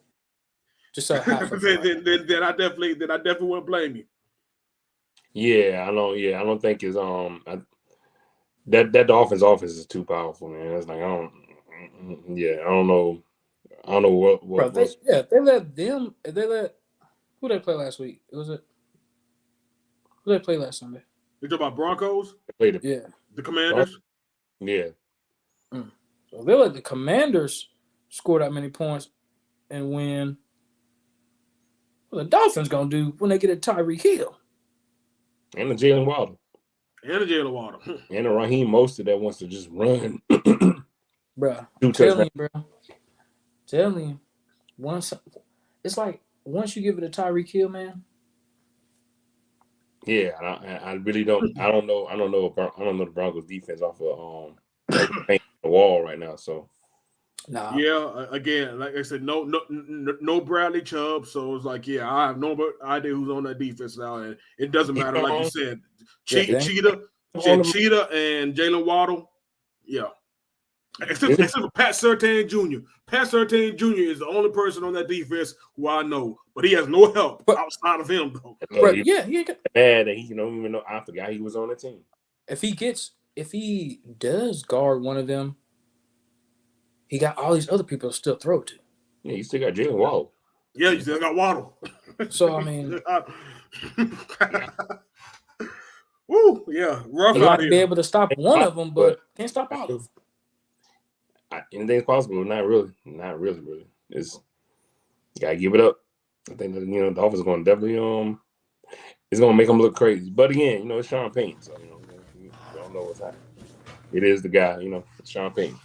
Speaker 1: Just sell half of it.
Speaker 2: then I definitely wouldn't blame you.
Speaker 3: Yeah, I know. Yeah, I don't think it's that Dolphins offense is too powerful, man. It's like I don't know. I don't know what
Speaker 1: Bro, they let them. They let who they play last week? Was it who they play last Sunday?
Speaker 2: You talking about Broncos?
Speaker 3: they played.
Speaker 1: Yeah.
Speaker 2: The Commanders?
Speaker 3: Yeah,
Speaker 1: So they let the Commanders score that many points and win. What the Dolphins gonna do when they get a Tyreek Hill?
Speaker 3: and the Jalen Waddle
Speaker 2: And the Jalen Waddle.
Speaker 3: and the Raheem Mostert that wants to just run.
Speaker 1: Bro,
Speaker 3: Two
Speaker 1: telling
Speaker 3: touchdowns.
Speaker 1: you, bro. Telling you. Once you give it a Tyreek Hill, man.
Speaker 3: Yeah, I really don't. I don't know. I don't know the Broncos defense off of paint the wall right now. So
Speaker 1: Nah.
Speaker 2: Yeah, again, like I said, no Bradley Chubb. So it's like, yeah, I have no idea who's on that defense now, and it doesn't matter. Like you said,
Speaker 1: Yeah,
Speaker 2: Cheetah and Jalen Waddle. Yeah, except for Pat Surtain Jr. Pat Surtain Jr. is the only person on that defense who I know, but he has no help outside of him, though.
Speaker 1: Bro, yeah, he ain't got,
Speaker 3: bad that he don't even know. I forgot he was on the team.
Speaker 1: if he does guard one of them, he got all these other people to still throw to.
Speaker 3: Yeah, you still got Jalen Waddle.
Speaker 2: Yeah, you still got Waddle.
Speaker 1: So I mean,
Speaker 2: woo, yeah, rough
Speaker 1: he
Speaker 2: out
Speaker 1: might
Speaker 2: here.
Speaker 1: be able to stop one of them, but can't stop all of them.
Speaker 3: Anything's possible. Not really. It's you gotta give it up. I think that, the Dolphins are going to definitely it's going to make them look crazy. But again, it's Sean Payton, so you don't know what's happening. It is the guy, it's Sean Payton.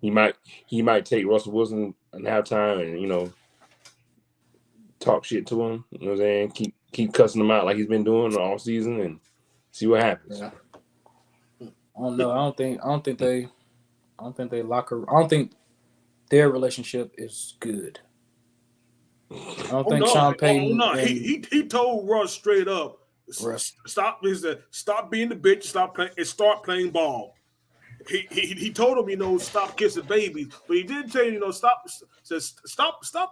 Speaker 3: He might take Russell Wilson in halftime and talk shit to him. You know what I'm saying? Keep cussing him out like he's been doing all season and see what happens.
Speaker 1: Yeah. I don't know. I don't think they locker. I don't think their relationship is good. I don't think Sean Payton.
Speaker 2: No. He told Russ straight up,
Speaker 1: Russ.
Speaker 2: stop being the bitch, start playing ball. He told him, stop kissing babies, but he didn't tell you, stop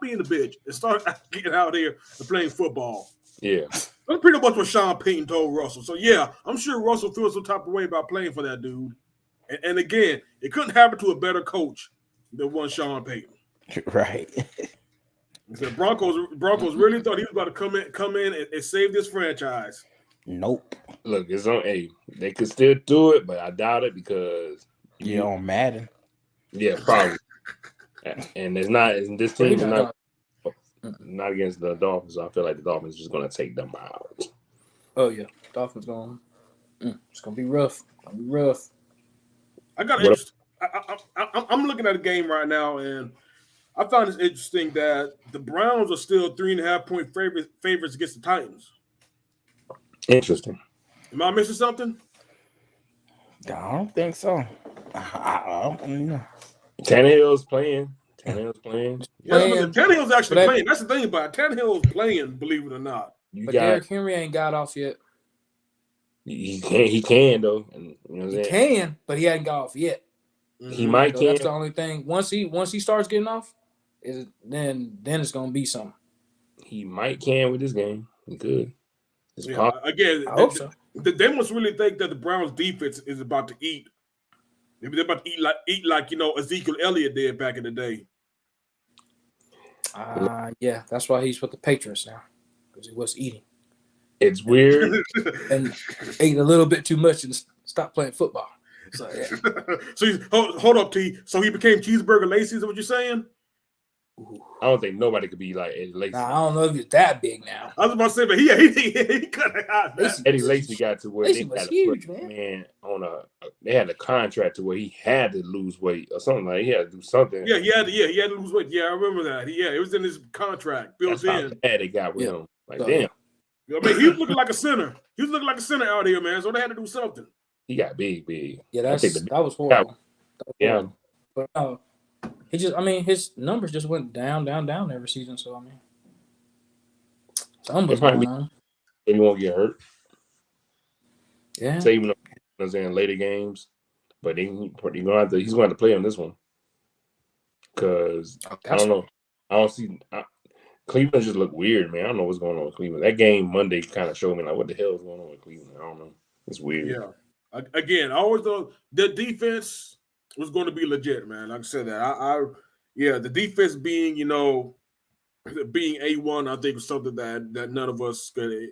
Speaker 2: being the bitch and start getting out here and playing football.
Speaker 3: Yeah.
Speaker 2: That's pretty much what Sean Payton told Russell. So yeah, I'm sure Russell feels some type of way about playing for that dude. And again, it couldn't happen to a better coach than one Sean Payton.
Speaker 4: Right.
Speaker 2: The Broncos really thought he was about to come in and save this franchise.
Speaker 4: Nope.
Speaker 3: Look, it's on. Hey, they could still do it, but I doubt it because
Speaker 4: You on Madden.
Speaker 3: Yeah, probably. And it's not. This team is not against the Dolphins. So I feel like the Dolphins are just going to take them out.
Speaker 1: Oh yeah, Dolphins going. It's gonna be rough.
Speaker 2: I'm looking at a game right now, and I found it interesting that the Browns are still 3.5-point favorites against the Titans.
Speaker 3: Interesting.
Speaker 2: Am I missing something?
Speaker 4: I don't think so. I don't know.
Speaker 3: Tannehill's playing.
Speaker 2: Yeah, Tannehill's actually playing. That's the thing about it. Tannehill's playing, believe it or not.
Speaker 1: But Derrick Henry ain't got off yet.
Speaker 3: He can though. And,
Speaker 1: he can, but he hadn't got off yet.
Speaker 3: He might
Speaker 1: so
Speaker 3: can.
Speaker 1: That's the only thing. Once he starts getting off, then it's gonna be something.
Speaker 3: He might can with this game. He could.
Speaker 2: Again,
Speaker 1: I hope so.
Speaker 2: They must really think that the Browns defense is about to eat. Maybe they're about to eat like Ezekiel Elliott did back in the day.
Speaker 1: Yeah, that's why he's with the Patriots now, because he was eating.
Speaker 3: It's weird.
Speaker 1: And ate a little bit too much and stopped playing football. So yeah.
Speaker 2: So hold up, T. So he became Cheeseburger Lacy. Is that what you're saying?
Speaker 3: I don't think nobody could be like Eddie Lacy.
Speaker 1: Nah, I don't know if he's that big now.
Speaker 2: I was about to say, but he cut it out.
Speaker 3: Eddie Lacy got to where
Speaker 1: Lacy was huge, man.
Speaker 3: They had a contract to where he had to lose weight or something like. He had to do something.
Speaker 2: Yeah, he had to lose weight. Yeah, I remember that. It was in his contract built in.
Speaker 3: How bad they got with him. Like damn.
Speaker 2: I mean, he was looking like a center. He was looking like a center out here, man. So they had to do something.
Speaker 3: He got big.
Speaker 1: Yeah, that was horrible.
Speaker 3: Yeah.
Speaker 1: But no. His numbers just went down every season. So something's going on.
Speaker 3: He won't get hurt.
Speaker 1: Yeah.
Speaker 3: Saving them in later games. but he's gonna have to play him this one because I don't know. I don't see Cleveland just look weird, man. I don't know what's going on with Cleveland. That game Monday kind of showed me like what the hell is going on with Cleveland. I don't know. It's weird.
Speaker 2: Yeah. Again, I always thought the defense was going to be legit, man. Like I said that. The defense being, being A1, I think was something that none of us could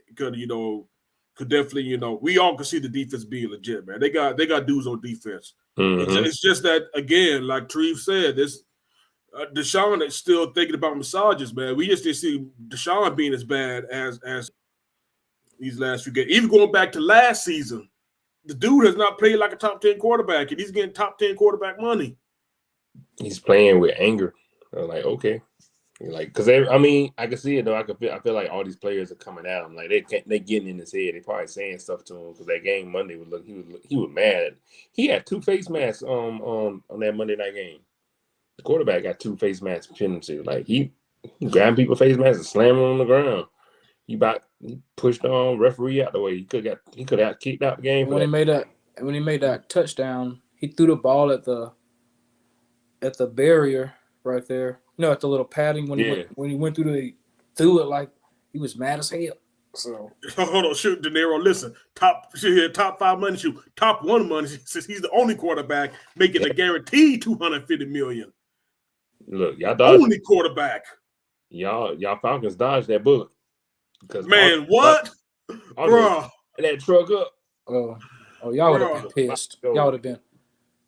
Speaker 2: definitely, we all could see the defense being legit, man. They got dudes on defense.
Speaker 3: Mm-hmm.
Speaker 2: It's just that, again, like Treve said, this Deshaun is still thinking about massages, man. We just didn't see Deshaun being as bad as these last few games. Even going back to last season, the dude has not played like a top 10 quarterback, and he's getting top 10 quarterback money.
Speaker 3: He's playing with anger. I'm like, okay. Like, because I can see it though. I feel like all these players are coming at him. Like they getting in his head. They probably saying stuff to him because that game Monday he was mad. He had 2 face masks on that Monday night game. The quarterback got 2 face masks pinned him. Like he grabbed people's face masks and slammed them on the ground. He pushed on referee out the way. He could have kicked out the game.
Speaker 1: When he made that touchdown, he threw the ball at the barrier right there. At the little padding when he went through threw it like he was mad as hell. So
Speaker 2: hold on, shoot, De Niro. Listen, top 5 money shoot, top 1 money since he's the only quarterback making a guaranteed $250 million.
Speaker 3: Look, y'all dodged
Speaker 2: only quarterback.
Speaker 3: Y'all Falcons dodged that bullet.
Speaker 2: Man, what, bro?
Speaker 3: That truck up.
Speaker 1: Oh, y'all would have been pissed. Y'all would have been.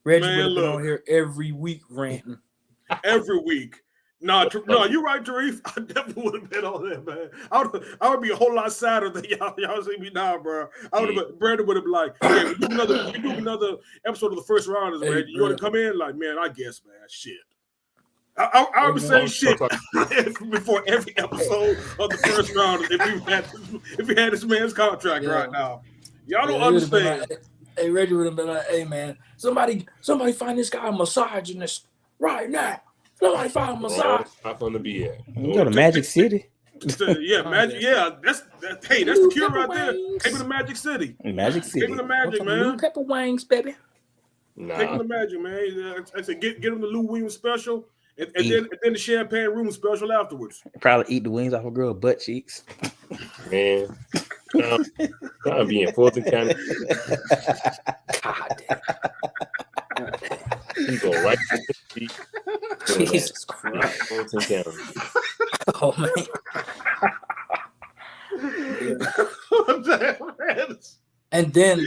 Speaker 1: Reggie would have been on here every week ranting.
Speaker 2: Every week. No, you're right, Tarif. I definitely would have been on there, man. I would be a whole lot sadder than y'all see me now, bro. Brandon would have been like, "Hey, we do another episode of the first round, Reggie. You want to come in?" Like, man, I guess, man, shit. I would be saying shit before every episode of the first round if we had this man's contract right now. Y'all don't understand.
Speaker 1: Hey, Reggie would have been like, "Hey, man, somebody find this guy a misogynist right now. Somebody find a massage."
Speaker 3: Not gonna be it.
Speaker 4: You go to Magic City.
Speaker 2: Yeah, Magic. Yeah, that's the cure right there. Take me to Magic City.
Speaker 4: Magic City.
Speaker 2: Take me to Magic, man.
Speaker 1: Blue pepper wings, baby.
Speaker 2: Take me to Magic, man. I said, get him the Lou Williams special, and then the champagne room special afterwards.
Speaker 4: Probably eat the wings off a girl butt cheeks.
Speaker 3: Man, I'm being Fulton County.
Speaker 1: God damn.
Speaker 3: You go right to the feet.
Speaker 1: Jesus Christ.
Speaker 3: Fulton County.
Speaker 1: Oh man. And then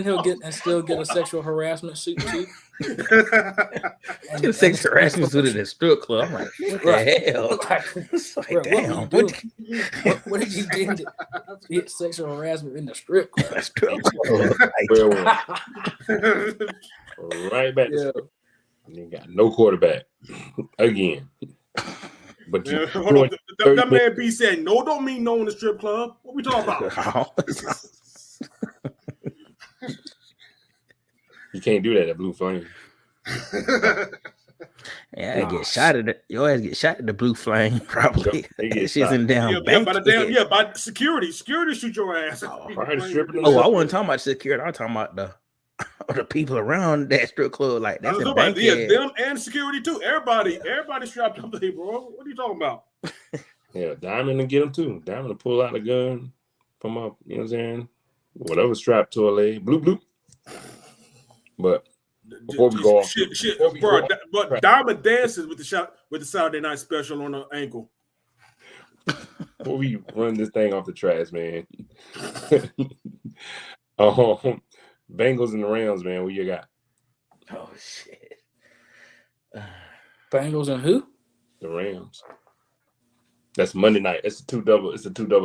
Speaker 1: he'll still get a sexual harassment suit too.
Speaker 4: Get a sexual harassment suit at a strip club. I'm like, what the hell? It's like, damn.
Speaker 1: What did you do to get sexual harassment in the strip club?
Speaker 3: Right back.
Speaker 1: Yeah.
Speaker 3: You got no quarterback again. But
Speaker 2: hold on. That man B said no don't mean no in the strip club. What we talking about?
Speaker 3: You can't do that at Blue Flame.
Speaker 4: Yeah, get shot at it. Your ass get shot at the Blue Flame, probably. She's in down
Speaker 2: bank. By security. Security shoot your ass.
Speaker 4: I wasn't talking about security. I'm talking about the people around that strip club. Like that's a bank.
Speaker 2: Yeah, them and security too. Everybody strapped up there, bro. What are you talking about?
Speaker 3: Yeah, Diamond to get him too. Diamond to pull out a gun from up, you know what I'm saying? Whatever strapped to a leg. Bloop bloop. But before we go off,
Speaker 2: but Diamond dances with the Saturday Night Special on the ankle.
Speaker 3: Before we run this thing off the trash, man. Bengals and the Rams, man. What you got?
Speaker 4: Oh shit.
Speaker 1: Bengals and who?
Speaker 3: The Rams. That's Monday night. It's a two double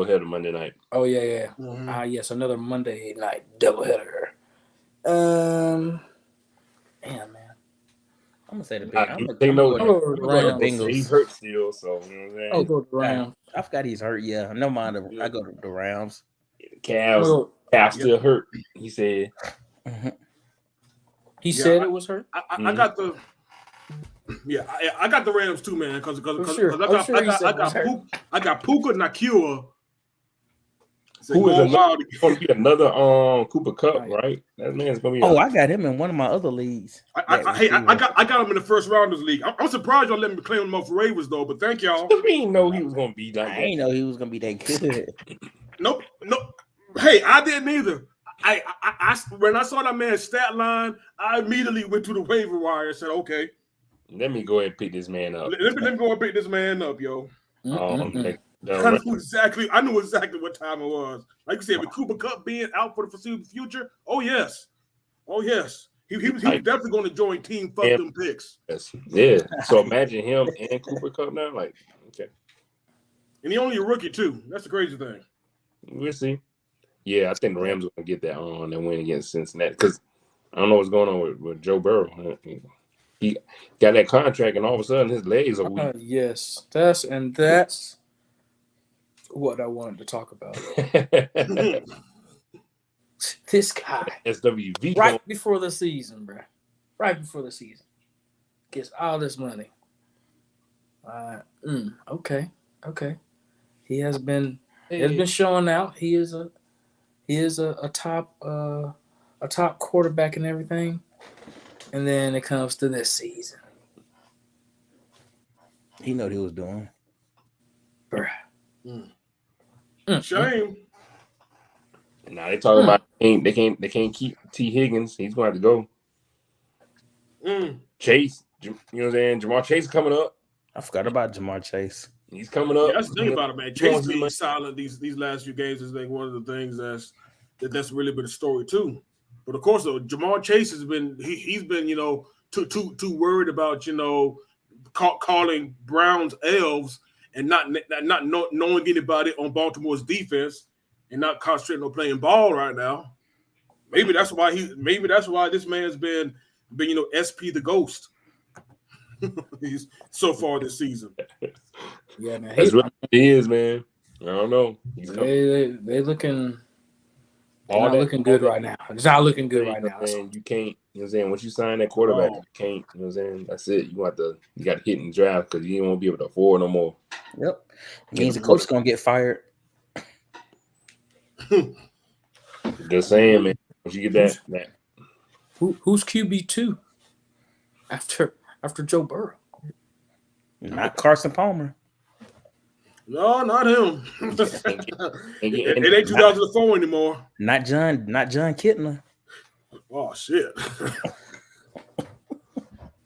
Speaker 3: header Monday night.
Speaker 1: Oh yeah. Mm-hmm. Yes, another Monday night double header. Damn, man. I'm gonna say the
Speaker 3: Bengals. He's hurt still, so you know what I'm saying.
Speaker 1: I'll go to the Rams.
Speaker 4: I forgot he's hurt. Yeah, no mind. I go to the Rams.
Speaker 3: Calf still hurt. He said.
Speaker 1: Mm-hmm. He said it was hurt.
Speaker 2: I got the. Yeah, I got the Rams too, man. Because I got Puka Nacua
Speaker 3: Who is
Speaker 2: going wild.
Speaker 3: going to be another Cooper Cup,
Speaker 1: Right.
Speaker 3: right? That man's going to be.
Speaker 4: Oh, I got him in one of my other leagues.
Speaker 2: I got him in the first round of this league. I'm surprised y'all let me claim him up for Ravens though, but thank y'all.
Speaker 3: We didn't know he was going to be like
Speaker 4: I
Speaker 3: that.
Speaker 4: ain't know he was gonna be that good.
Speaker 2: Nope. Hey, I didn't either. I when I saw that man's stat line, I immediately went to the waiver wire and said, okay,
Speaker 3: Let me go ahead and pick this man up.
Speaker 2: let me go and pick this man up, yo.
Speaker 1: Mm-mm-mm.
Speaker 2: I knew exactly what time it was. Like you said, with Cooper Cup being out for the foreseeable future, oh yes. He was definitely going to join Team Fuck Them Picks.
Speaker 3: Yes. Yeah. So imagine him and Cooper Cup now. Like, okay.
Speaker 2: And he only a rookie too. That's the crazy thing.
Speaker 3: We'll see. Yeah, I think the Rams are going to get that on and win against Cincinnati because I don't know what's going on with Joe Burrow. He got that contract, and all of a sudden his legs are weak.
Speaker 1: Yes, that's what I wanted to talk about. This guy,
Speaker 3: SWV.
Speaker 1: right before the season, bro. Right before the season, gets all this money. Okay. He has been showing out. He is a top quarterback and everything. And then it comes to this season.
Speaker 4: He knew what he was doing.
Speaker 1: Bruh.
Speaker 2: Shame.
Speaker 3: Now they talking about they can't keep T. Higgins. He's going to have to go. Chase, you know what I'm saying? Jamar Chase coming up.
Speaker 4: I forgot about Jamar Chase.
Speaker 3: He's coming up.
Speaker 2: Yeah, that's the thing about it, man. Chase being silent these last few games is like one of the things that's really been a story too. But of course, though, Jamar Chase has been he's been too worried about calling Browns elves and not knowing anybody on Baltimore's defense and not concentrating on playing ball right now. Maybe that's why this man's been SP the Ghost. He's so far this season.
Speaker 1: Yeah, man.
Speaker 3: That's what it is, man. I don't know.
Speaker 1: They looking. They're not looking good right now. It's not looking good right now.
Speaker 3: Man, you can't. You know what I'm saying? Once you sign that quarterback, you can't. You know what I'm saying? That's it. You got to hit and draft because you won't be able to afford no more.
Speaker 4: Yep. Means the coach gonna get fired.
Speaker 3: Just saying, man. Once you get that.
Speaker 1: Who's QB2 after Joe Burrow?
Speaker 4: Not Carson Palmer.
Speaker 2: No, not him. It ain't 2004 anymore.
Speaker 4: Not John Kitna.
Speaker 2: Oh shit.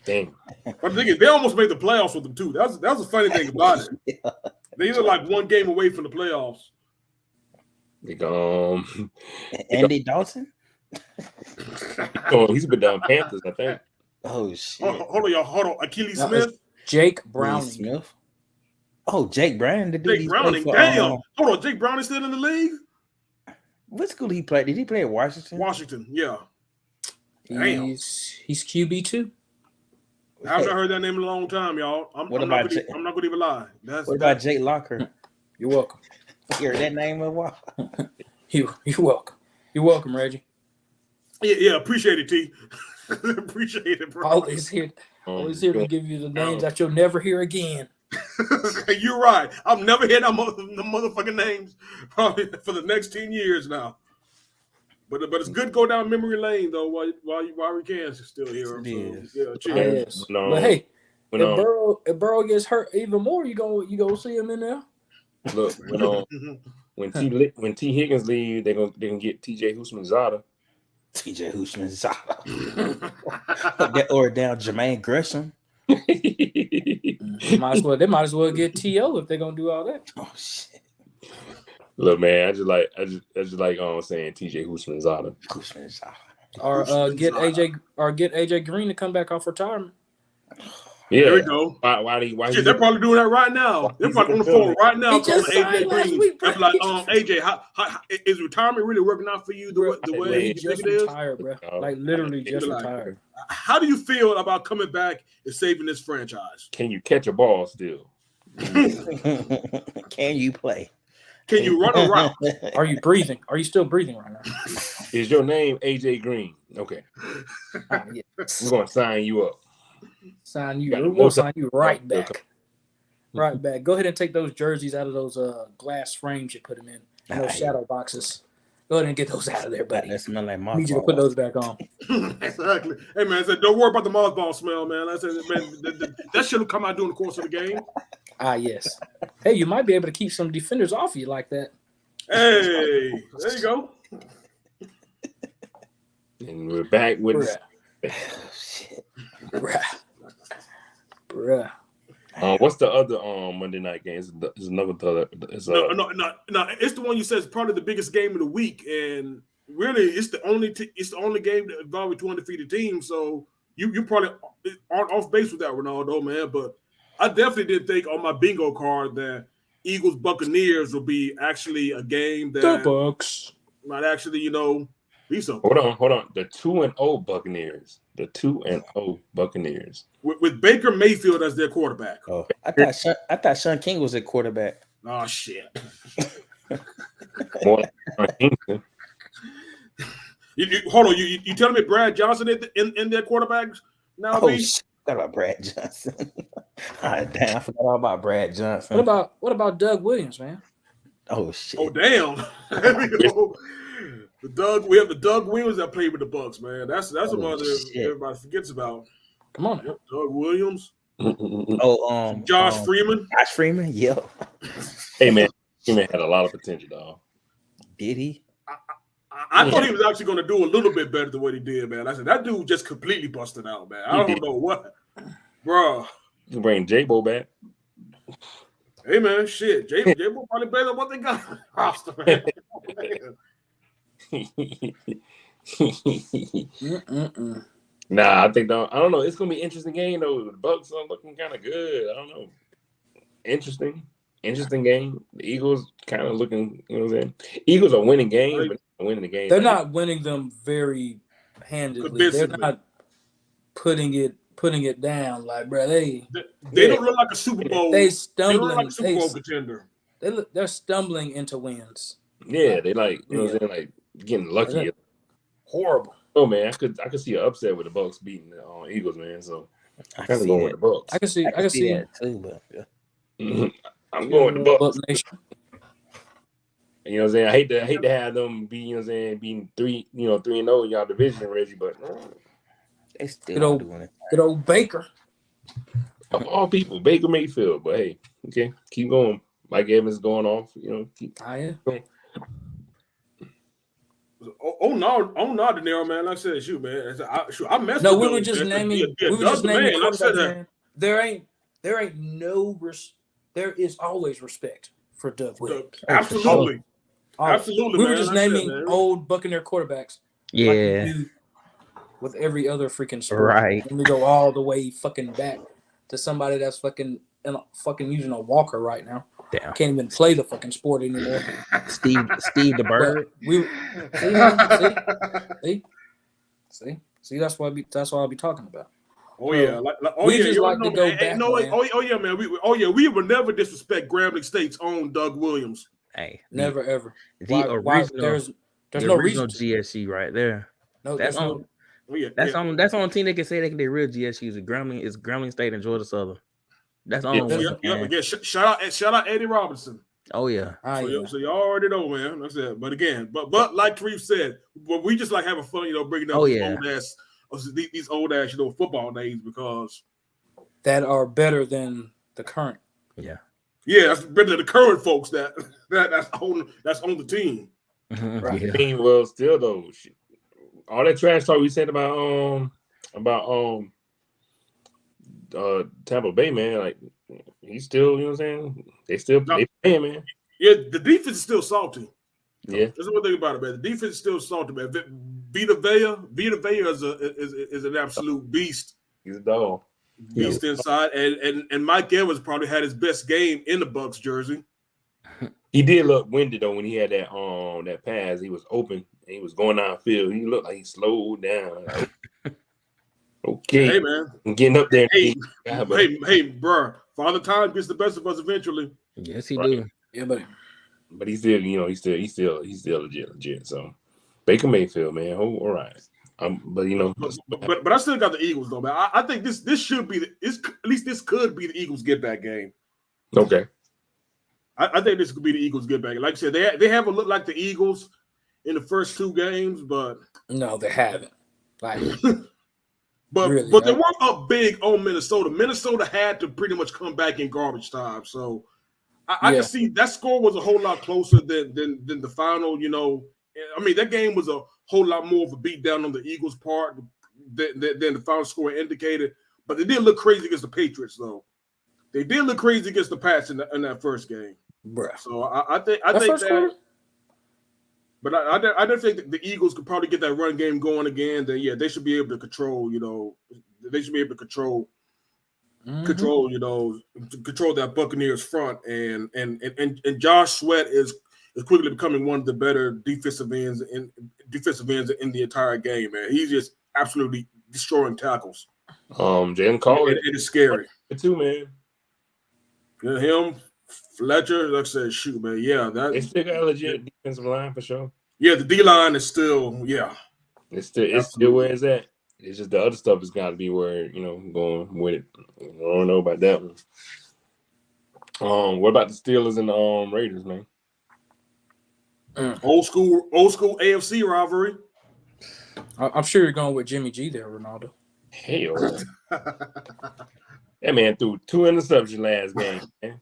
Speaker 3: Dang.
Speaker 2: But the thing is, they almost made the playoffs with them too. That's the funny thing about it.
Speaker 4: Yeah.
Speaker 2: They were like one game away from the playoffs.
Speaker 4: Andy Dalton.
Speaker 3: He's been down Panthers, I think.
Speaker 4: Oh shit.
Speaker 2: Hold on, y'all. Hold on. Achilles Smith.
Speaker 1: Jake Browning.
Speaker 4: Smith. Oh, Jake Browning.
Speaker 2: Jake Browning. Damn. Hold on. Jake Browning still in the league?
Speaker 4: What school did he play? Did he play at Washington?
Speaker 2: Washington, yeah.
Speaker 1: He's QB2.
Speaker 2: I haven't heard that name in a long time, y'all. I'm not going to even lie.
Speaker 4: What about Jake Locker?
Speaker 1: You're welcome.
Speaker 4: You heard that name a while?
Speaker 1: You're welcome. You're welcome, Reggie.
Speaker 2: Yeah. Appreciate it, T. Appreciate it, bro.
Speaker 1: Always here to give you the names that you'll never hear again.
Speaker 2: You're right. I've never heard the motherfucking names probably for the next 10 years now. But it's good to go down memory lane though while we can still hear him. So, yeah, cheers.
Speaker 1: Yes. But hey, if Burrow gets hurt even more, you go see him in there.
Speaker 3: Look, when T Higgins leave, they can get TJ Houshmandzadeh.
Speaker 4: TJ Houshmandzadeh. or down Jermaine Gresham.
Speaker 1: They might as well get T.O. if they're gonna do all that.
Speaker 4: Oh shit.
Speaker 3: Look, man, I just like saying TJ Houshmandzadeh.
Speaker 1: Or get AJ Green to come back off retirement.
Speaker 3: Yeah,
Speaker 2: there we go.
Speaker 3: Why
Speaker 2: Shit, they're probably doing that right now. They're probably on the phone right now.
Speaker 1: He just signed last week, bro.
Speaker 2: They're like, AJ, how is retirement really working out for you the way
Speaker 1: He
Speaker 2: you
Speaker 1: just
Speaker 2: think it is?
Speaker 1: retired, bro. Like literally just retired.
Speaker 2: How do you feel about coming back and saving this franchise?
Speaker 3: Can you catch a ball still?
Speaker 4: Can you play?
Speaker 2: Can you run a route?
Speaker 1: Are you breathing? Are you still breathing right now?
Speaker 3: Is your name AJ Green? Okay.
Speaker 1: Yes.
Speaker 3: We're gonna sign you up.
Speaker 1: We're gonna sign you right back. Right back. Go ahead and take those jerseys out of those glass frames you put them in and those shadow boxes. Go ahead and get those out of there, buddy.
Speaker 4: That smell like
Speaker 1: I need you to put those back on.
Speaker 2: Exactly. Hey man, I said don't worry about the mothball smell, man. I said, man, that should have come out during the course of the game.
Speaker 1: Ah, yes. Hey, you might be able to keep some defenders off you like that.
Speaker 2: Hey, there you go.
Speaker 3: And we're back with
Speaker 1: Bruh.
Speaker 3: what's the other Monday night game? It's another other.
Speaker 2: No. It's the one you said is probably the biggest game of the week, and really, it's the only game that involves two undefeated teams. So you probably aren't off base with that, Ronaldo, man. But I definitely did think on my bingo card that Eagles Buccaneers will be actually a game that
Speaker 1: The Bucs
Speaker 2: might actually, be something.
Speaker 3: Hold on. The 2-0 Buccaneers. The 2-0 Buccaneers.
Speaker 2: With Baker Mayfield as their quarterback.
Speaker 4: Oh, I thought Sean King was a quarterback.
Speaker 2: Oh shit.
Speaker 3: More like Kingston.
Speaker 2: Hold on, you telling me Brad Johnson in their quarterbacks now?
Speaker 4: Oh, shit. I forgot about Brad Johnson. Damn, I forgot all about Brad Johnson.
Speaker 1: What about Doug Williams, man?
Speaker 4: Oh shit.
Speaker 2: Oh damn. We have the Doug Williams that played with the Bucs, man. That's the one that everybody forgets about.
Speaker 1: Come on.
Speaker 2: Yep, Doug Williams.
Speaker 3: Josh
Speaker 2: Freeman.
Speaker 4: Josh Freeman, yeah.
Speaker 3: Hey man, Freeman had a lot of potential, dog.
Speaker 4: Did he?
Speaker 2: I thought he was actually going to do a little bit better than what he did, man. I said that dude just completely busted out, man. I don't know what, bro.
Speaker 3: You bring J-Bo back.
Speaker 2: Hey man, shit, J-Bo probably better than what they got on the roster, man.
Speaker 3: Nah, I don't know. It's gonna be an interesting game though. The Bucs are looking kind of good. I don't know. Interesting game. The Eagles kind of looking. You know what I'm saying? Eagles are winning games, but not winning the game.
Speaker 1: They're not winning them very handedly. They're not putting it down. Like, bro, they
Speaker 2: don't look like a Super Bowl.
Speaker 1: They stumbling.
Speaker 2: They look like a Super Bowl contender.
Speaker 1: They're stumbling into wins.
Speaker 3: Yeah, they like what I'm saying, like getting lucky.
Speaker 1: Horrible.
Speaker 3: Oh man, I could see an upset with the Bucs beating the Eagles, man. So
Speaker 4: I
Speaker 3: kind of going with the Bucs.
Speaker 1: I can see
Speaker 4: that too, but yeah.
Speaker 3: I'm going with the Bucs.
Speaker 1: Nation.
Speaker 3: You know what I'm saying? I hate to have them be, you know what I'm saying, being 3-0 in y'all division, Reggie, but
Speaker 4: they still doing it.
Speaker 1: Good old Baker.
Speaker 3: Of all people, Baker Mayfield. But hey, okay, keep going. Mike Evans going off, keep
Speaker 1: going.
Speaker 2: Oh no, De Niro, man. Like I said, shoot, man. I messed.
Speaker 1: No, we were just naming. Man. There is always respect for Doug Williams.
Speaker 2: Absolutely.
Speaker 1: Absolutely. We were just naming old Buccaneer quarterbacks.
Speaker 4: Yeah.
Speaker 1: Like we do with every other freaking sport.
Speaker 4: Right.
Speaker 1: And we go all the way fucking back to somebody that's fucking using a walker right now.
Speaker 4: Damn.
Speaker 1: Can't even play the fucking sport anymore.
Speaker 4: Steve the Bird.
Speaker 1: See, that's what I'll be talking about.
Speaker 2: Oh yeah,
Speaker 1: we just like to go back.
Speaker 2: Oh yeah, man. We would never disrespect Grambling State's own Doug Williams.
Speaker 4: Hey,
Speaker 1: never ever.
Speaker 4: There's
Speaker 1: no reason.
Speaker 4: GSU right there.
Speaker 1: No,
Speaker 4: that's on. That's on the team they can say they can be real GSUs. Grambling State and Georgia Southern. That's on.
Speaker 2: Shout out Eddie Robinson.
Speaker 4: Oh yeah.
Speaker 2: So you already know, man. That's it. But again, but like Tarif said, we just like having fun, bringing up these old ass, football names because
Speaker 1: that are better than the current.
Speaker 2: Yeah, that's better than the current folks that's on the team.
Speaker 3: Right. Yeah. I mean, well, still though, all that trash talk we said about Tampa Bay, man, like he's still, you know what I'm saying? They playing, man.
Speaker 2: Yeah, the defense is still salty.
Speaker 3: Yeah,
Speaker 2: that's one thing about it, man. The defense is still salty, man. Vita Vea is an absolute beast.
Speaker 3: He's a dog.
Speaker 2: Beast inside, and Mike Evans probably had his best game in the Bucs jersey.
Speaker 3: He did look winded though when he had that pass. He was open and he was going downfield. He looked like he slowed down. Okay,
Speaker 2: hey man,
Speaker 3: I'm getting up there.
Speaker 2: Hey, bro. Father Time gets the best of us eventually.
Speaker 4: Yes, he do.
Speaker 1: Yeah,
Speaker 3: but he's still, he's still legit. So Baker Mayfield, man, all right.
Speaker 2: But I still got the Eagles though, man. I think this should be at least this could be the Eagles get back game.
Speaker 3: Okay.
Speaker 2: I think this could be the Eagles get back. Like I said, they haven't looked like the Eagles in the first 2 games, but
Speaker 1: No, they haven't. Like,
Speaker 2: but
Speaker 1: really,
Speaker 2: they
Speaker 1: right?
Speaker 2: weren't up big on Minnesota. Minnesota had to pretty much come back in garbage time. So I
Speaker 1: Yeah.
Speaker 2: can see that score was a whole lot closer than the final. You know, I mean that game was a whole lot more of a beatdown on the Eagles' part than the final score indicated. But they did look crazy against the Patriots, though. They did look crazy against the Pats in that first game.
Speaker 1: Bruh.
Speaker 2: So I think
Speaker 1: First
Speaker 2: that.
Speaker 1: quarter?
Speaker 2: But I don't think that the Eagles could probably get that run game going again. Then yeah, they should be able to control. You know, they should be able to control that Buccaneers front, and Josh Sweat is quickly becoming one of the better defensive ends in the entire game. Man, he's just absolutely destroying tackles.
Speaker 3: Jalen Carter,
Speaker 2: It is scary.
Speaker 3: too, man.
Speaker 2: Yeah, him, Fletcher, like I said, shoot, man. Yeah,
Speaker 3: They still got a legit defensive line for sure.
Speaker 2: Yeah, the D line is still,
Speaker 3: It's still where it's at. It's just the other stuff has got to be where going with it. I don't know about that one. What about the Steelers and the Raiders, man?
Speaker 2: Old school AFC rivalry.
Speaker 1: I'm sure you're going with Jimmy G there, Ronaldo.
Speaker 3: Hell, that man threw 2 interceptions last game. Man.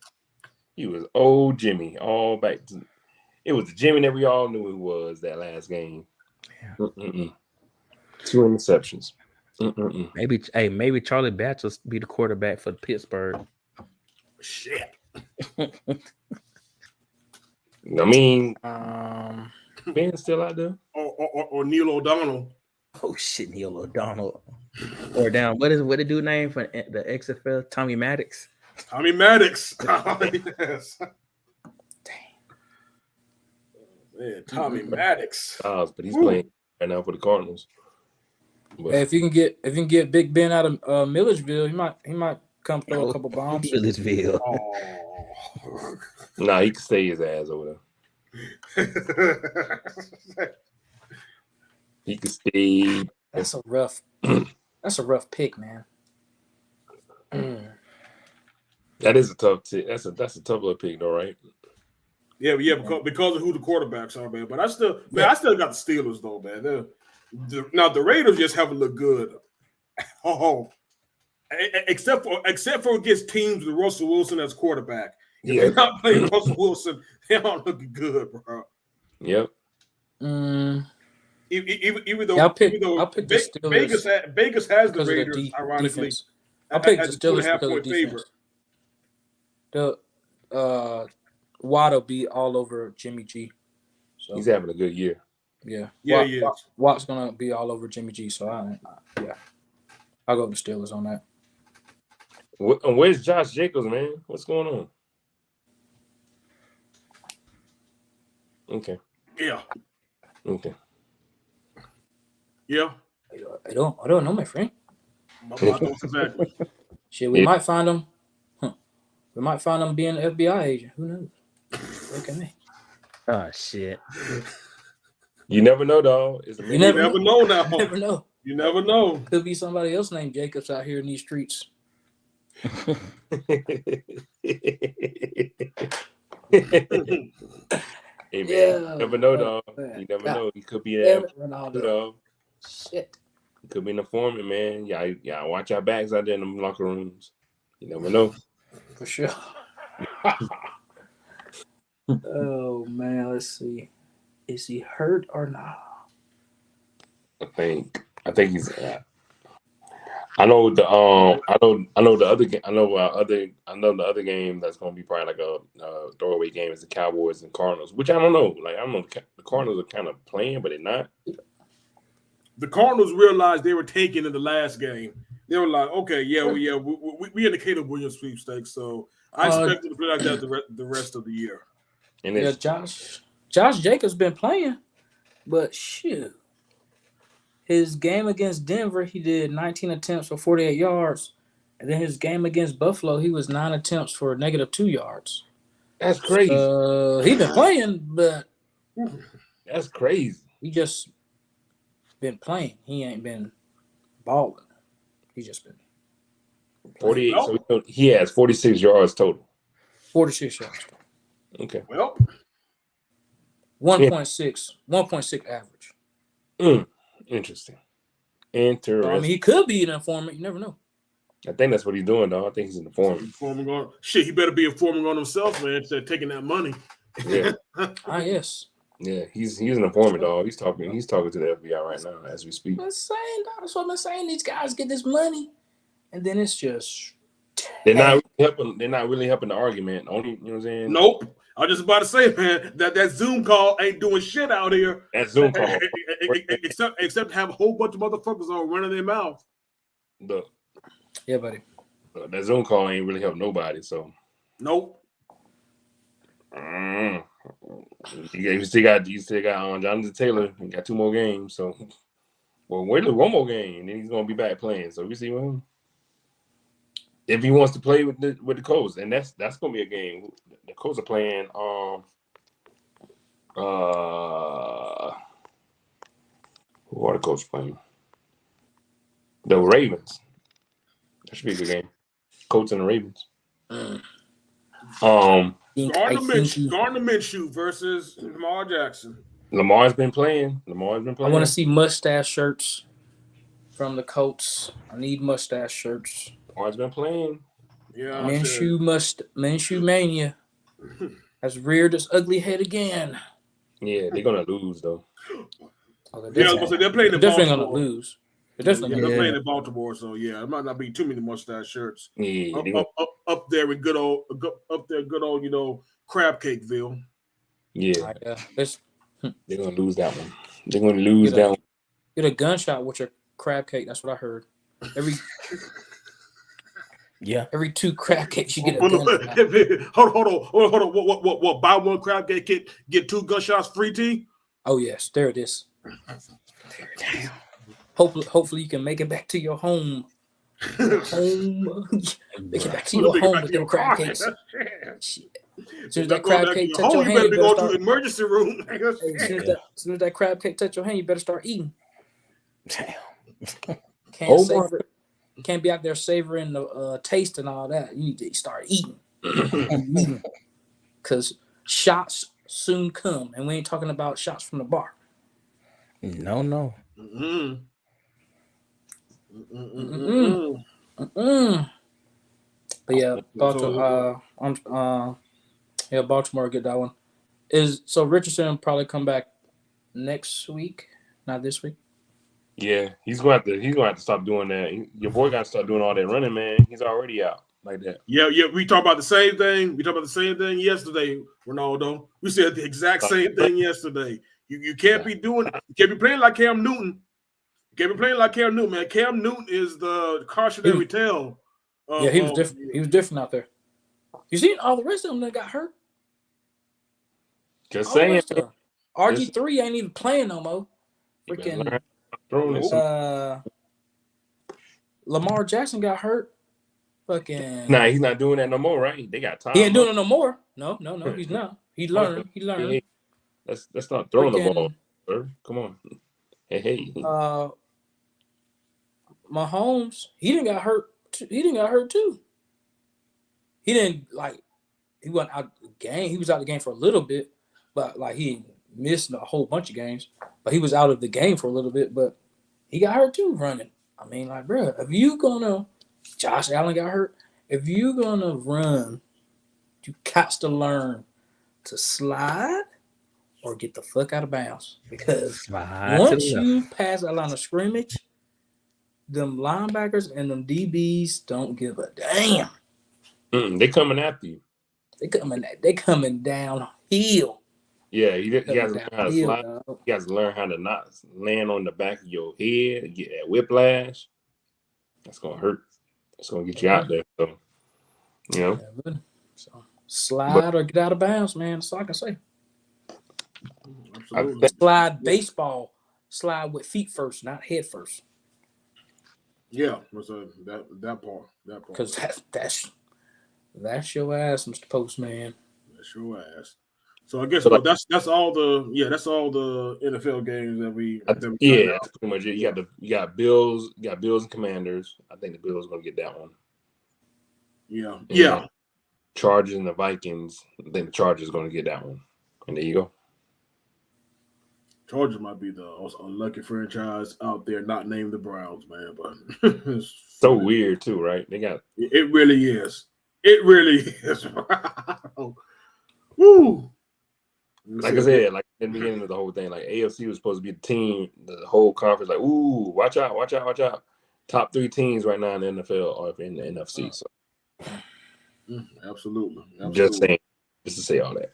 Speaker 3: He was old Jimmy, all back to. It was the Jimmy that we all knew it was that last game.
Speaker 4: Yeah.
Speaker 3: 2 interceptions.
Speaker 4: Maybe Charlie Batch will be the quarterback for Pittsburgh.
Speaker 2: Shit.
Speaker 3: I mean,
Speaker 1: Ben
Speaker 3: still out there.
Speaker 2: Or Neil O'Donnell.
Speaker 4: Oh shit, Neil O'Donnell. Or down. What the dude name for the XFL? Tommy Maddox.
Speaker 2: Tommy Maddox. Yes. Man, Tommy Maddox.
Speaker 3: But he's playing right now for the Cardinals. But,
Speaker 1: hey, if you can get Big Ben out of Milledgeville, he might come throw a couple bombs.
Speaker 4: Milledgeville.
Speaker 2: Oh.
Speaker 3: nah, he can stay his ass over there. He can stay.
Speaker 1: That's a rough pick, man.
Speaker 3: That is a tough that's a tough little pick, though, right?
Speaker 2: Yeah, because of who the quarterbacks are, man. But I still got the Steelers though, man. Now the Raiders just haven't looked good. Oh, except for against teams with Russell Wilson as quarterback. If they're not playing Russell Wilson, they aren't looking good, bro.
Speaker 3: Yep.
Speaker 2: Even though
Speaker 1: I'll pick the Steelers.
Speaker 2: Vegas has the
Speaker 1: because of
Speaker 2: Raiders,
Speaker 1: the
Speaker 2: ironically.
Speaker 1: defense. I'll pick the
Speaker 2: as a
Speaker 1: Steelers
Speaker 2: 2.5
Speaker 1: because of
Speaker 2: point
Speaker 1: the defense.
Speaker 2: favorite.
Speaker 1: The Watt will be all over Jimmy G. So
Speaker 3: He's having a good year.
Speaker 1: yeah,
Speaker 2: Yeah,
Speaker 1: Watt's gonna be all over Jimmy G. So I'll go with the Steelers on that.
Speaker 3: Where's Josh Jacobs, man? What's going on? Okay.
Speaker 2: Yeah.
Speaker 3: Okay.
Speaker 2: Yeah.
Speaker 1: I don't know, my friend.
Speaker 2: My thoughts exactly.
Speaker 1: Shit, we might find him. We might find him being an FBI agent. Who knows? Look at me.
Speaker 4: Oh shit.
Speaker 3: You never know, dog.
Speaker 2: You never know now.
Speaker 1: You never know.
Speaker 2: You never know.
Speaker 1: Could be somebody else named Jacobs out here in these streets.
Speaker 3: Hey man, you never know, dog. You never know. He could be there, dog.
Speaker 1: Shit.
Speaker 3: He could be an informant, man. Y'all watch our backs out there in them locker rooms. You never know.
Speaker 1: For sure. Oh man, let's see. Is he hurt or not?
Speaker 3: I think he's. I know the other game. I know the other game that's going to be probably like a throwaway game is the Cowboys and Cardinals, which I don't know. Like I don't know, the Cardinals are kind of playing, but they're not.
Speaker 2: The Cardinals realized they were taken in the last game. They were like, okay, we in the Caleb Williams sweepstakes, so I expect them to play like that the rest of the year.
Speaker 3: And
Speaker 1: yeah, Josh Jacobs been playing, but shoot. His game against Denver, he did 19 attempts for 48 yards. And then his game against Buffalo, he was 9 attempts for -2 yards.
Speaker 3: That's crazy.
Speaker 1: He been playing, but
Speaker 3: that's crazy.
Speaker 1: He just been playing. He ain't been balling. He just been
Speaker 3: 48. So he has 46 yards total.
Speaker 1: 46 yards.
Speaker 3: Okay.
Speaker 2: Well,
Speaker 1: 1.6 average.
Speaker 3: Interesting.
Speaker 1: So, I
Speaker 3: Interesting.
Speaker 1: mean, he could be an informant. You never know.
Speaker 3: I think that's what he's doing, though. I think he's an informant.
Speaker 2: informing on shit. He better be informing on himself, man. Instead of taking that money.
Speaker 3: Yeah.
Speaker 1: Yes.
Speaker 3: Yeah, he's an informant, dog. He's talking to the FBI right now as we speak.
Speaker 1: I'm saying, dog, that's what I'm saying. These guys get this money, and then it's just
Speaker 3: They're not really helping the argument. Only, you know what I'm saying?
Speaker 2: Nope. I was just about to say, man, that Zoom call ain't doing shit out here.
Speaker 3: That Zoom call.
Speaker 2: except have a whole bunch of motherfuckers on running their mouth.
Speaker 1: Yeah, buddy.
Speaker 3: That Zoom call ain't really help nobody. So
Speaker 2: nope.
Speaker 3: You still got Jonathan Taylor. He got 2 more games. So wait till 1 more game, and then he's gonna be back playing. So we see him if he wants to play with the Colts, and that's gonna be a game. The Colts are playing. Who are the Colts playing? The Ravens. That should be a good game. Colts and the Ravens.
Speaker 2: Gardner Minshew versus Lamar Jackson.
Speaker 3: Lamar's been playing.
Speaker 1: I want to see mustache shirts from the Colts. I need mustache shirts.
Speaker 3: Lamar's been playing.
Speaker 2: Yeah.
Speaker 1: Minshew mania has reared its ugly head again.
Speaker 3: Yeah, they're gonna lose though.
Speaker 2: They're playing in
Speaker 1: definitely
Speaker 2: Baltimore.
Speaker 1: gonna lose.
Speaker 2: They're playing in Baltimore, so yeah, it might not be too many mustache shirts.
Speaker 3: Yeah,
Speaker 2: up there with good old, you know, Crab Cakeville.
Speaker 3: Yeah, they're gonna lose that one. They're gonna lose that one.
Speaker 1: Get a gunshot with your crab cake. That's what I heard. Every 2 crab cakes you get a gunshot.
Speaker 2: Hold on. What? Buy 1 crab cake, get 2 gunshots free, T?
Speaker 1: Oh yes, there it is. Damn. Hopefully you can make it back to your home. Make it back to your home with them crab cakes. Shit. As soon as that crab cake touch your hand, you better
Speaker 2: go
Speaker 1: start
Speaker 2: to the emergency room.
Speaker 1: As soon as that crab cake touch your hand, you better start eating.
Speaker 4: Damn.
Speaker 1: Can't be out there savoring the taste and all that. You need to start eating. Because shots soon come, and we ain't talking about shots from the bar.
Speaker 4: No.
Speaker 1: But yeah, Baltimore get that one. So Richardson probably come back next week, not this week.
Speaker 3: Yeah, he's gonna have to stop doing that. Your boy got to start doing all that running, man. He's already out like that.
Speaker 2: Yeah. We talked about the same thing. We talked about the same thing yesterday, Ronaldo. We said the exact same thing yesterday. You can't be doing. You can't be playing like Cam Newton. You can't be playing like Cam Newton, man. Cam Newton is the cautionary tale.
Speaker 1: He was different. He was different out there. You seen all the rest of them that got hurt?
Speaker 3: Just saying.
Speaker 1: RG3 ain't even playing no more. Freaking Lamar Jackson got hurt. Fucking.
Speaker 3: Nah, he's not doing that no more, right? They got time.
Speaker 1: He ain't doing it no more. No, he's not. He learned.
Speaker 3: Hey, let's not throwing the ball, sir. Come on. Hey.
Speaker 1: Mahomes, he didn't got hurt. He didn't got hurt too. He didn't he wasn't out the game. He was out of the game for a little bit, but he missed a whole bunch of games. But he was out of the game for a little bit, but he got hurt too running. I mean, bro, if you gonna Josh Allen got hurt. If you gonna run, you got to learn to slide or get the fuck out of bounds. Because once you pass that line of scrimmage, them linebackers and them DBs don't give a damn.
Speaker 3: They coming after you.
Speaker 1: They coming downhill.
Speaker 3: Yeah, you guys learn how to slide. You guys learn how to not land on the back of your head, get that whiplash. That's gonna hurt. It's gonna get you out there. So,
Speaker 1: Yeah, slide or get out of bounds, man. That's all I can say. Slide baseball. Slide with feet first, not head first.
Speaker 2: Yeah, that part.
Speaker 1: Because that's your ass, Mr. Postman.
Speaker 2: That's your ass. So I guess that's all the NFL games that we.
Speaker 3: That's pretty much it. You got Bills and Commanders. I think the Bills are gonna get that one.
Speaker 2: Yeah.
Speaker 3: Chargers and the Vikings. I think the Chargers going to get that one. And there you go.
Speaker 2: Chargers might be the most unlucky franchise out there, not named the Browns, man. But it's
Speaker 3: So
Speaker 2: funny.
Speaker 3: weird too, right? They got
Speaker 2: It really is. It really is. Woo!
Speaker 3: like I said, like in the beginning of the whole thing, like AFC was supposed to be the team, the whole conference, like, ooh, watch out, watch out, watch out. Top 3 teams right now in the NFL or in the NFC. So
Speaker 2: Absolutely.
Speaker 3: just saying, just to say all that.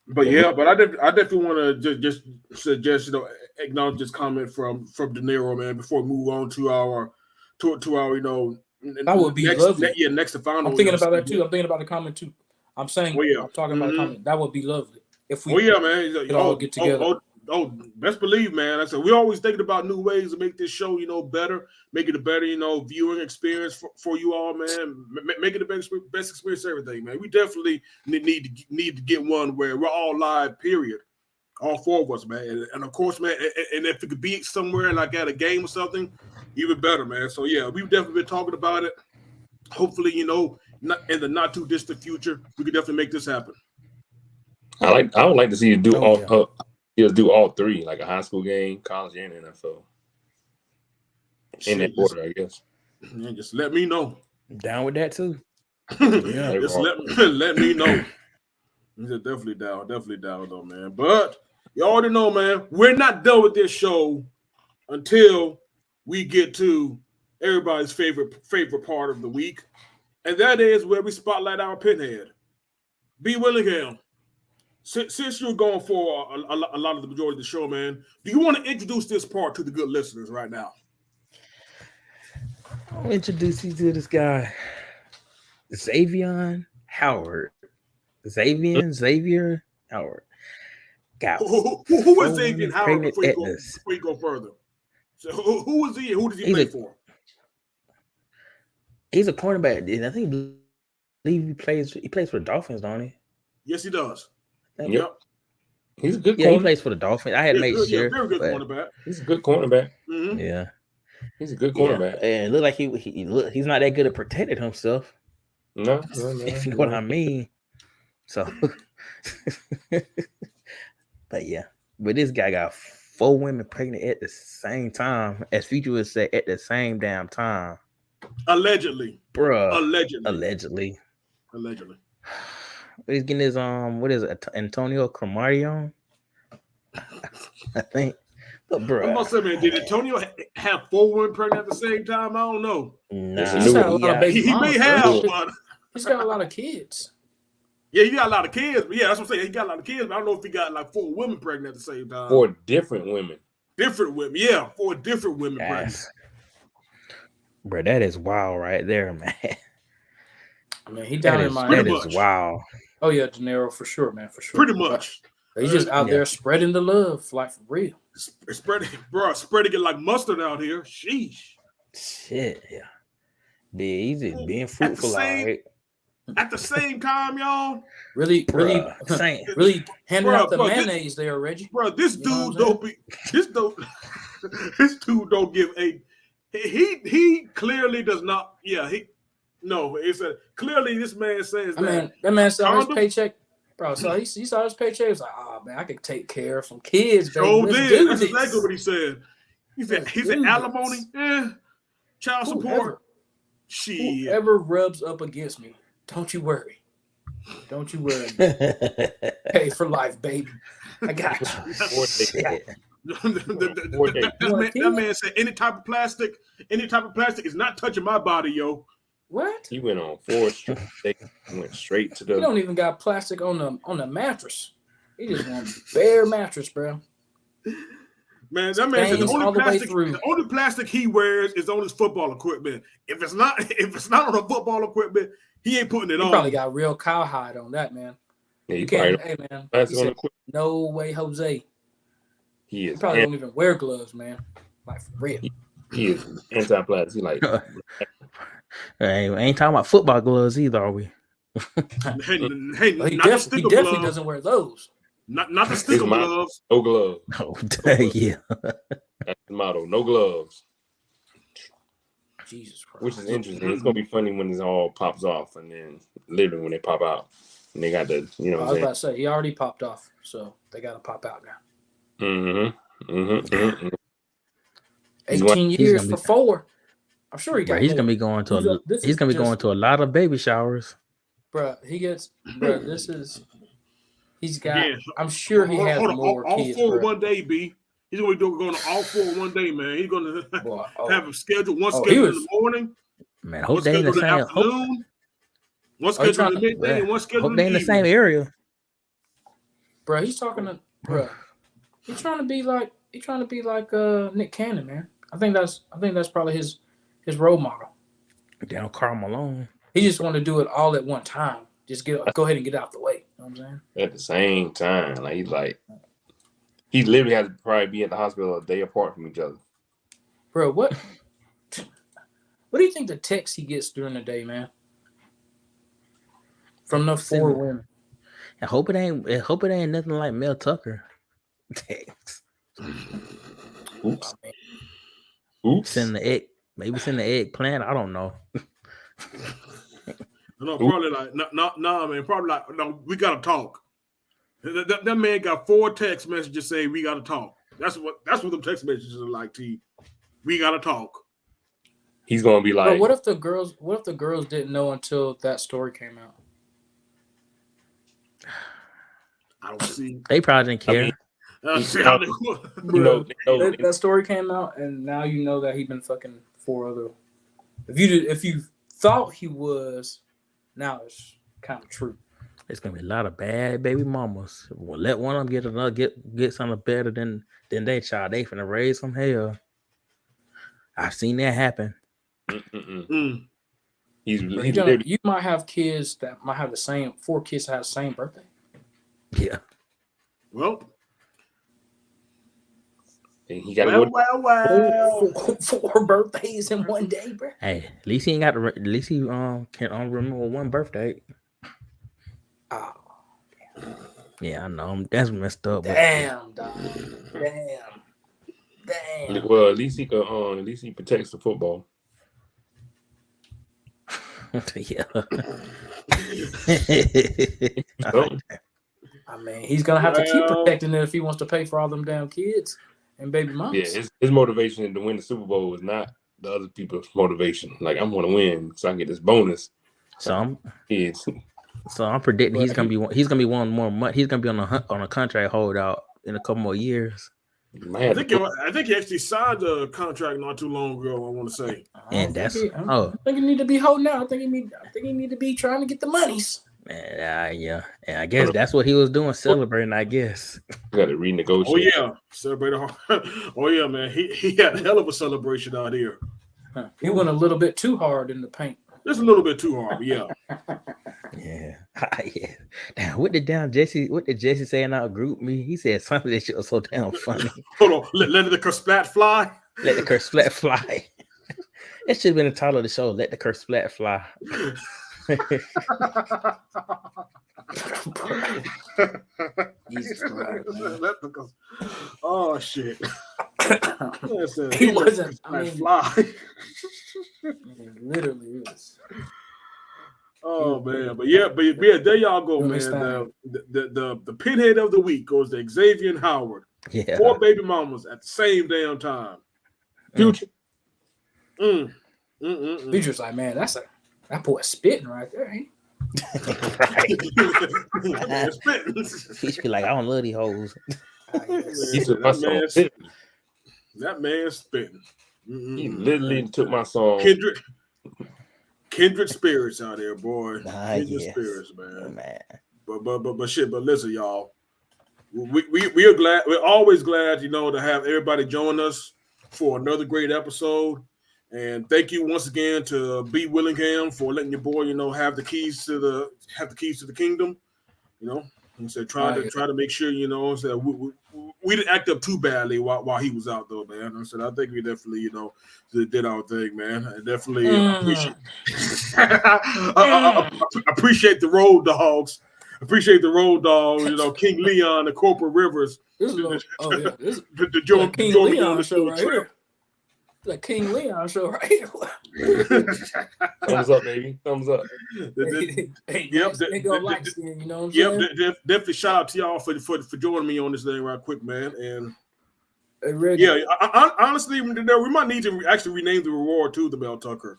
Speaker 2: But yeah, but I definitely want to just suggest, acknowledge this comment from De Niro, man, before we move on to our
Speaker 1: That would be lovely.
Speaker 2: Next to final.
Speaker 1: I'm thinking about that too. I'm thinking about the comment too. I'm saying, I'm talking about the comment. That would be lovely if we
Speaker 2: man,
Speaker 1: all get together.
Speaker 2: Best believe, man. I said we're always thinking about new ways to make this show, better, make it a better, viewing experience for you all, man. Make it the best experience, everything, man. We definitely need to get one where we're all live. Period. All 4 of us, man, and of course, man, and if it could be somewhere like at a game or something, even better, man. So yeah, we've definitely been talking about it. Hopefully, not in the not too distant future, we could definitely make this happen.
Speaker 3: I would like to see you do do all 3, like a high school game, college, and NFL. In that order, I guess.
Speaker 2: Man, just let me know.
Speaker 4: Down with that too.
Speaker 2: Yeah, just let me know. Definitely down though, man. But you already know, man, we're not done with this show until we get to everybody's favorite part of the week, and that is where we spotlight our pinhead, B. Willingham. Since you're going for a lot of the majority of the show, man, do you want to introduce this part to the good listeners right now?
Speaker 4: I'll introduce you to this guy, Xavier Howard. Xavier Howard.
Speaker 2: Who is Xavier Howard before you go further? So who is he? Who does he play for?
Speaker 4: He's a cornerback. I think he plays for the Dolphins, don't he?
Speaker 2: Yes, he does.
Speaker 3: Yep. He's a good cornerback.
Speaker 4: Yeah, he plays for the Dolphins. I had to make sure.
Speaker 2: Very good cornerback.
Speaker 3: He's a good cornerback.
Speaker 2: Mm-hmm.
Speaker 4: Yeah.
Speaker 3: He's a good cornerback.
Speaker 4: Yeah. And it looked like he's not that good at protecting himself.
Speaker 3: No.
Speaker 4: If you know what I mean. So but yeah. But this guy got 4 women pregnant at the same time, as Future would say, at the same damn time.
Speaker 2: Allegedly.
Speaker 4: Bruh.
Speaker 2: Allegedly.
Speaker 4: He's getting his what is it, Antonio Cromartie? I think. But bro,
Speaker 2: I'm about to say, man, did Antonio have 4 women pregnant at the same time? I don't know.
Speaker 4: Nah,
Speaker 1: He's got a lot of baby
Speaker 2: he may have, but
Speaker 1: he's got a lot of kids.
Speaker 2: Yeah, he got a lot of kids. But yeah, that's what I'm saying. He got a lot of kids, but I don't know if he got like 4 women pregnant at the same time.
Speaker 3: 4 different women.
Speaker 2: Different women, yeah, 4 different women pregnant.
Speaker 4: Bro, that is wild right there, man.
Speaker 1: I mean, he down in
Speaker 4: That
Speaker 1: Miami.
Speaker 4: is wild.
Speaker 1: Oh yeah, De Niro for sure, man, for sure.
Speaker 2: Pretty much.
Speaker 1: He's just out there spreading the love, like for real.
Speaker 2: Spreading it like mustard out here. Sheesh.
Speaker 4: Shit, yeah. He's just being fruitful, all right.
Speaker 2: At the same time, y'all.
Speaker 1: Really handing out the mayonnaise there, Reggie.
Speaker 2: Bro, this dude don't give a. He clearly does not. Yeah, clearly this man says that
Speaker 1: man saw his paycheck. Bro, so he saw his paycheck. He was like, "Oh man, I can take care of some kids." Baby.
Speaker 2: That's exactly what he said. He said alimony, child support. Shit.
Speaker 1: Whoever rubs up against me, don't you worry. Don't you worry. Pay for life, baby. I got you.
Speaker 2: That man said any type of plastic is not touching my body, yo.
Speaker 1: What?
Speaker 3: He went on 4 straight. Went straight to the.
Speaker 1: He don't even got plastic on the mattress. He just want bare mattress, bro.
Speaker 2: Man, that man said the only plastic he wears is on his football equipment. If it's not on the football equipment, he ain't putting it on.
Speaker 1: He probably got real cowhide on that, man.
Speaker 3: Yeah,
Speaker 1: you can't. Hey, man. He said, no way, Jose.
Speaker 3: He
Speaker 1: probably don't even wear gloves, man. Like for real.
Speaker 3: He is anti-plastic. He like.
Speaker 4: Hey, we ain't talking about football gloves either, are we?
Speaker 2: He
Speaker 1: definitely doesn't wear those.
Speaker 2: Not the sticker gloves.
Speaker 3: No gloves.
Speaker 4: Oh, yeah.
Speaker 3: That's the motto. No gloves.
Speaker 1: Jesus Christ.
Speaker 3: which is interesting. It's gonna be funny when this all pops off, and then literally when they pop out, and they got the, you know,
Speaker 1: I
Speaker 3: what
Speaker 1: was
Speaker 3: I'm
Speaker 1: about to say he already popped off, so they got to pop out now.
Speaker 3: saying?
Speaker 1: 18
Speaker 4: He's
Speaker 1: years
Speaker 4: gonna
Speaker 1: for 4. I'm sure he got.
Speaker 4: Bro, he's
Speaker 1: more.
Speaker 4: gonna be going to
Speaker 1: This
Speaker 4: he's
Speaker 1: is
Speaker 4: gonna be
Speaker 1: just-
Speaker 4: going to a lot of baby showers.
Speaker 1: Bro, this is. He's got.
Speaker 2: Again,
Speaker 1: I'm sure he has more
Speaker 2: all
Speaker 1: kids.
Speaker 2: 4
Speaker 1: bro.
Speaker 2: one day, B. He's going to be going to all 4 one day, man. He's going to
Speaker 1: Boy,
Speaker 2: have a schedule. One
Speaker 1: Oh, he
Speaker 2: schedule in
Speaker 1: was-
Speaker 2: the morning,
Speaker 4: Man,
Speaker 2: one
Speaker 4: hope they in
Speaker 2: schedule
Speaker 4: the
Speaker 2: in the
Speaker 4: same. Hope,
Speaker 2: afternoon, one schedule in the midday, and one schedule
Speaker 4: hope
Speaker 2: in
Speaker 4: they
Speaker 2: the
Speaker 4: in the
Speaker 2: evening.
Speaker 4: same area.
Speaker 1: bro, he's talking to. Bro, he's trying to be like. He's trying to be like Nick Cannon, man. I think that's probably his role model.
Speaker 4: Down Karl Malone.
Speaker 1: He just want to do it all at one time. Just go ahead and get out the way. You know what I'm saying?
Speaker 3: At the same time, like he literally has to probably be at the hospital a day apart from each other.
Speaker 1: Bro, what do you think the text he gets during the day, man? From the 4 women.
Speaker 4: I hope it ain't nothing like Mel Tucker. Text.
Speaker 3: Oops.
Speaker 1: I mean,
Speaker 3: Oops.
Speaker 4: Send the egg. Maybe send the eggplant. I don't know.
Speaker 2: No, probably like, nah, man. Probably like, no, we got to talk. That man got 4 text messages saying we got to talk. That's what the text messages are like, T. We got to talk.
Speaker 3: He's gonna be like,
Speaker 1: bro, what if the girls didn't know until that story came out?
Speaker 2: I don't see.
Speaker 4: They probably didn't care.
Speaker 3: you know,
Speaker 1: That story came out, and now you know that he been fucking 4 other. If you thought he was, now it's kind of true.
Speaker 4: It's gonna be a lot of bad baby mamas. Well, let one of them get something better than they child. They finna raise some hell. I've seen that happen.
Speaker 3: He's
Speaker 1: You might have kids that might have the same 4 kids that have the same birthday.
Speaker 4: Yeah.
Speaker 2: Well,
Speaker 3: he got to go.
Speaker 1: 4 birthdays in one day, bro.
Speaker 4: Hey, at least he ain't got to. At least he can remember one birthday.
Speaker 1: Oh,
Speaker 4: Yeah, I know. That's messed up.
Speaker 1: damn, dog. Damn.
Speaker 3: Well, at least he could. At least he protects the football.
Speaker 4: Yeah.
Speaker 3: So,
Speaker 1: I mean, he's gonna have to keep protecting it if he wants to pay for all them damn kids and baby moms.
Speaker 3: yeah, his motivation to win the Super Bowl is not the other people's motivation. Like, I'm going to win so I can get this bonus.
Speaker 4: So
Speaker 3: Kids.
Speaker 4: I'm predicting he's gonna be one more month. He's gonna be on a contract holdout in a couple more years.
Speaker 2: I think he actually signed a contract not too long ago. I want to say,
Speaker 4: And that's
Speaker 1: I don't think he need to be holding out. I think he need to be trying to get the monies.
Speaker 4: Man, yeah, and I guess that's what he was doing, celebrating. I guess.
Speaker 3: Got to renegotiate.
Speaker 2: oh yeah, celebrate. Oh yeah, man. He had a hell of a celebration out here.
Speaker 1: He went a little bit too hard in the paint.
Speaker 2: Just a little bit too hard, but yeah.
Speaker 4: Yeah. Yeah. Now, what did Jesse say in our group me? He said something that shit was so damn funny.
Speaker 2: Hold on, let the splat fly.
Speaker 4: Let the curse splat fly. It should have been the title of the show. Let the curse splat fly.
Speaker 1: Jesus Christ, man.
Speaker 2: Oh shit.
Speaker 1: He wasn't. I mean,
Speaker 2: fly.
Speaker 1: it literally is.
Speaker 2: Oh man, but yeah, there y'all go, man. The pinhead of the week goes to Xavier Howard.
Speaker 4: Yeah.
Speaker 2: 4 baby mamas at the same damn time.
Speaker 3: Future.
Speaker 1: Future's like, man, that boy spitting right there. Ain't
Speaker 4: He should be like, I don't love these hoes.
Speaker 3: He took my song.
Speaker 2: That man spitting.
Speaker 3: He literally took my song.
Speaker 2: Kindred spirits out there, boy. Kindred
Speaker 4: Yes.
Speaker 2: spirits, man.
Speaker 4: Oh, man.
Speaker 2: But listen, y'all. We are glad. We're always glad, to have everybody join us for another great episode. And thank you once again to B. Willingham for letting your boy, have the keys to the kingdom. And so try to make sure, so we didn't act up too badly while he was out though, man. I said I think we definitely, did our thing, man. I definitely appreciate the road dogs. Appreciate the road dogs, King Leon and Corporal Rivers.
Speaker 1: this is
Speaker 2: the King Leon show right here.
Speaker 1: The King Leon show, right?
Speaker 3: Thumbs up, baby. Thumbs up.
Speaker 1: Hey,
Speaker 2: Yep,
Speaker 1: they go light skin, you know what I'm saying?
Speaker 2: Definitely shout out to y'all for joining me on this thing right quick, man. And
Speaker 1: Hey, Reggie.
Speaker 2: yeah, I honestly, we might need to actually rename the reward to the Mel Tucker.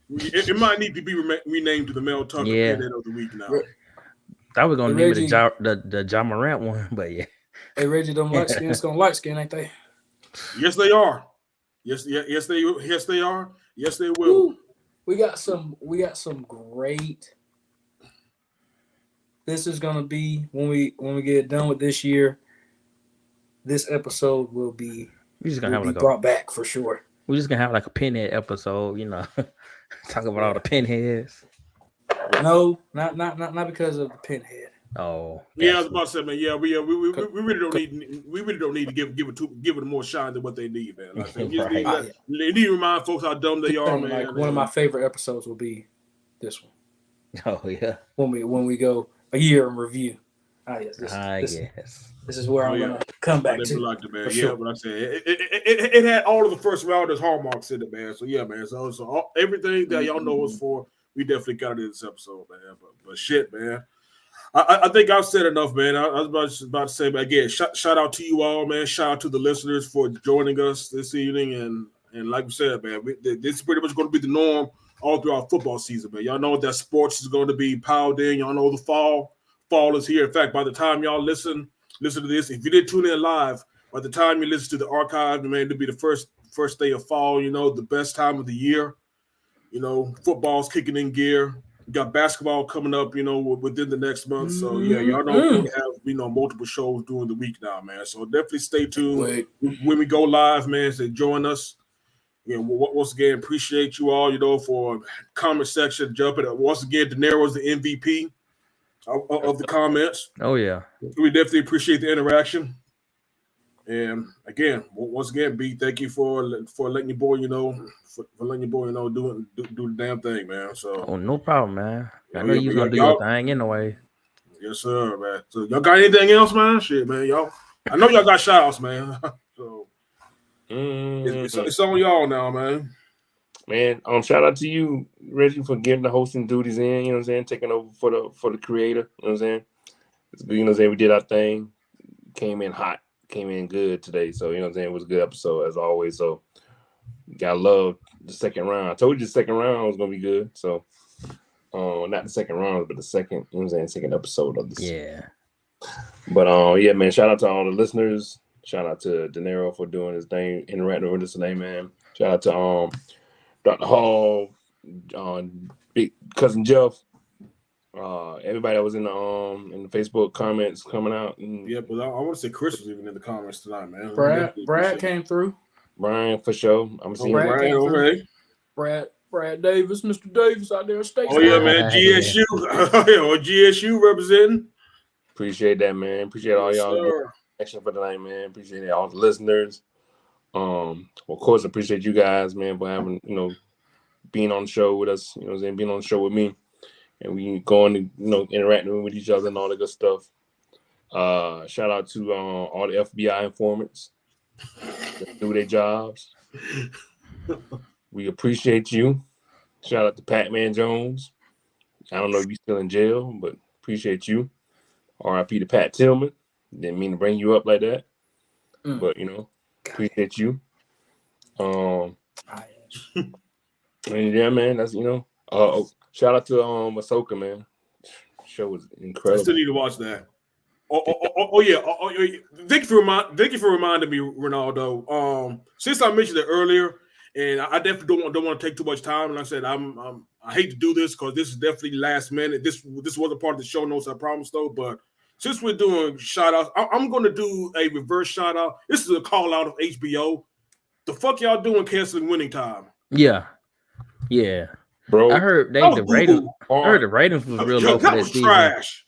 Speaker 2: It might need to be renamed to the Mel Tucker Pinhead of the Week now.
Speaker 4: I was gonna name
Speaker 1: Reggie,
Speaker 4: it the John Morant one, but yeah.
Speaker 1: Hey, Reggie, them light skins gonna light skin, ain't they?
Speaker 2: Yes, they are. Yes, they are. Yes, they will.
Speaker 1: Woo. We got some great. This is gonna be when we get done with this year. This episode will be
Speaker 4: We're just gonna have like
Speaker 1: brought back for sure.
Speaker 4: We're just gonna have like a pinhead episode, talk about all the pinheads.
Speaker 1: No, not because of the pinhead.
Speaker 4: Oh,
Speaker 2: yeah, I was about to say, man. Yeah, we really don't need to give it more shine than what they need, man. Like, they need to remind folks how dumb they are, man.
Speaker 1: Like, one of my favorite episodes will be this one.
Speaker 4: Oh yeah.
Speaker 1: When we go a year in review. Yes. This is where I'm gonna come back to.
Speaker 2: Liked it, man. Yeah,
Speaker 1: sure.
Speaker 2: but I said it had all of the first rounders hallmarks in it, man. So yeah, man. So everything that y'all know was for, we definitely got it in this episode, man. But shit, man. I think I've said enough, man. I was about to say, but again, shout out to you all, man. Shout out to the listeners for joining us this evening, and like we said, man, this is pretty much going to be the norm all throughout football season, man. Y'all know that sports is going to be piled in. Y'all know the fall is here. In fact, by the time y'all listen to this, if you did tune in live, by the time you listen to the archive, man, it'll be the first day of fall. The best time of the year. Football's kicking in gear. We got basketball coming up, within the next month. So yeah, y'all know we're gonna have multiple shows during the week now, man. So definitely stay tuned when we go live, man. So join us. Once again, appreciate you all, for comment section jumping. Once again, De Niro's the MVP of the comments.
Speaker 4: Oh yeah,
Speaker 2: we definitely appreciate the interaction. And again, once again, B, thank you for letting your boy, for letting your boy, do the damn thing, man. So,
Speaker 4: no problem, man. I know you're gonna do your thing anyway.
Speaker 2: Yes, sir, man. So, y'all got anything else, man? Shit, man, y'all. I know y'all got shout outs, man. So, it's on y'all now, man.
Speaker 3: Man, shout out to you, Reggie, for getting the hosting duties in. You know what I'm saying? Taking over for the creator. You know what I'm saying? It's good, we did our thing. Came in hot. Came in good today, so it was a good episode as always. So gotta love the second round. I told you the second round was gonna be good. So not the second round, but the second, second episode of this.
Speaker 4: Yeah.
Speaker 3: But yeah, man, shout out to all the listeners. Shout out to De Niro for doing his thing, interacting with us today, man. Shout out to Dr. Hall, Big Cousin Jeff. Everybody that was in the Facebook comments coming out.
Speaker 2: Yeah, but I want to say Chris was even in the comments tonight, man.
Speaker 1: Brad came through.
Speaker 3: Brian, for sure. I'm seeing
Speaker 2: Brian over
Speaker 1: here. Brad Davis, Mr. Davis out there in State.
Speaker 2: Oh yeah, man. GSU. GSU representing.
Speaker 3: Appreciate that, man. Appreciate all y'all action for tonight, man. Appreciate it, all the listeners. Of course, appreciate you guys, man, for having, being on the show with us, being on the show with me. And we going to, interacting with each other and all the good stuff. Shout out to all the FBI informants that do their jobs. We appreciate you. Shout out to Pac-Man Jones. I don't know if you're still in jail, but appreciate you. R.I.P. to Pat Tillman. Didn't mean to bring you up like that. But, appreciate you. And yeah, man, that's, shout out to Ahsoka, man. Show was incredible.
Speaker 2: I still need to watch that. Oh yeah. Thank you for reminding me, Ronaldo. Since I mentioned it earlier, and I definitely don't want to take too much time. And I said I hate to do this because this is definitely last minute. This wasn't part of the show notes, I promise though. But since we're doing shout outs, I'm going to do a reverse shout out. This is a call out of HBO. The fuck y'all doing canceling Winning Time?
Speaker 4: Yeah.
Speaker 3: Bro,
Speaker 4: I heard the ratings was real low for that season.
Speaker 2: Trash.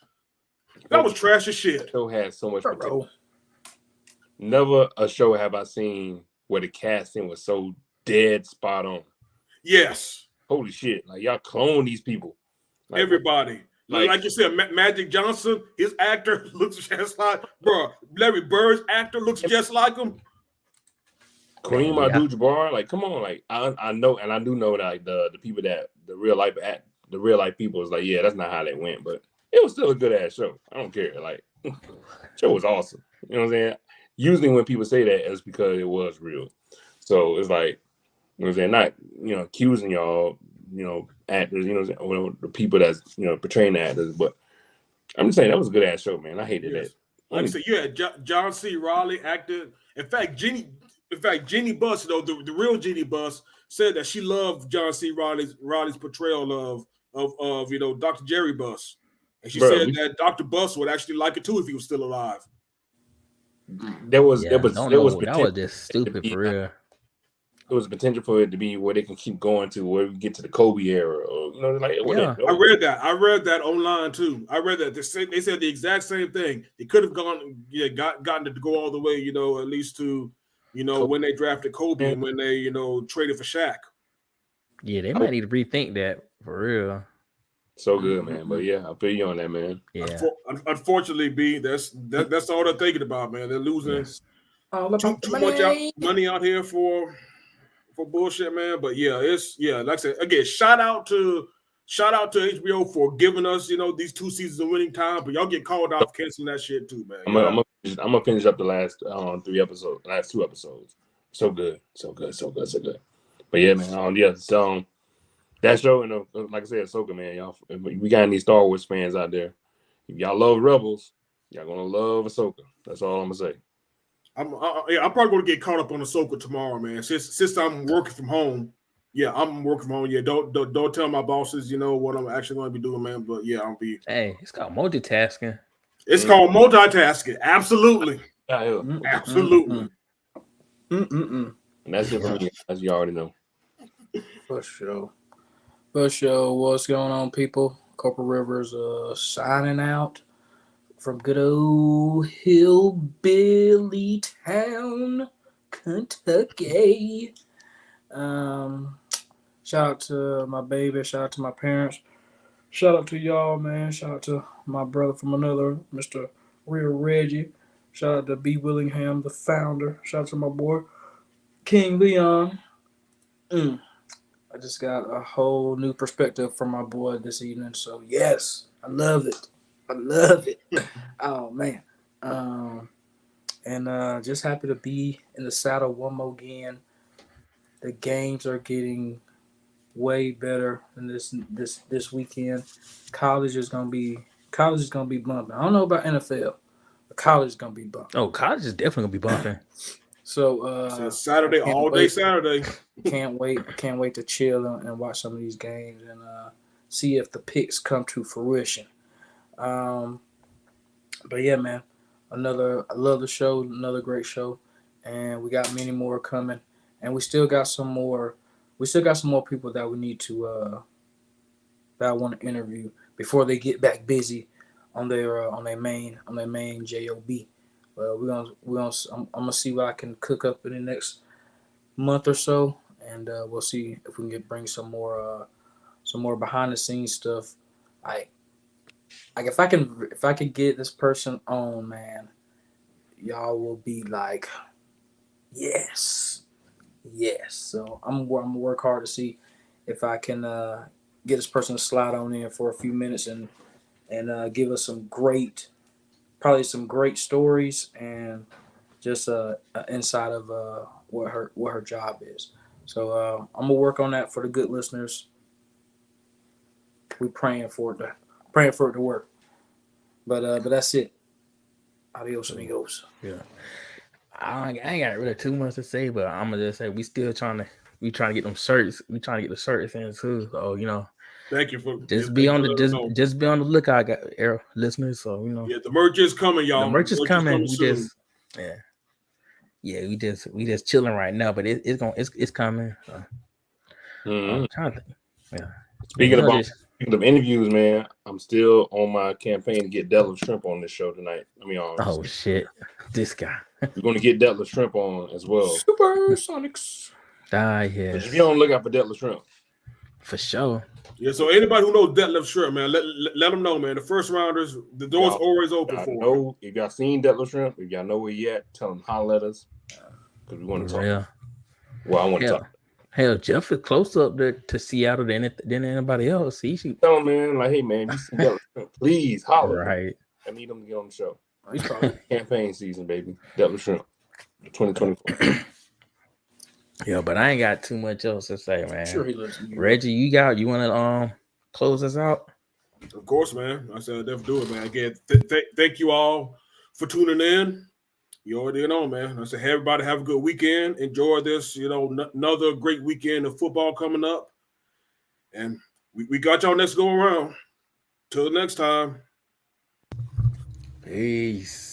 Speaker 2: That was trash as shit.
Speaker 3: The show had so much potential. Never a show have I seen where the casting was so dead spot on.
Speaker 2: Yes.
Speaker 3: Holy shit. Like, y'all clone these people. Like,
Speaker 2: everybody. Like you said, Magic Johnson, his actor looks just like, bro. Larry Bird's actor looks just like him.
Speaker 3: Kareem
Speaker 4: Man, yeah.
Speaker 3: Abdul-Jabbar, like, come on, like, I know, and I do know that like the people that the real life people is like, yeah, that's not how they went, but it was still a good ass show. I don't care, like, show was awesome. You know what I'm saying? Usually when people say that, it's because it was real. So it's like, you know what I'm saying, not accusing y'all, actors, or the people that's portraying the actors, but I'm just saying that was a good ass show, man. I hated
Speaker 2: Yes.
Speaker 3: that.
Speaker 2: Like I said, you had John C. Reilly acted. In fact, Jeannie Buss, the real Jeannie Buss, said that she loved John C. Reilly's portrayal of Dr. Jerry Buss, and she said that Dr. Buss would actually like it too if he was still alive.
Speaker 3: There was
Speaker 4: that was just stupid for real.
Speaker 3: It was potential for it to be where they can keep going to where we get to the Kobe era, or like
Speaker 4: Yeah.
Speaker 2: I read that online too. I read that they said the exact same thing. They could have gotten to go all the way, at least to, when they drafted Kobe and when they, traded for Shaq.
Speaker 4: Yeah, they might need to rethink that for real.
Speaker 3: So good, man. But yeah, I feel you on that, man.
Speaker 4: Yeah.
Speaker 2: Unfortunately, B, that's all they're thinking about, man. They're losing too much money out here for bullshit, man. But like I said, again, shout out to HBO for giving us, these 2 seasons of Winning Time. But y'all get called out for canceling that shit too, man.
Speaker 3: I'm gonna finish up the last 2 episodes. So good. But yeah, man. So that show, like I said, Ahsoka, man. Y'all, we got any Star Wars fans out there? If y'all love Rebels, y'all gonna love Ahsoka. That's all I'm gonna say.
Speaker 2: I'm probably gonna get caught up on Ahsoka tomorrow, man. Since I'm working from home. Yeah, I'm working from home. Yeah, don't tell my bosses, what I'm actually going to be doing, man. But yeah, I'll be.
Speaker 4: Hey, it's called multitasking.
Speaker 2: It's called multitasking. Absolutely. Absolutely.
Speaker 3: And that's it for me, as you already know.
Speaker 1: For sure. What's going on, people? Corporal Rivers signing out from good old Hillbilly Town, Kentucky. Shout out to my baby. Shout out to my parents. Shout out to y'all, man. Shout out to my brother from another, Mr. Real Reggie. Shout out to B. Willingham, the founder. Shout out to my boy, King Leon. I just got a whole new perspective from my boy this evening. So, yes, I love it. Oh, man. And just happy to be in the saddle one more again. The games are getting way better than this weekend. College is gonna be bumping. I don't know about NFL, but college is gonna be bumping.
Speaker 4: Oh, college is definitely gonna be bumping.
Speaker 2: So Saturday, all day Saturday.
Speaker 1: Can't wait to chill and watch some of these games and see if the picks come to fruition. But yeah, man, I love the show, another great show, and we got many more coming, and we still got some more people that we need to that I want to interview before they get back busy on their main job. Well, I'm gonna see what I can cook up in the next month or so, and we'll see if we can bring some more behind the scenes stuff. Like if I can get this person on, man, y'all will be like, yes. So I'm gonna work hard to see if I can get this person to slide on in for a few minutes and give us some great stories and just an insight of what her job is. So I'm gonna work on that for the good listeners. We praying for it to work. But that's it. Adios, amigos.
Speaker 4: Yeah. I ain't got really too much to say, but I'm gonna just say we trying to get them shirts. We trying to get the shirts in too. So
Speaker 2: thank you for
Speaker 4: just be on the lookout, listeners. So
Speaker 2: the merch is coming, y'all.
Speaker 4: The merch is coming. We just chilling right now, but it's coming. So. I'm trying to think. Yeah.
Speaker 3: Speaking of interviews, man, I'm still on my campaign to get Detlef Shrimp on this show tonight.
Speaker 4: Oh shit, this guy.
Speaker 3: We're going to get Detlef Shrimp on as well.
Speaker 1: Supersonics.
Speaker 4: Yeah.
Speaker 3: But if you don't look out for Detlef Shrimp,
Speaker 4: for sure.
Speaker 2: Yeah. So anybody who knows Detlef Shrimp, man, let them know, man. The first rounders, the door's always open for them.
Speaker 3: If y'all seen Detlef Shrimp, if y'all know where he at, tell him holler at us because we want to talk.
Speaker 4: Yeah.
Speaker 3: Well, I want to talk.
Speaker 4: Hell, Jeff is closer up there to Seattle than anybody else. He should.
Speaker 3: Tell him, man, like, hey, man, you see Delton Shrimp, please holler.
Speaker 4: Right.
Speaker 3: Man. I need him to get on the show.
Speaker 1: He's probably
Speaker 3: Campaign season, baby. Delton Shrimp, 2024.
Speaker 4: Yeah, but I ain't got too much else to say, man.
Speaker 1: sure he lives in New York.
Speaker 4: Reggie, you want to close us out?
Speaker 2: Of course, man. I said I'll definitely do it, man. Again, thank you all for tuning in. You already know, man. I said, hey, everybody, have a good weekend. Enjoy this, another great weekend of football coming up. And we got y'all next go around. Till next time.
Speaker 4: Peace.